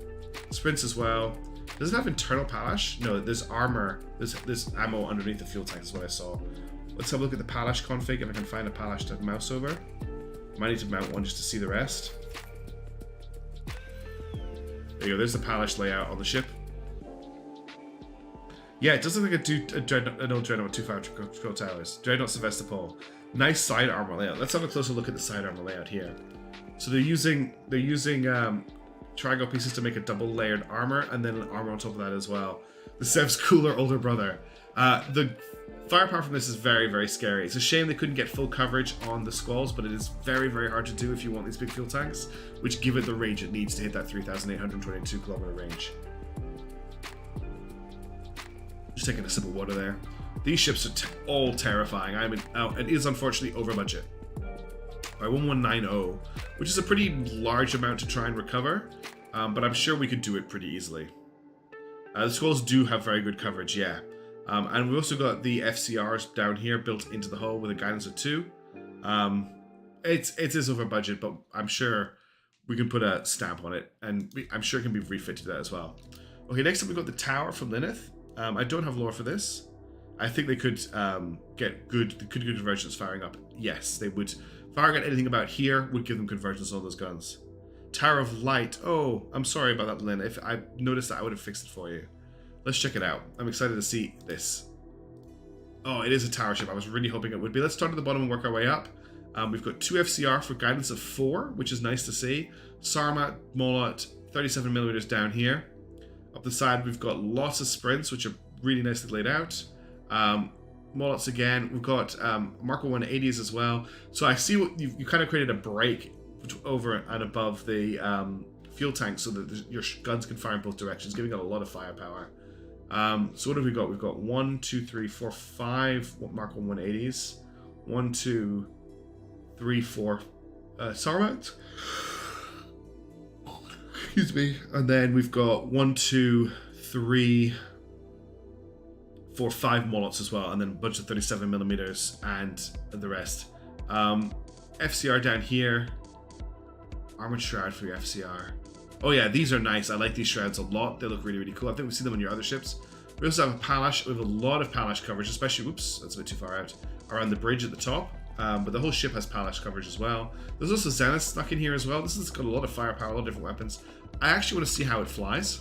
Sprints as well. Does it have internal Pallash? No, there's armor. There's ammo underneath the fuel tank is what I saw. Let's have a look at the Pallash config if I can find a Pallash to mouse over. Might need to mount one just to see the rest. There you go, there's the Pallash layout on the ship. Yeah, it does look like an old Dreadnought with 2 fire control towers. Dreadnought Sevastopol. Nice side armor layout. Let's have a closer look at the side armor layout here. So they're using triangle pieces to make a double layered armor, and then an armor on top of that as well. The Sev's cooler older brother. The firepower from this is very, very scary. It's a shame they couldn't get full coverage on the squalls, but it is very, very hard to do if you want these big fuel tanks, which give it the range it needs to hit that 3,822 kilometer range. Just taking a sip of water there. These ships are all terrifying. It is unfortunately over budget. By 1190, which is a pretty large amount to try and recover, but I'm sure we could do it pretty easily. The squalls do have very good coverage, yeah. And we've also got the FCRs down here built into the hull with a guidance of 2. It is over budget, but I'm sure we can put a stamp on it, and I'm sure it can be refitted to that as well. Okay, next up we've got the Tower from Lyneth. I don't have lore for this. I think they could get good conversions firing up. Yes, they would. Firing at anything about here would give them conversions on those guns. Tower of Light. Oh, I'm sorry about that, Lynn. If I noticed that, I would have fixed it for you. Let's check it out. I'm excited to see this. Oh, it is a tower ship. I was really hoping it would be. Let's start at the bottom and work our way up. We've got 2 FCR for guidance of 4, which is nice to see. Sarmat, Molot, 37mm down here. Up the side, we've got lots of sprints, which are really nicely laid out. Molots again. We've got Mark 180s as well. So I see what you kind of created a break over and above the fuel tank so that your guns can fire in both directions, giving it a lot of firepower. So what have we got? We've got 1, 2, 3, 4, 5 Mark 180s. 1, 2, 3, 4 Sarmat. Excuse me. And then we've got 1, 2, 3, 4, 5 Molots as well, and then a bunch of 37mm and the rest. FCR down here. Armored Shroud for your FCR. Oh yeah, these are nice. I like these shrouds a lot. They look really, really cool. I think we've seen them on your other ships. We also have a Pallash. We have a lot of Pallash coverage, especially, oops, that's a bit too far out, around the bridge at the top. But the whole ship has Pallash coverage as well. There's also Zenith stuck in here as well. This has got a lot of firepower, a lot of different weapons. I actually want to see how it flies.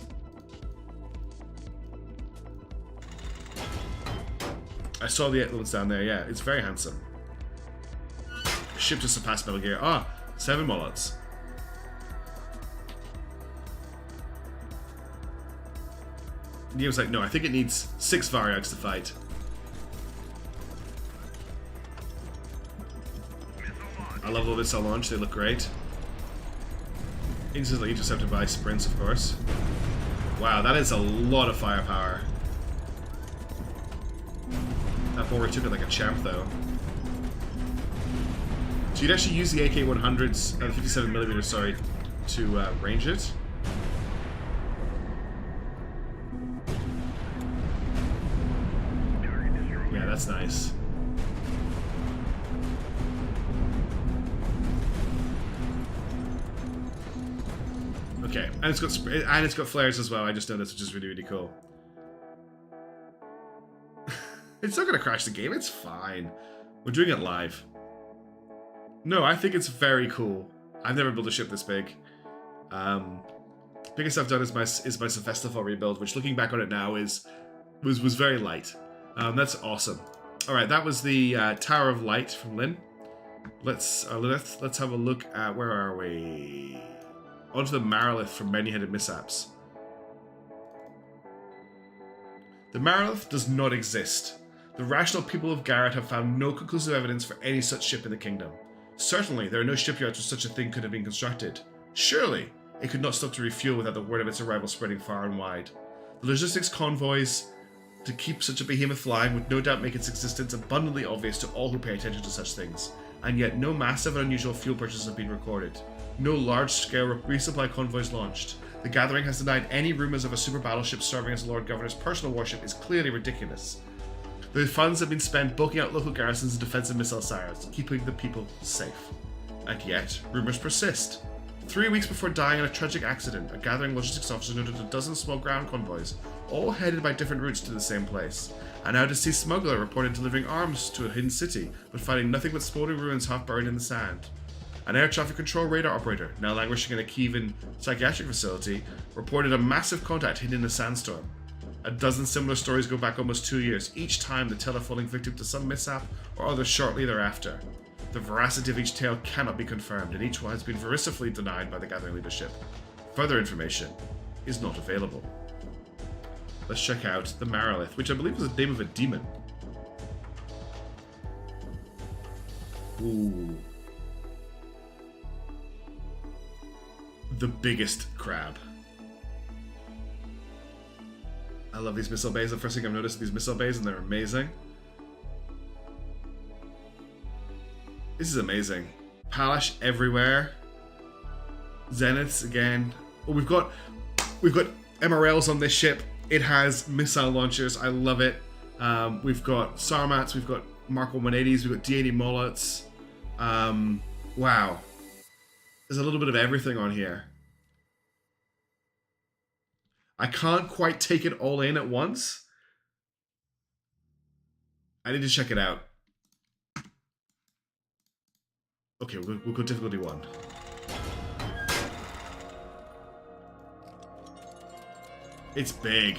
I saw the ones down there, yeah. It's very handsome. Ship to surpass Metal Gear. Ah, 7 Molots. He was like, no, I think it needs 6 Varyags to fight. I love all this missile launch, they look great. Instantly intercepted by sprints, of course. Wow, that is a lot of firepower. That boar took it like a champ, though. So you'd actually use the AK-100s, 57mm, sorry, to range it. Yeah, that's nice. Okay, and it's got flares as well. I just noticed, which is really, really cool. It's not gonna crash the game. It's fine. We're doing it live. No, I think it's very cool. I've never built a ship this big. Biggest I've done is my Sevastopol rebuild, which looking back on it now was very light. That's awesome. All right, that was the Tower of Light from Lynn. Let's have a look at, where are we? Onto the Marilith from Many-Headed Mishaps. The Marilith does not exist. The rational people of Garrett have found no conclusive evidence for any such ship in the kingdom. Certainly, there are no shipyards where such a thing could have been constructed. Surely, it could not stop to refuel without the word of its arrival spreading far and wide. The logistics convoys to keep such a behemoth flying would no doubt make its existence abundantly obvious to all who pay attention to such things, and yet no massive and unusual fuel purchases have been recorded. No large-scale resupply convoys launched. The Gathering has denied any rumors of a super battleship serving as the Lord Governor's personal warship is clearly ridiculous. The funds have been spent bulking out local garrisons and defensive missile silos, keeping the people safe. And yet, rumors persist. 3 weeks before dying in a tragic accident, a Gathering logistics officer noted a dozen small ground convoys, all headed by different routes to the same place. A now deceased smuggler reported delivering arms to a hidden city, but finding nothing but smoldering ruins half buried in the sand. An air traffic control radar operator, now languishing in a Kievan psychiatric facility, reported a massive contact hidden in a sandstorm. A dozen similar stories go back almost 2 years, each time the teller falling victim to some mishap or other shortly thereafter. The veracity of each tale cannot be confirmed, and each one has been vociferously denied by the Gathering leadership. Further information is not available. Let's check out the Marilith, which I believe is the name of a demon. Ooh. The biggest crab. I love these missile bays. The first thing I've noticed these missile bays, and they're amazing. This is amazing. Palash everywhere. Zeniths again. Oh, we've got MRLs on this ship. It has missile launchers. I love it. We've got Sarmats. We've got Mark 180s. We've got D80 Mullets. Wow. There's a little bit of everything on here. I can't quite take it all in at once. I need to check it out. Okay, we'll go difficulty 1. It's big.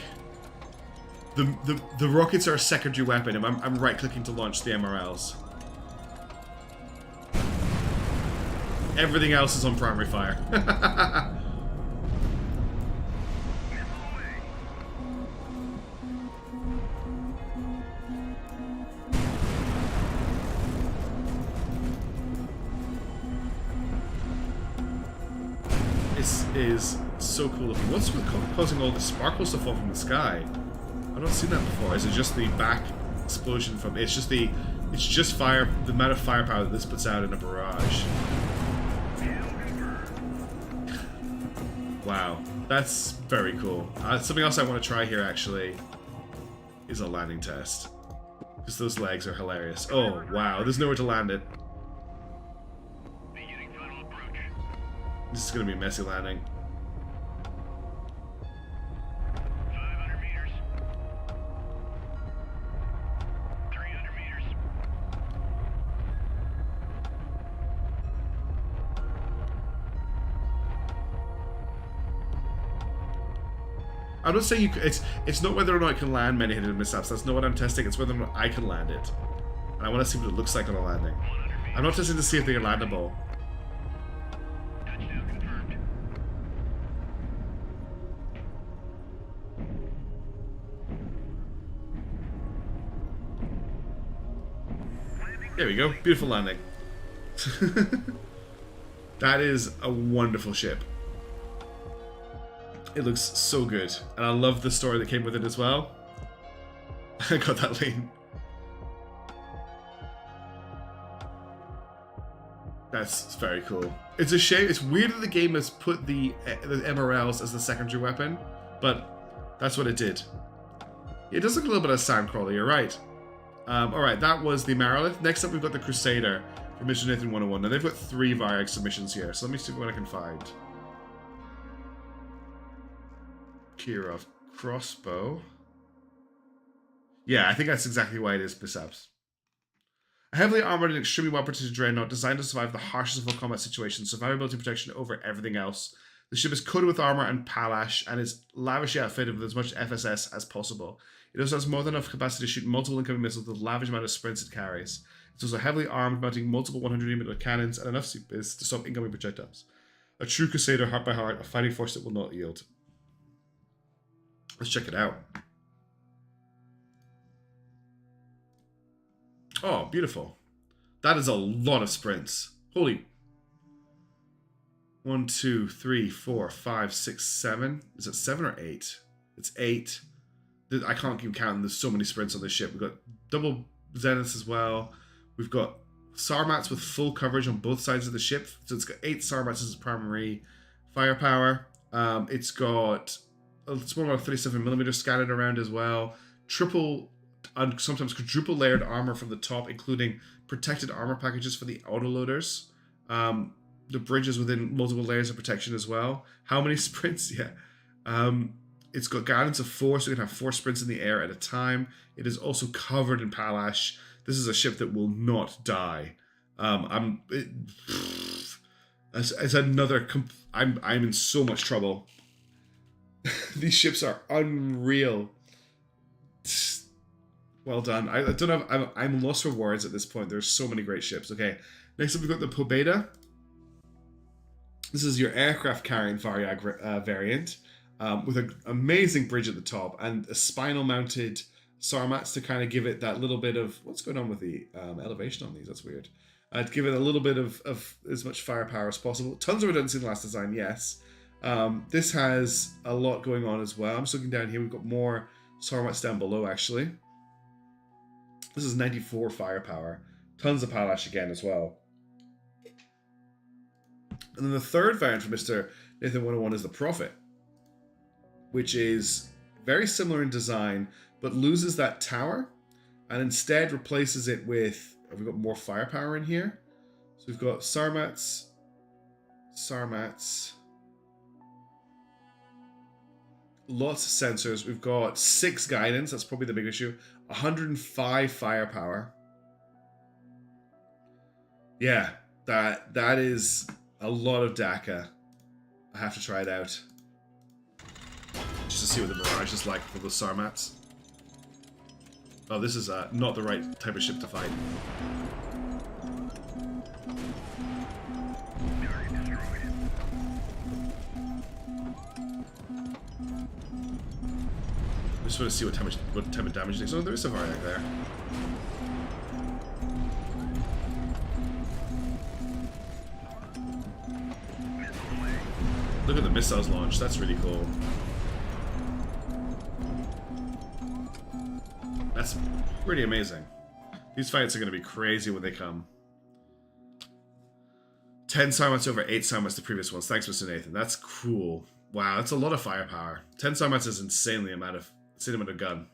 The rockets are a secondary weapon, and I'm right-clicking to launch the MRLs. Everything else is on primary fire. This is so cool looking. What's causing all the sparkles to fall from the sky? I've not seen that before. Is it just the back explosion from? It's just fire. The amount of firepower that this puts out in a barrage. Wow, that's very cool. Something else I want to try here actually is a landing test, because those legs are hilarious. Oh wow, there's nowhere to land it. Beginning final approach. This is gonna be a messy landing. 500 meters. 300 meters. I'm not saying it's not whether or not it can land many hidden mishaps. That's not what I'm testing. It's whether or not I can land it. And I want to see what it looks like on a landing. I'm not testing to see if they are landable. Touchdown confirmed. There we go. Beautiful landing. That is a wonderful ship. It looks so good. And I love the story that came with it as well. I got that lean. That's very cool. It's a shame. It's weird that the game has put the MRLs as the secondary weapon, but that's what it did. It does look a little bit of Sandcrawler, you're right. Alright, that was the Marilith. Next up, we've got the Crusader from Mission Nathan 101. Now, they've got 3 Varyag submissions here, so let me see what I can find. Kirov crossbow. Yeah, I think that's exactly why it is, Biceps. A heavily armored and extremely well-protected dreadnought designed to survive the harshest of all combat situations, survivability and protection over everything else. The ship is coated with armor and palash and is lavishly outfitted with as much FSS as possible. It also has more than enough capacity to shoot multiple incoming missiles with the lavish amount of sprints it carries. It's also heavily armed, mounting multiple 100mm cannons and enough CPs to stop incoming projectiles. A true Crusader, heart by heart, a fighting force that will not yield. Let's check it out. Oh, beautiful. That is a lot of sprints. Holy. 1, 2, 3, 4, 5, 6, 7. Is it 7 or 8? It's 8. I can't keep counting. There's so many sprints on this ship. We've got double zeniths as well. We've got Sarmats with full coverage on both sides of the ship. So it's got 8 Sarmats as primary firepower. It's got a small amount of 37mm scattered around as well. Triple and sometimes quadruple layered armor from the top, including protected armor packages for the autoloaders. The bridges within multiple layers of protection as well. How many sprints? Yeah. It's got guidance of 4, so you can have 4 sprints in the air at a time. It is also covered in palash. This is a ship that will not die. It's another. I'm in so much trouble. These ships are unreal. Well done. I don't know. I'm lost for words at this point. There's so many great ships. Okay. Next up, we've got the Pobeda. This is your aircraft carrying Varyag variant. With an amazing bridge at the top and a spinal mounted Sarmats to kind of give it that little bit of what's going on with the elevation on these. That's weird. To give it a little bit of as much firepower as possible. Tons of redundancy in the last design, yes. This has a lot going on as well. I'm just looking down here. We've got more Sarmats down below actually. This is 94 firepower. Tons of palash again as well. And then the third variant for Mr. Nathan 101 is the Prophet, which is very similar in design, but loses that tower and instead replaces it with, have we got more firepower in here? So we've got Sarmats, lots of sensors. We've got 6 guidance, that's probably the big issue. 105 firepower. Yeah, that is a lot of DACA. I have to try it out. Just to see what the Mirage is like for the Sarmats. Oh, this is not the right type of ship to fight. I just want to see what type of damage it takes. Oh, there is a Varyag there. Look at the missiles launch. That's really cool. That's pretty amazing. These fights are going to be crazy when they come. 10 Sarmats over 8 Sarmats the previous ones. Thanks, Mr. Nathan. That's cool. Wow, that's a lot of firepower. 10 Sarmats is insanely amount of gun.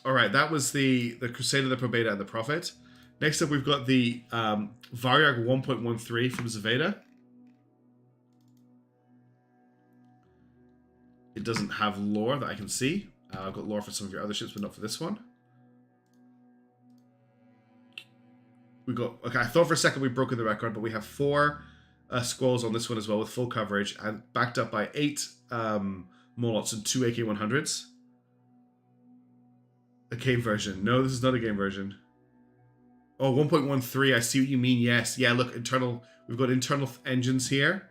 Alright, that was the Crusader, the Pobeda, and the Prophet. Next up, we've got the Varyag 1.13 from ZVEZDA. It doesn't have lore that I can see. I've got lore for some of your other ships, but not for this one. We got, okay, I thought for a second we'd broken the record, but we have 4 squalls on this one as well with full coverage and backed up by 8 Molots and 2 AK-100s. A game version. No, this is not a game version. Oh, 1.13, I see what you mean, yes. Yeah, look, we've got internal engines here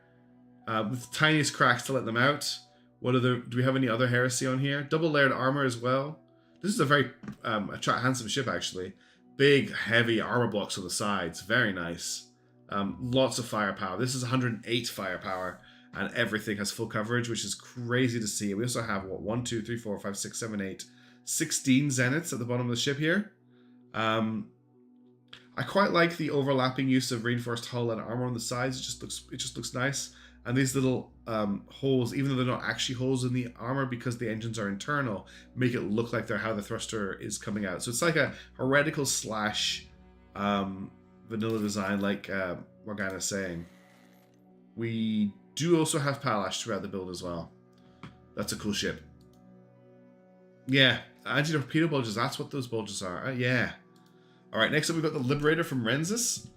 with the tiniest cracks to let them out. Do we have any other heresy on here? Double layered armor as well. This is a very handsome ship, actually. Big, heavy armor blocks on the sides. Very nice. Lots of firepower. This is 108 firepower, and everything has full coverage, which is crazy to see. We also have, what, 1, 2, 3, 4, 5, 6, 7, 8, 16 zeniths at the bottom of the ship here. I I quite like the overlapping use of reinforced hull and armor on the sides. It just looks nice. And these little holes, even though they're not actually holes in the armor because the engines are internal, make it look like they're how the thruster is coming out. So it's like a heretical slash vanilla design, like Morgana's saying. We do also have Pallash throughout the build as well. That's a cool ship. Yeah, anti-torpedo bulges. That's what those bulges are. Yeah. All right, next up we've got the Liberator from Rensis.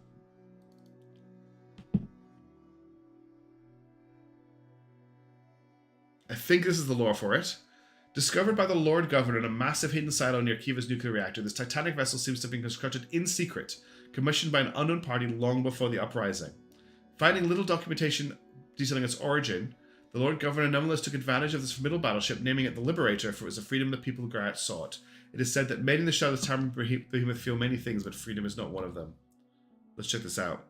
I think this is the lore for it. Discovered by the Lord Governor in a massive hidden silo near Kiva's nuclear reactor, this titanic vessel seems to have been constructed in secret, commissioned by an unknown party long before the uprising. Finding little documentation detailing its origin, the Lord Governor nonetheless took advantage of this formidable battleship, naming it the Liberator, for it was the freedom the people of Garrett sought. It is said that made in the shadows of Tavern Behemoth feel many things, but freedom is not one of them. Let's check this out.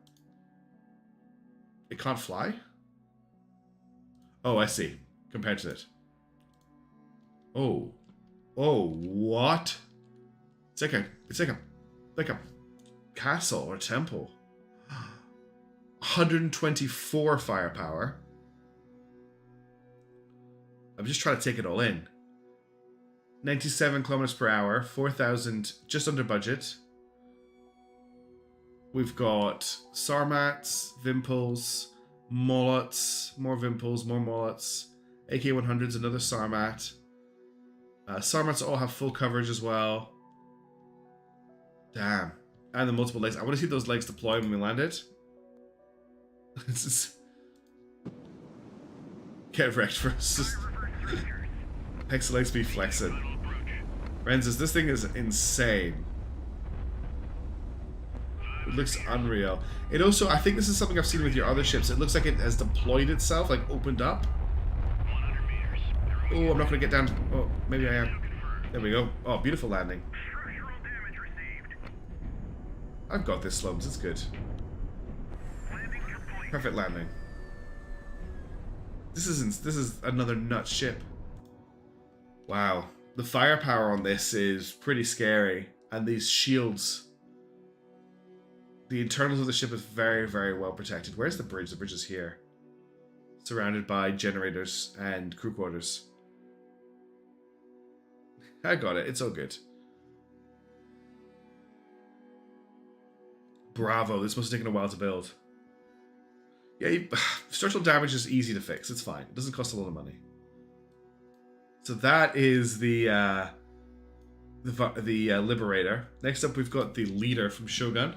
It can't fly? Oh, I see. Compared to it. Oh. Oh, what? It's like a castle or temple. 124 firepower. I'm just trying to take it all in. 97 kilometers per hour, 4,000, just under budget. We've got Sarmats, Vimples, Mollots, more Vimples, more Mollots, AK-100s, another Sarmat. Sarmats all have full coverage as well. Damn. And the multiple legs. I want to see those legs deploy when we land it. This is... Get wrecked first. Pixel XP flexing. Rensis, this thing is insane. It looks unreal. It also, I think this is something I've seen with your other ships. It looks like it has deployed itself, like opened up. Oh, I'm not going to get down. Oh, maybe I am. There we go. Oh, beautiful landing. I've got this, Slomes. It's good. Perfect landing. This is another nut ship. Wow. The firepower on this is pretty scary. And these shields. The internals of the ship is very, very well protected. Where's the bridge? The bridge is here. Surrounded by generators and crew quarters. I got it. It's all good. Bravo. This must have taken a while to build. Yeah, structural damage is easy to fix. It's fine. It doesn't cost a lot of money. So that is the Liberator. Next up, we've got the Leader from Shogun.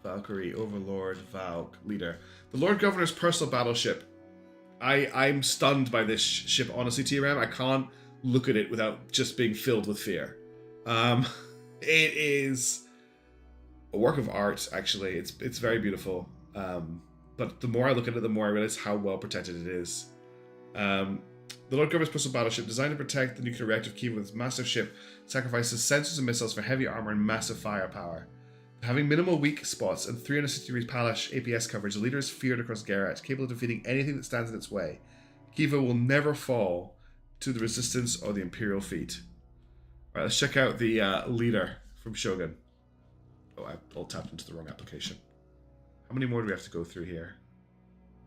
Valkyrie, Overlord, Valk, Leader. The Lord Governor's personal battleship. I'm stunned by this ship, honestly, TRem. I can't look at it without just being filled with fear. It is a work of art, actually. It's very beautiful. But the more I look at it, the more I realize how well protected it is. The Lord Governor's personal battleship, designed to protect the nuclear reactor of Kiev with its massive ship, sacrifices sensors and missiles for heavy armor and massive firepower. Having minimal weak spots and 360 degrees Pallash APS coverage, the leader is feared across Garrett, capable of defeating anything that stands in its way. Kiva will never fall to the resistance or the Imperial fleet. Alright, let's check out the Leader from Shogun. Oh, I all tapped into the wrong application. How many more do we have to go through here?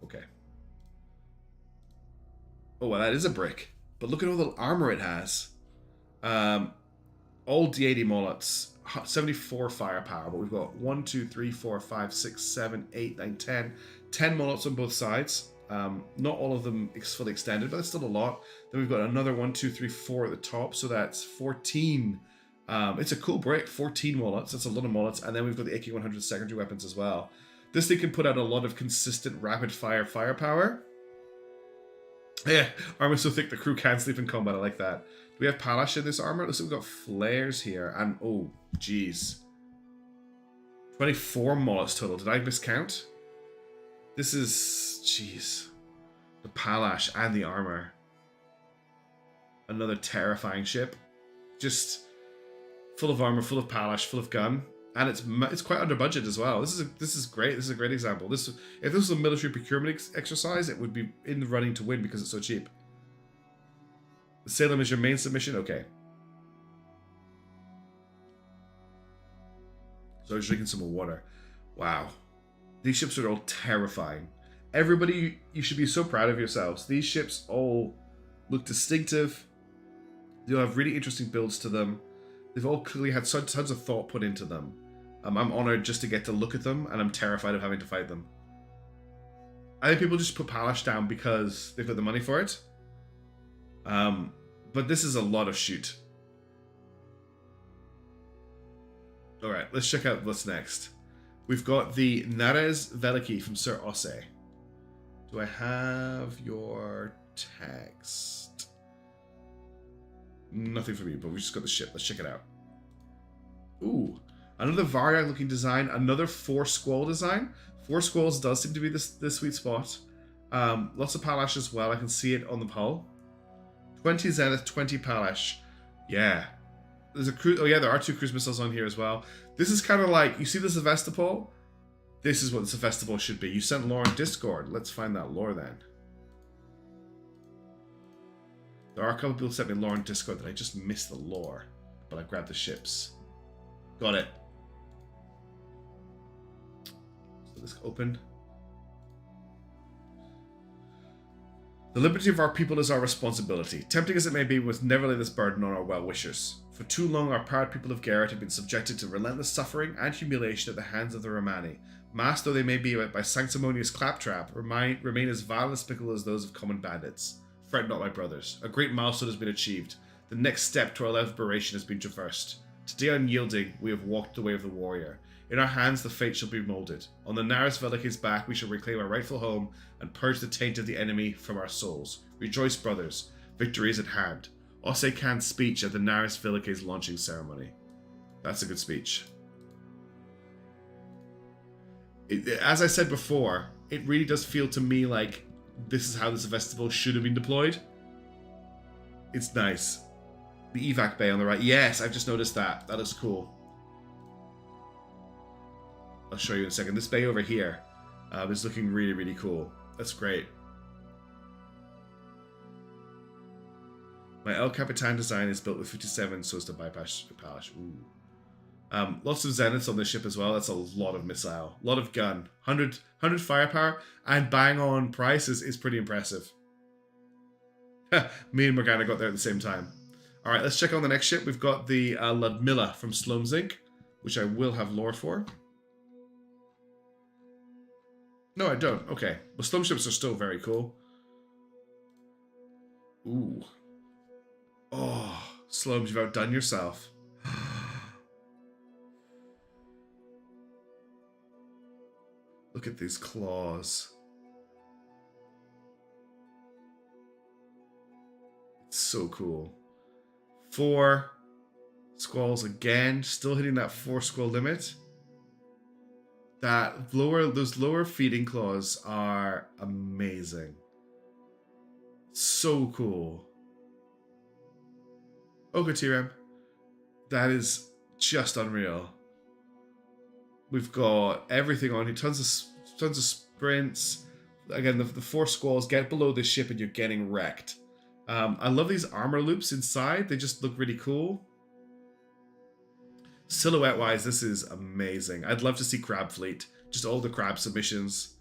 Okay. Oh, well, that is a brick. But look at all the armor it has. All D80 Mollots. 74 firepower, but we've got 1, 2, 3, 4, 5, 6, 7, 8, 9, 10. 10 Mollots on both sides. Not all of them fully extended, but that's still a lot. Then we've got another 1, 2, 3, 4 at the top, so that's 14. It's a cool break, 14 Mollots. That's a lot of Mollots. And then we've got the AK-100 secondary weapons as well. This thing can put out a lot of consistent rapid fire firepower. Yeah, armor so thick the crew can't sleep in combat. I like that. Do we have Pallash in this armor? Looks like we've got flares here. And, oh, jeez. 24 Mollots total. Did I miscount? This is, jeez. The Pallash and the armor. Another terrifying ship. Just full of armor, full of Pallash, full of gun. And it's quite under budget as well. This is great. This is a great example. If this was a military procurement exercise, it would be in the running to win because it's so cheap. Salem is your main submission? Okay. So I was drinking some more water. Wow. These ships are all terrifying. Everybody, you should be so proud of yourselves. These ships all look distinctive. They all have really interesting builds to them. They've all clearly had tons of thought put into them. I'm honored just to get to look at them, and I'm terrified of having to fight them. I think people just put Pollux down because they've got the money for it. But this is a lot of shoot. Alright, let's check out what's next. We've got the Nares Veliki from Sir Osse. Do I have your text? Nothing from you, but we just got the ship. Let's check it out. Ooh. Another Varyag looking design. Another 4 Squall design. 4 Squalls does seem to be the sweet spot. Lots of Pollux as well. I can see it on the hull. 20 Zenith, 20 Pollux. Yeah. There's a cruise. Oh yeah, there are 2 cruise missiles on here as well. This is kind of like, you see the ZVEZDA? This is what the ZVEZDA should be. You sent lore on Discord. Let's find that lore then. There are a couple people who sent me lore on Discord that I just missed the lore, but I grabbed the ships. Got it. So this open. The liberty of our people is our responsibility. Tempting as it may be, we must never lay this burden on our well-wishers. For too long, our proud people of Garrett have been subjected to relentless suffering and humiliation at the hands of the Romani. Masked though they may be by sanctimonious claptrap, remain as vile and despicable as those of common bandits. Fret not, my brothers. A great milestone has been achieved. The next step to our liberation has been traversed. Today, unyielding, we have walked the way of the warrior. In our hands, the fate shall be molded. On the Nares Veliki's back, we shall reclaim our rightful home and purge the taint of the enemy from our souls. Rejoice, brothers. Victory is at hand. Osse Khan's speech at the Nares Veliki's launching ceremony. That's a good speech. As I said before, it really does feel to me like this is how this festival should have been deployed. It's nice. The evac bay on the right. Yes, I've just noticed that. That looks cool. I'll show you in a second. This bay over here is looking really, really cool. That's great. My El Capitan design is built with 57 so as to bypass Pollux. Ooh. Lots of Zeniths on this ship as well. That's a lot of missile. A lot of gun. 100 firepower and bang on prices is pretty impressive. Me and Morgana got there at the same time. Alright, let's check on the next ship. We've got the Ludmilla from Slomes Inc., which I will have lore for. No, I don't. Okay. Well, Slum ships are still very cool. Ooh. Oh, Slomes, you've outdone yourself. Look at these claws. It's so cool. 4 squalls again, still hitting that 4 squall limit. Those lower feeding claws are amazing. So cool. Okay, TRem. That is just unreal. We've got everything on here. Tons of sprints. Again, the 4 squalls. Get below this ship and you're getting wrecked. I love these armor loops inside. They just look really cool. Silhouette-wise, this is amazing. I'd love to see Crab Fleet. Just all the crab submissions.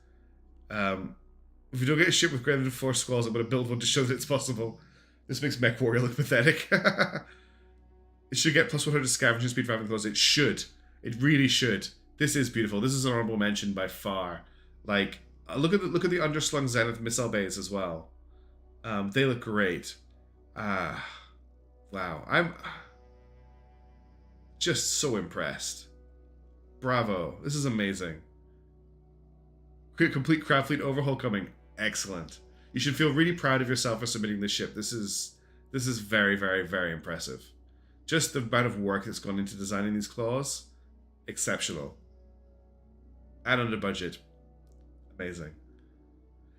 If you don't get a ship with greater than 4 squalls, I'm going to build one to show that it's possible. This makes Mech Warrior look pathetic. It should get plus 100 scavenging speed for having close. It should. It really should. This is beautiful. This is an honorable mention by far. Like, look at the underslung Zenith missile bays as well. They look great. Wow. I'm just so impressed. Bravo. This is amazing. Complete craft fleet overhaul coming. Excellent. You should feel really proud of yourself for submitting this ship. This is very, very, very impressive. Just the amount of work that's gone into designing these claws. Exceptional. And under budget. Amazing.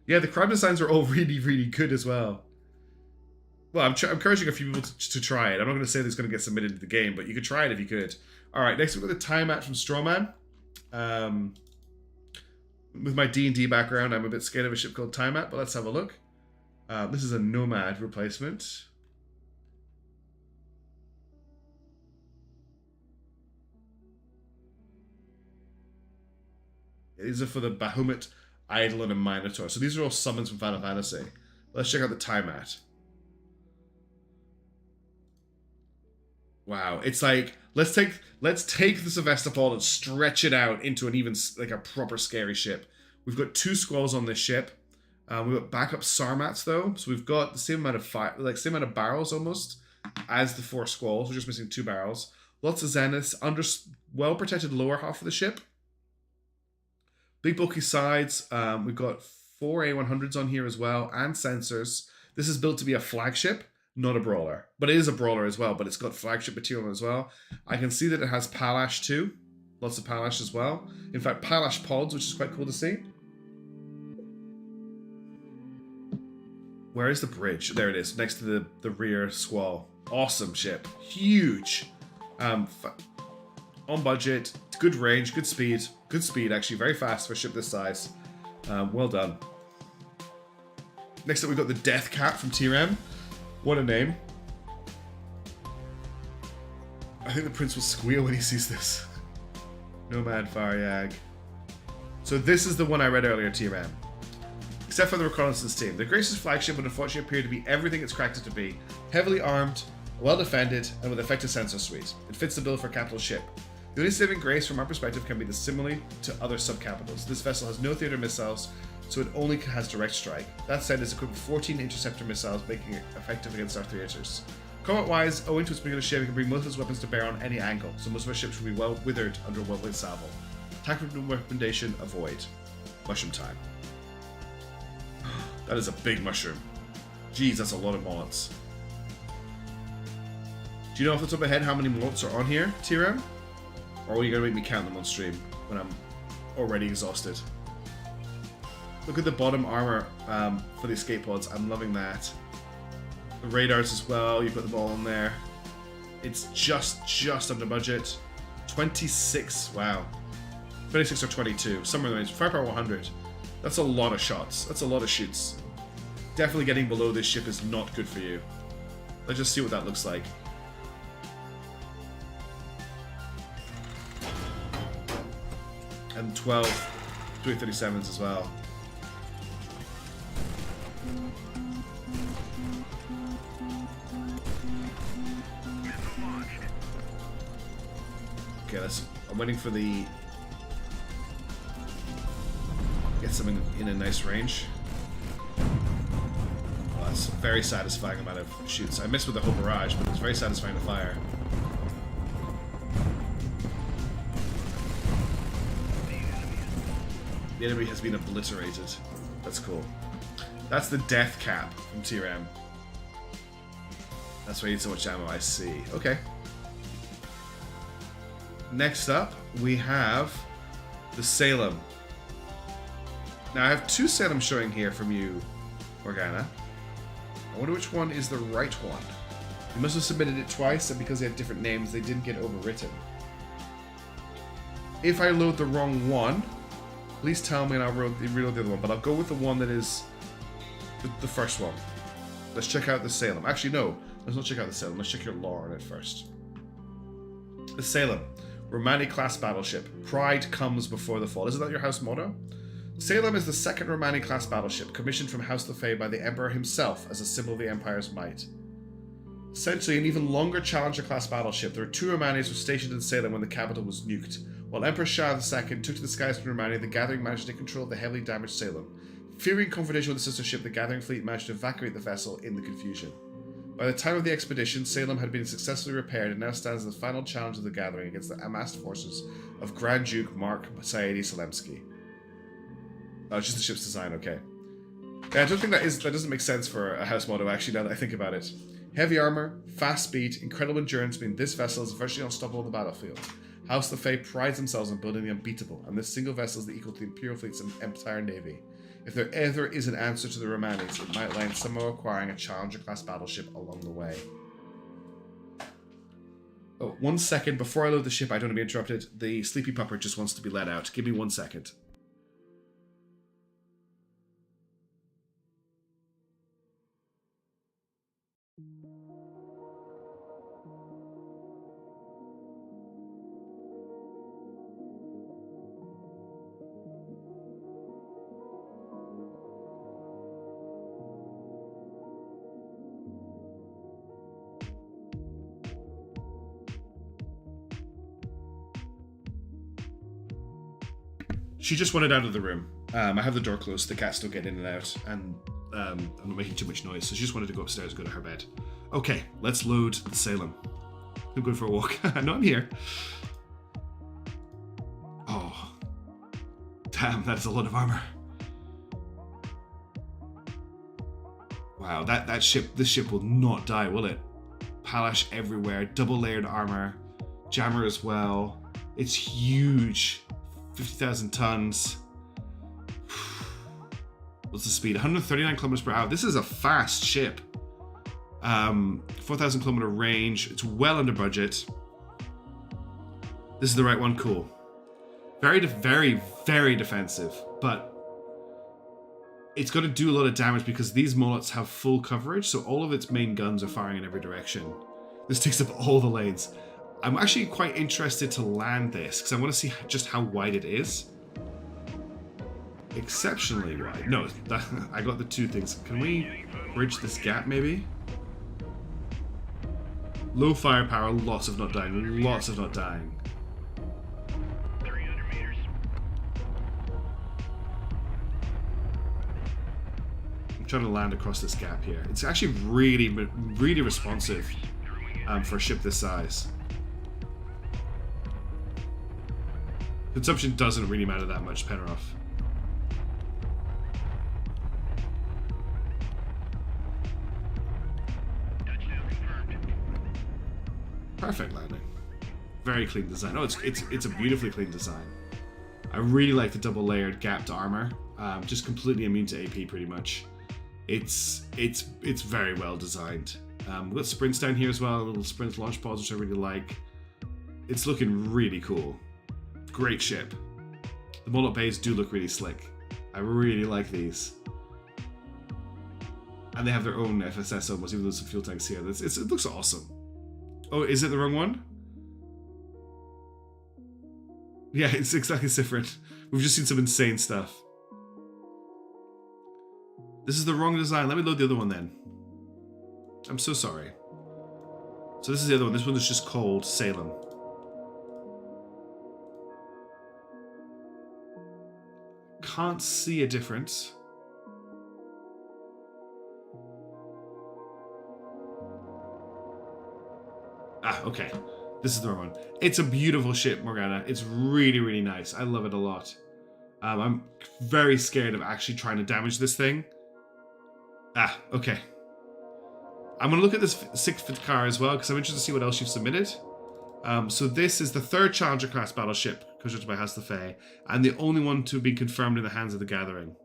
Yeah, the crab designs are all really, really good as well. Well, I'm encouraging a few people to try it. I'm not going to say that it's going to get submitted to the game, but you could try it if you could. All right, next we've got the Tiamat from Strawman. With my D&D background, I'm a bit scared of a ship called Tiamat, but let's have a look. This is a Nomad replacement. These are for the Bahamut, Eidolon, and Minotaur. So these are all summons from Final Fantasy. Let's check out the Tiamat. Wow, it's like let's take the Sevastopol and stretch it out into an even like a proper scary ship. We've got 2 squalls on this ship. We've got backup Sarmats though, so we've got the same amount of same amount of barrels almost as the 4 squalls. We're just missing 2 barrels. Lots of zeniths, under well protected lower half of the ship. Big bulky sides. We've got 4 A100s on here as well and sensors. This is built to be a flagship, not a brawler, but it is a brawler as well. But it's got flagship material as well. I can see that it has Palash too. Lots of Palash as well. In fact, Palash pods, which is quite cool to see. Where is the bridge? There it is, next to the rear squall. Awesome ship. Huge. On budget, good range, good speed. Good speed, actually. Very fast for a ship this size. Well done. Next up, we've got the Death Cat from TRem. What a name. I think the prince will squeal when he sees this. Nomad Varyag. So this is the one I read earlier, TRem. Except for the reconnaissance team. The Grace's flagship would unfortunately appear to be everything it's cracked it to be. Heavily armed, well defended, and with effective sensor suite. It fits the bill for a capital ship. The only saving grace from our perspective can be the simile to other sub-capitals. This vessel has no theater missiles, so it only has direct strike. That said, it's equipped with 14 interceptor missiles, making it effective against our theaters. Combat-wise, owing to its particular shape, it can bring most of its weapons to bear on any angle, so most of our ships will be well withered under a well-weight salvo. Tactical recommendation, avoid. Mushroom time. That is a big mushroom. Jeez, that's a lot of mods. Do you know off the top of my head how many mods are on here, TRem? Or are you going to make me count them on stream when I'm already exhausted? Look at the bottom armor for the escape pods. I'm loving that. The radars as well. You put them all in there. It's just under budget. 26. Wow. 26 or 22. Somewhere in the range. Firepower 100. That's a lot of shots. That's a lot of shoots. Definitely getting below this ship is not good for you. Let's just see what that looks like. And 12 337s as well. Okay, I'm waiting for the... Get something in a nice range. Well, that's a very satisfying amount of shoots. I missed with the whole barrage, but it's very satisfying to fire. The enemy has been obliterated. That's cool. That's the death cap from TRem. That's why you need so much ammo, I see. Okay. Next up, we have the Salem. Now, I have 2 Salem showing here from you, Morgana. I wonder which one is the right one. You must have submitted it twice, and because they have different names, they didn't get overwritten. If I load the wrong one, please tell me and I'll reload the other one, but I'll go with the one that is the first one. Let's check out the Salem. Actually, no. Let's not check out the Salem. Let's check your lore on it first. The Salem. Romani-class battleship. Pride comes before the fall. Isn't that your house motto? Salem is the second Romani-class battleship, commissioned from House Lafayette by the Emperor himself as a symbol of the Empire's might. Essentially, an even longer Challenger-class battleship, there were 2 Romanis were stationed in Salem when the capital was nuked. While Emperor Shah II took to the skies from Romania, the Gathering managed to take control of the heavily damaged Salem. Fearing confrontation with the sister ship, the Gathering fleet managed to evacuate the vessel in the confusion. By the time of the expedition, Salem had been successfully repaired and now stands as the final challenge of the Gathering against the amassed forces of Grand Duke Mark Saedi Salemsky. Oh, it's just the ship's design, okay. Yeah, I don't think that doesn't make sense for a house motto, actually, now that I think about it. Heavy armor, fast speed, incredible endurance mean this vessel is virtually unstoppable on the battlefield. House Lafayette prides themselves on building the unbeatable, and this single vessel is the equal to the Imperial fleet's entire navy. If there ever is an answer to the Romanis, it might lie in somehow acquiring a Challenger-class battleship along the way. Oh, 1 second, before I load the ship, I don't want to be interrupted. The sleepy pupper just wants to be let out. Give me 1 second. She just wanted out of the room. I have the door closed, the cats don't get in and out, and I'm not making too much noise, so she just wanted to go upstairs and go to her bed. Okay, let's load the Salem. I'm going for a walk. No, I'm here. Oh. Damn, that is a lot of armor. Wow, this ship will not die, will it? Palash everywhere, double layered armor, jammer as well. It's huge. 50,000 tons. What's the speed? 139 kilometers per hour. This is a fast ship. 4,000 kilometer range. It's well under budget. This is the right one. Cool. Very, very defensive, but it's going to do a lot of damage because these mullets have full coverage, so all of its main guns are firing in every direction. This takes up all the lanes. I'm actually quite interested to land this because I want to see just how wide it is. Exceptionally wide. No, I got the two things. Can we bridge this gap maybe? Low firepower, lots of not dying, lots of not dying. 300 meters. I'm trying to land across this gap here. It's actually really responsive for a ship this size. Consumption doesn't really matter that much, Penroff. Touchdown confirmed. Perfect landing. Very clean design. Oh, it's a beautifully clean design. I really like the double layered gapped armor. Just completely immune to AP pretty much. It's very well designed. We've got sprints down here as well, little sprint launch pods, which I really like. It's looking really cool. Great ship. The mullet bays do look really slick. I really like these. And they have their own FSS almost, even though there's some fuel tanks here. It looks awesome. Oh, is it the wrong one? Yeah, it's exactly different. We've just seen some insane stuff. This is the wrong design. Let me load the other one then. I'm so sorry. So this is the other one. This one is just called Salem. Can't see a difference. Ah, okay. This is the wrong one. It's a beautiful ship, Morgana. It's really, really nice. I love it a lot. I'm very scared of actually trying to damage this thing. Ah, okay. I'm going to look at this 6th car as well, because I'm interested to see what else you've submitted. So this is the 3rd Challenger class battleship constructed by House Lafayette, and the only one to be confirmed in the hands of the Gathering.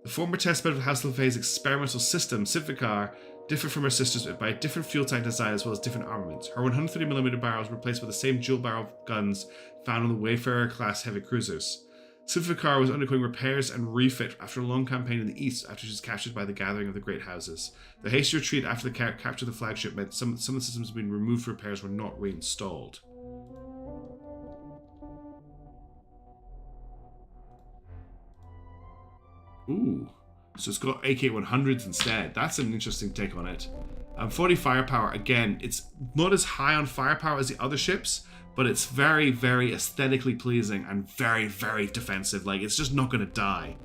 The former testbed of House Lafayette's experimental system, Civicar, differed from her sisters by a different fuel tank design as well as different armaments. Her 130mm barrels were replaced with the same dual barrel guns found on the Wayfarer class heavy cruisers. Civicar was undergoing repairs and refit after a long campaign in the east after she was captured by the Gathering of the Great Houses. The hasty retreat after the capture of the flagship meant some of the systems had been removed for repairs were not reinstalled. Ooh, so it's got AK-100s instead. That's an interesting take on it. 40 firepower, again, it's not as high on firepower as the other ships, but it's very, very aesthetically pleasing and very, very defensive. Like, it's just not going to die.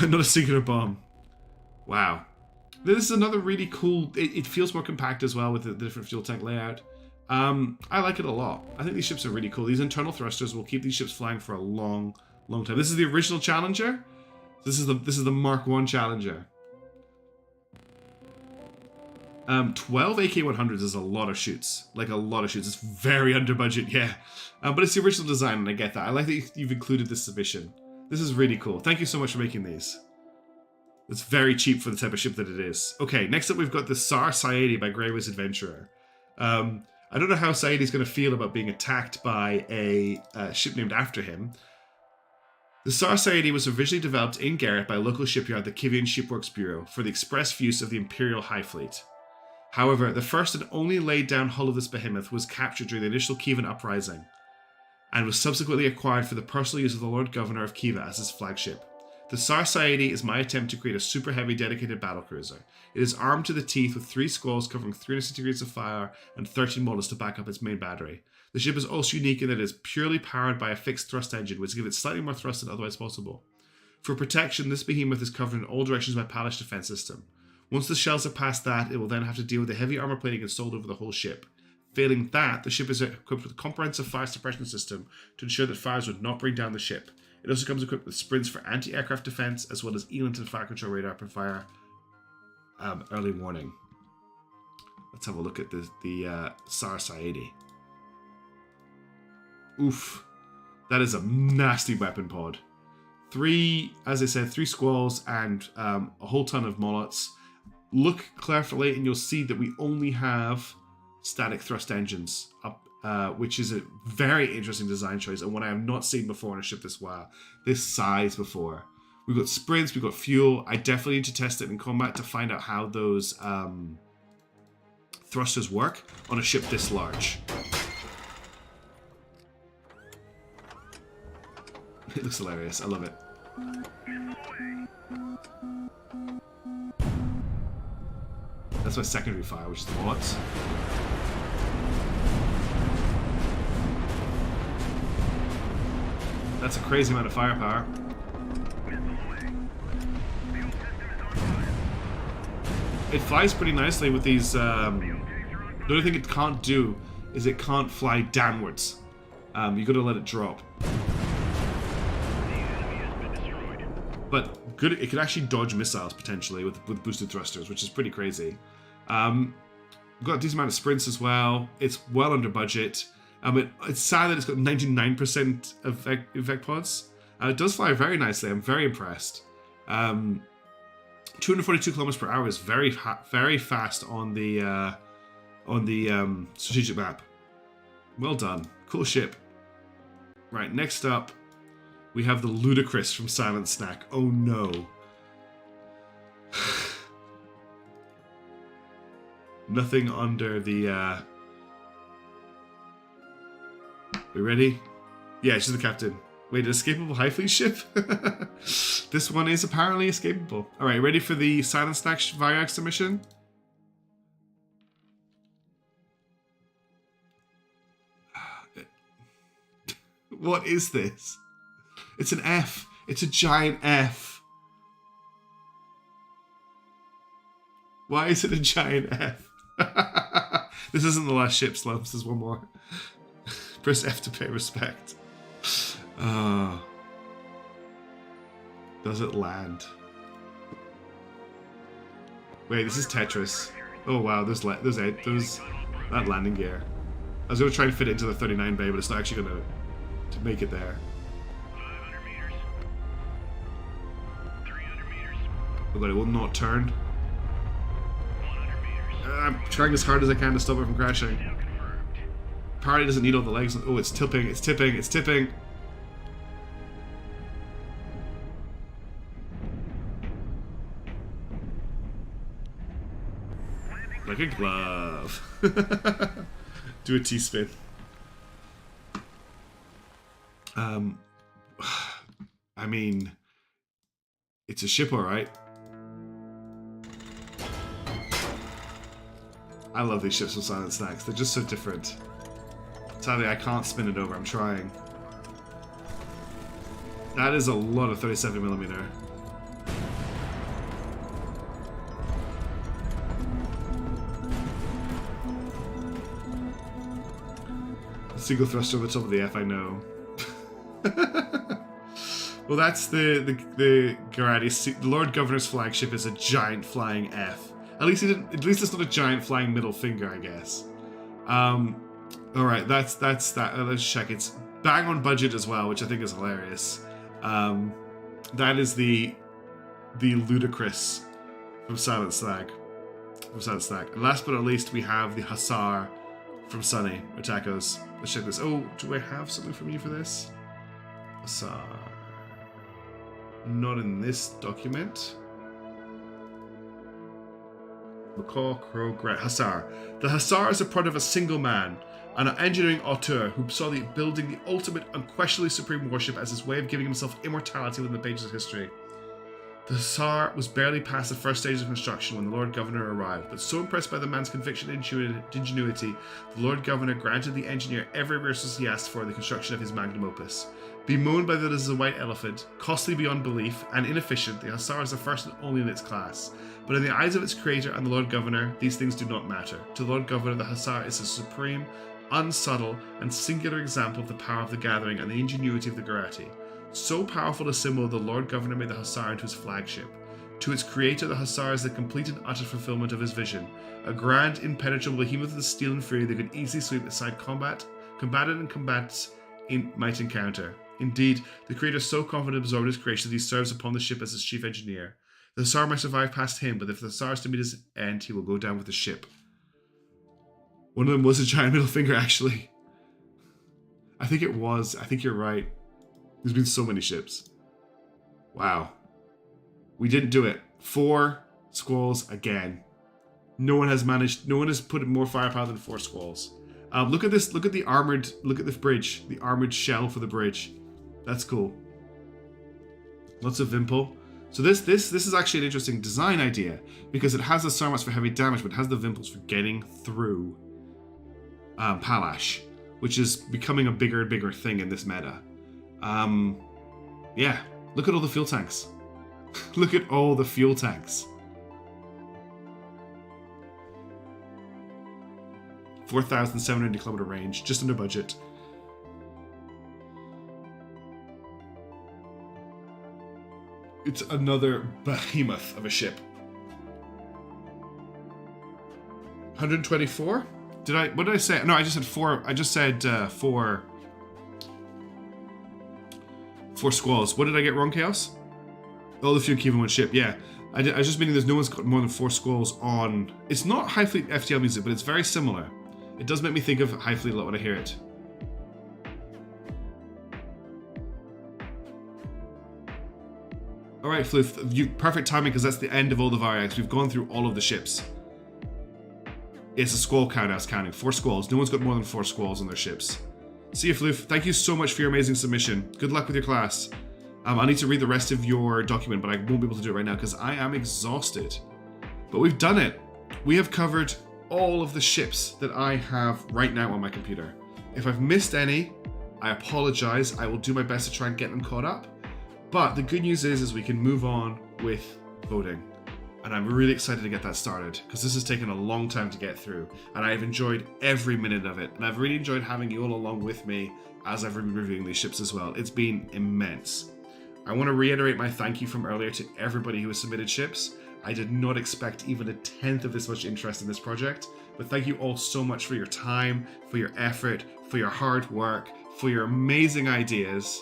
Not a singular bomb. Wow. This is another really cool... It feels more compact as well with the different fuel tank layout. I like it a lot. I think these ships are really cool. These internal thrusters will keep these ships flying for a long, long time. This is the original Challenger. This is the Mark 1 Challenger. 12 AK-100s is a lot of shoots. Like, a lot of shoots. It's very under budget, yeah. But it's the original design, and I get that. I like that you've included this submission. This is really cool. Thank you so much for making these. It's very cheap for the type of ship that it is. Okay, next up we've got the Tsar Saedi by Greyways Adventurer. I don't know how Saedi's going to feel about being attacked by a ship named after him. The Tsar Saedi was originally developed in Garrett by a local shipyard, the Kievan Shipworks Bureau, for the express use of the Imperial Highfleet. However, the first and only laid down hull of this behemoth was captured during the initial Kievan uprising, and was subsequently acquired for the personal use of the Lord Governor of Khiva as his flagship. The Society is my attempt to create a super heavy dedicated battlecruiser. It is armed to the teeth with 3 skulls covering 360 degrees of fire and 13 models to back up its main battery. The ship is also unique in that it is purely powered by a fixed thrust engine, which gives it slightly more thrust than otherwise possible. For protection, this behemoth is covered in all directions by Paladin defense system. Once the shells are past that, it will then have to deal with the heavy armor plating installed over the whole ship. Failing that, the ship is equipped with a comprehensive fire suppression system to ensure that fires would not bring down the ship. It also comes equipped with sprints for anti-aircraft defense, as well as ELINT and fire control radar for fire early warning. Let's have a look at the Society. Oof. That is a nasty weapon pod. 3, as I said, 3 squalls and a whole ton of mollots. Look carefully and you'll see that we only have static thrust engines up, which is a very interesting design choice and one I have not seen before on a ship this size before. We've got sprints, we've got fuel. I definitely need to test it in combat to find out how those thrusters work on a ship this large. It looks hilarious. I love it. That's my secondary fire, which is the bullets. That's a crazy amount of firepower. It flies pretty nicely with these. The only thing it can't do is it can't fly downwards. You got to let it drop. But good, it could actually dodge missiles potentially with boosted thrusters, which is pretty crazy. We've got a decent amount of sprints as well. It's well under budget. It's sad that it's got 99% effect pods. It does fly very nicely. I'm very impressed. 242 kilometers per hour is very fast on the strategic map. Well done. Cool ship. Right, next up, we have the Ludicrous from Silent Snack. Oh no. Nothing under the... We ready? Yeah, she's the captain. Wait, an escapable Highfleet ship? This one is apparently escapable. Alright, ready for the Silent Snack Varyag submission? What is this? It's an F. It's a giant F. Why is it a giant F? This isn't the last ship, Slomes. There's one more. Press F to pay respect. Does it land? Wait, this is Tetris. Oh wow, there's that landing gear. I was gonna try and fit it into the 39 bay, but it's not actually gonna to make it there. 500 meters. 300 meters. Oh god, it will not turn. 100 meters. I'm trying as hard as I can to stop it from crashing. Now confirmed. Apparently doesn't need all the legs. Oh, it's tipping, it's tipping, it's tipping. Like a glove. Do a T-spin. I mean, it's a ship, alright. I love these ships with Silent Snacks. They're just so different. Sadly, I can't spin it over. I'm trying. That is a lot of 37mm. Single thruster over the top of the F, I know. Well, that's the Garati. The Lord Governor's flagship is a giant flying F. At least it's not a giant flying middle finger, I guess. All right, that's that. Let's check. It's bang on budget as well, which I think is hilarious. That is the Ludicrous from Silent Snack. And last but not least, we have the Hussar from Sunny or Tacos. Let's check this. Oh, do I have something from you for this? Hussar. Not in this document. Macaw, Crow, Grant. Hussar. The Hussar is a product of a single man, an engineering auteur who saw building the ultimate, unquestionably supreme warship as his way of giving himself immortality within the pages of history. The Hussar was barely past the first stage of construction when the Lord Governor arrived, but so impressed by the man's conviction and ingenuity, the Lord Governor granted the engineer every resource he asked for in the construction of his magnum opus. Bemoaned by that as a white elephant, costly beyond belief, and inefficient, the Hussar is the first and only in its class. But in the eyes of its creator and the Lord Governor, these things do not matter. To the Lord Governor, the Hussar is a supreme, unsubtle, and singular example of the power of the gathering and the ingenuity of the Garati. So powerful a symbol, the Lord Governor made the Hussar into his flagship. To its creator, the Hussar is the complete and utter fulfillment of his vision. A grand, impenetrable behemoth of steel and fury that could easily sweep aside combatant and combats might encounter. Indeed, the creator so confident absorbed his creation that he serves upon the ship as his chief engineer. The Hussar might survive past him, but if the Hussar is to meet his end, he will go down with the ship. One of them was a giant middle finger, actually. I think it was. I think you're right. There's been so many ships. Wow. We didn't do it. 4 squalls again. No one has put more firepower than 4 squalls. Look at this. Look at the bridge. The armored shell for the bridge. That's cool. Lots of Vimple. So this is actually an interesting design idea because it has the Sarmats for heavy damage, but it has the Vimples for getting through Palash, which is becoming a bigger and bigger thing in this meta. Yeah, look at all the fuel tanks. Look at all the fuel tanks. 4,700 kilometer range, just under budget. It's another behemoth of a ship. 124? What did I say? No, I just said 4. I just said 4 squalls. What did I get wrong, Chaos? Oh, the few keep in one ship. Yeah, I was just meaning there's no one's got more than 4 squalls on. It's not Highfleet FTL music, but it's very similar. It does make me think of Highfleet a lot when I hear it. All right, Floof, perfect timing because that's the end of all the Varyags. We've gone through all of the ships. It's a squall count I was counting. 4 squalls. No one's got more than 4 squalls on their ships. See you, Floof. Thank you so much for your amazing submission. Good luck with your class. I need to read the rest of your document, but I won't be able to do it right now because I am exhausted. But we've done it. We have covered all of the ships that I have right now on my computer. If I've missed any, I apologize. I will do my best to try and get them caught up. But the good news is we can move on with voting. And I'm really excited to get that started because this has taken a long time to get through. And I've enjoyed every minute of it. And I've really enjoyed having you all along with me as I've been reviewing these ships as well. It's been immense. I want to reiterate my thank you from earlier to everybody who has submitted ships. I did not expect even a 1/10 of this much interest in this project. But thank you all so much for your time, for your effort, for your hard work, for your amazing ideas.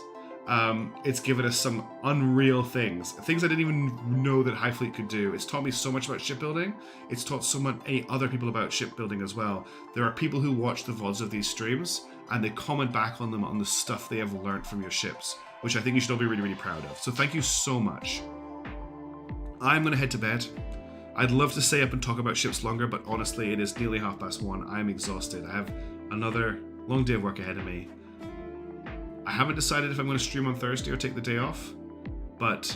It's given us some unreal things I didn't even know that Highfleet could do. It's taught me so much about shipbuilding. It's taught so many other people about shipbuilding as well. There are people who watch the VODs of these streams and they comment back on them on the stuff they have learned from your ships, which I think you should all be really, really proud of. So thank you so much. I'm going to head to bed. I'd love to stay up and talk about ships longer, but honestly, it is nearly 1:30. I'm exhausted. I have another long day of work ahead of me. I haven't decided if I'm going to stream on Thursday or take the day off, but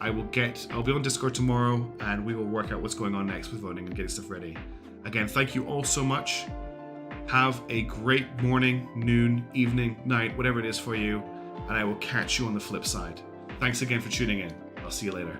I'll be on Discord tomorrow and we will work out what's going on next with voting and getting stuff ready. Again, thank you all so much. Have a great morning, noon, evening, night, whatever it is for you, and I will catch you on the flip side. Thanks again for tuning in. I'll see you later.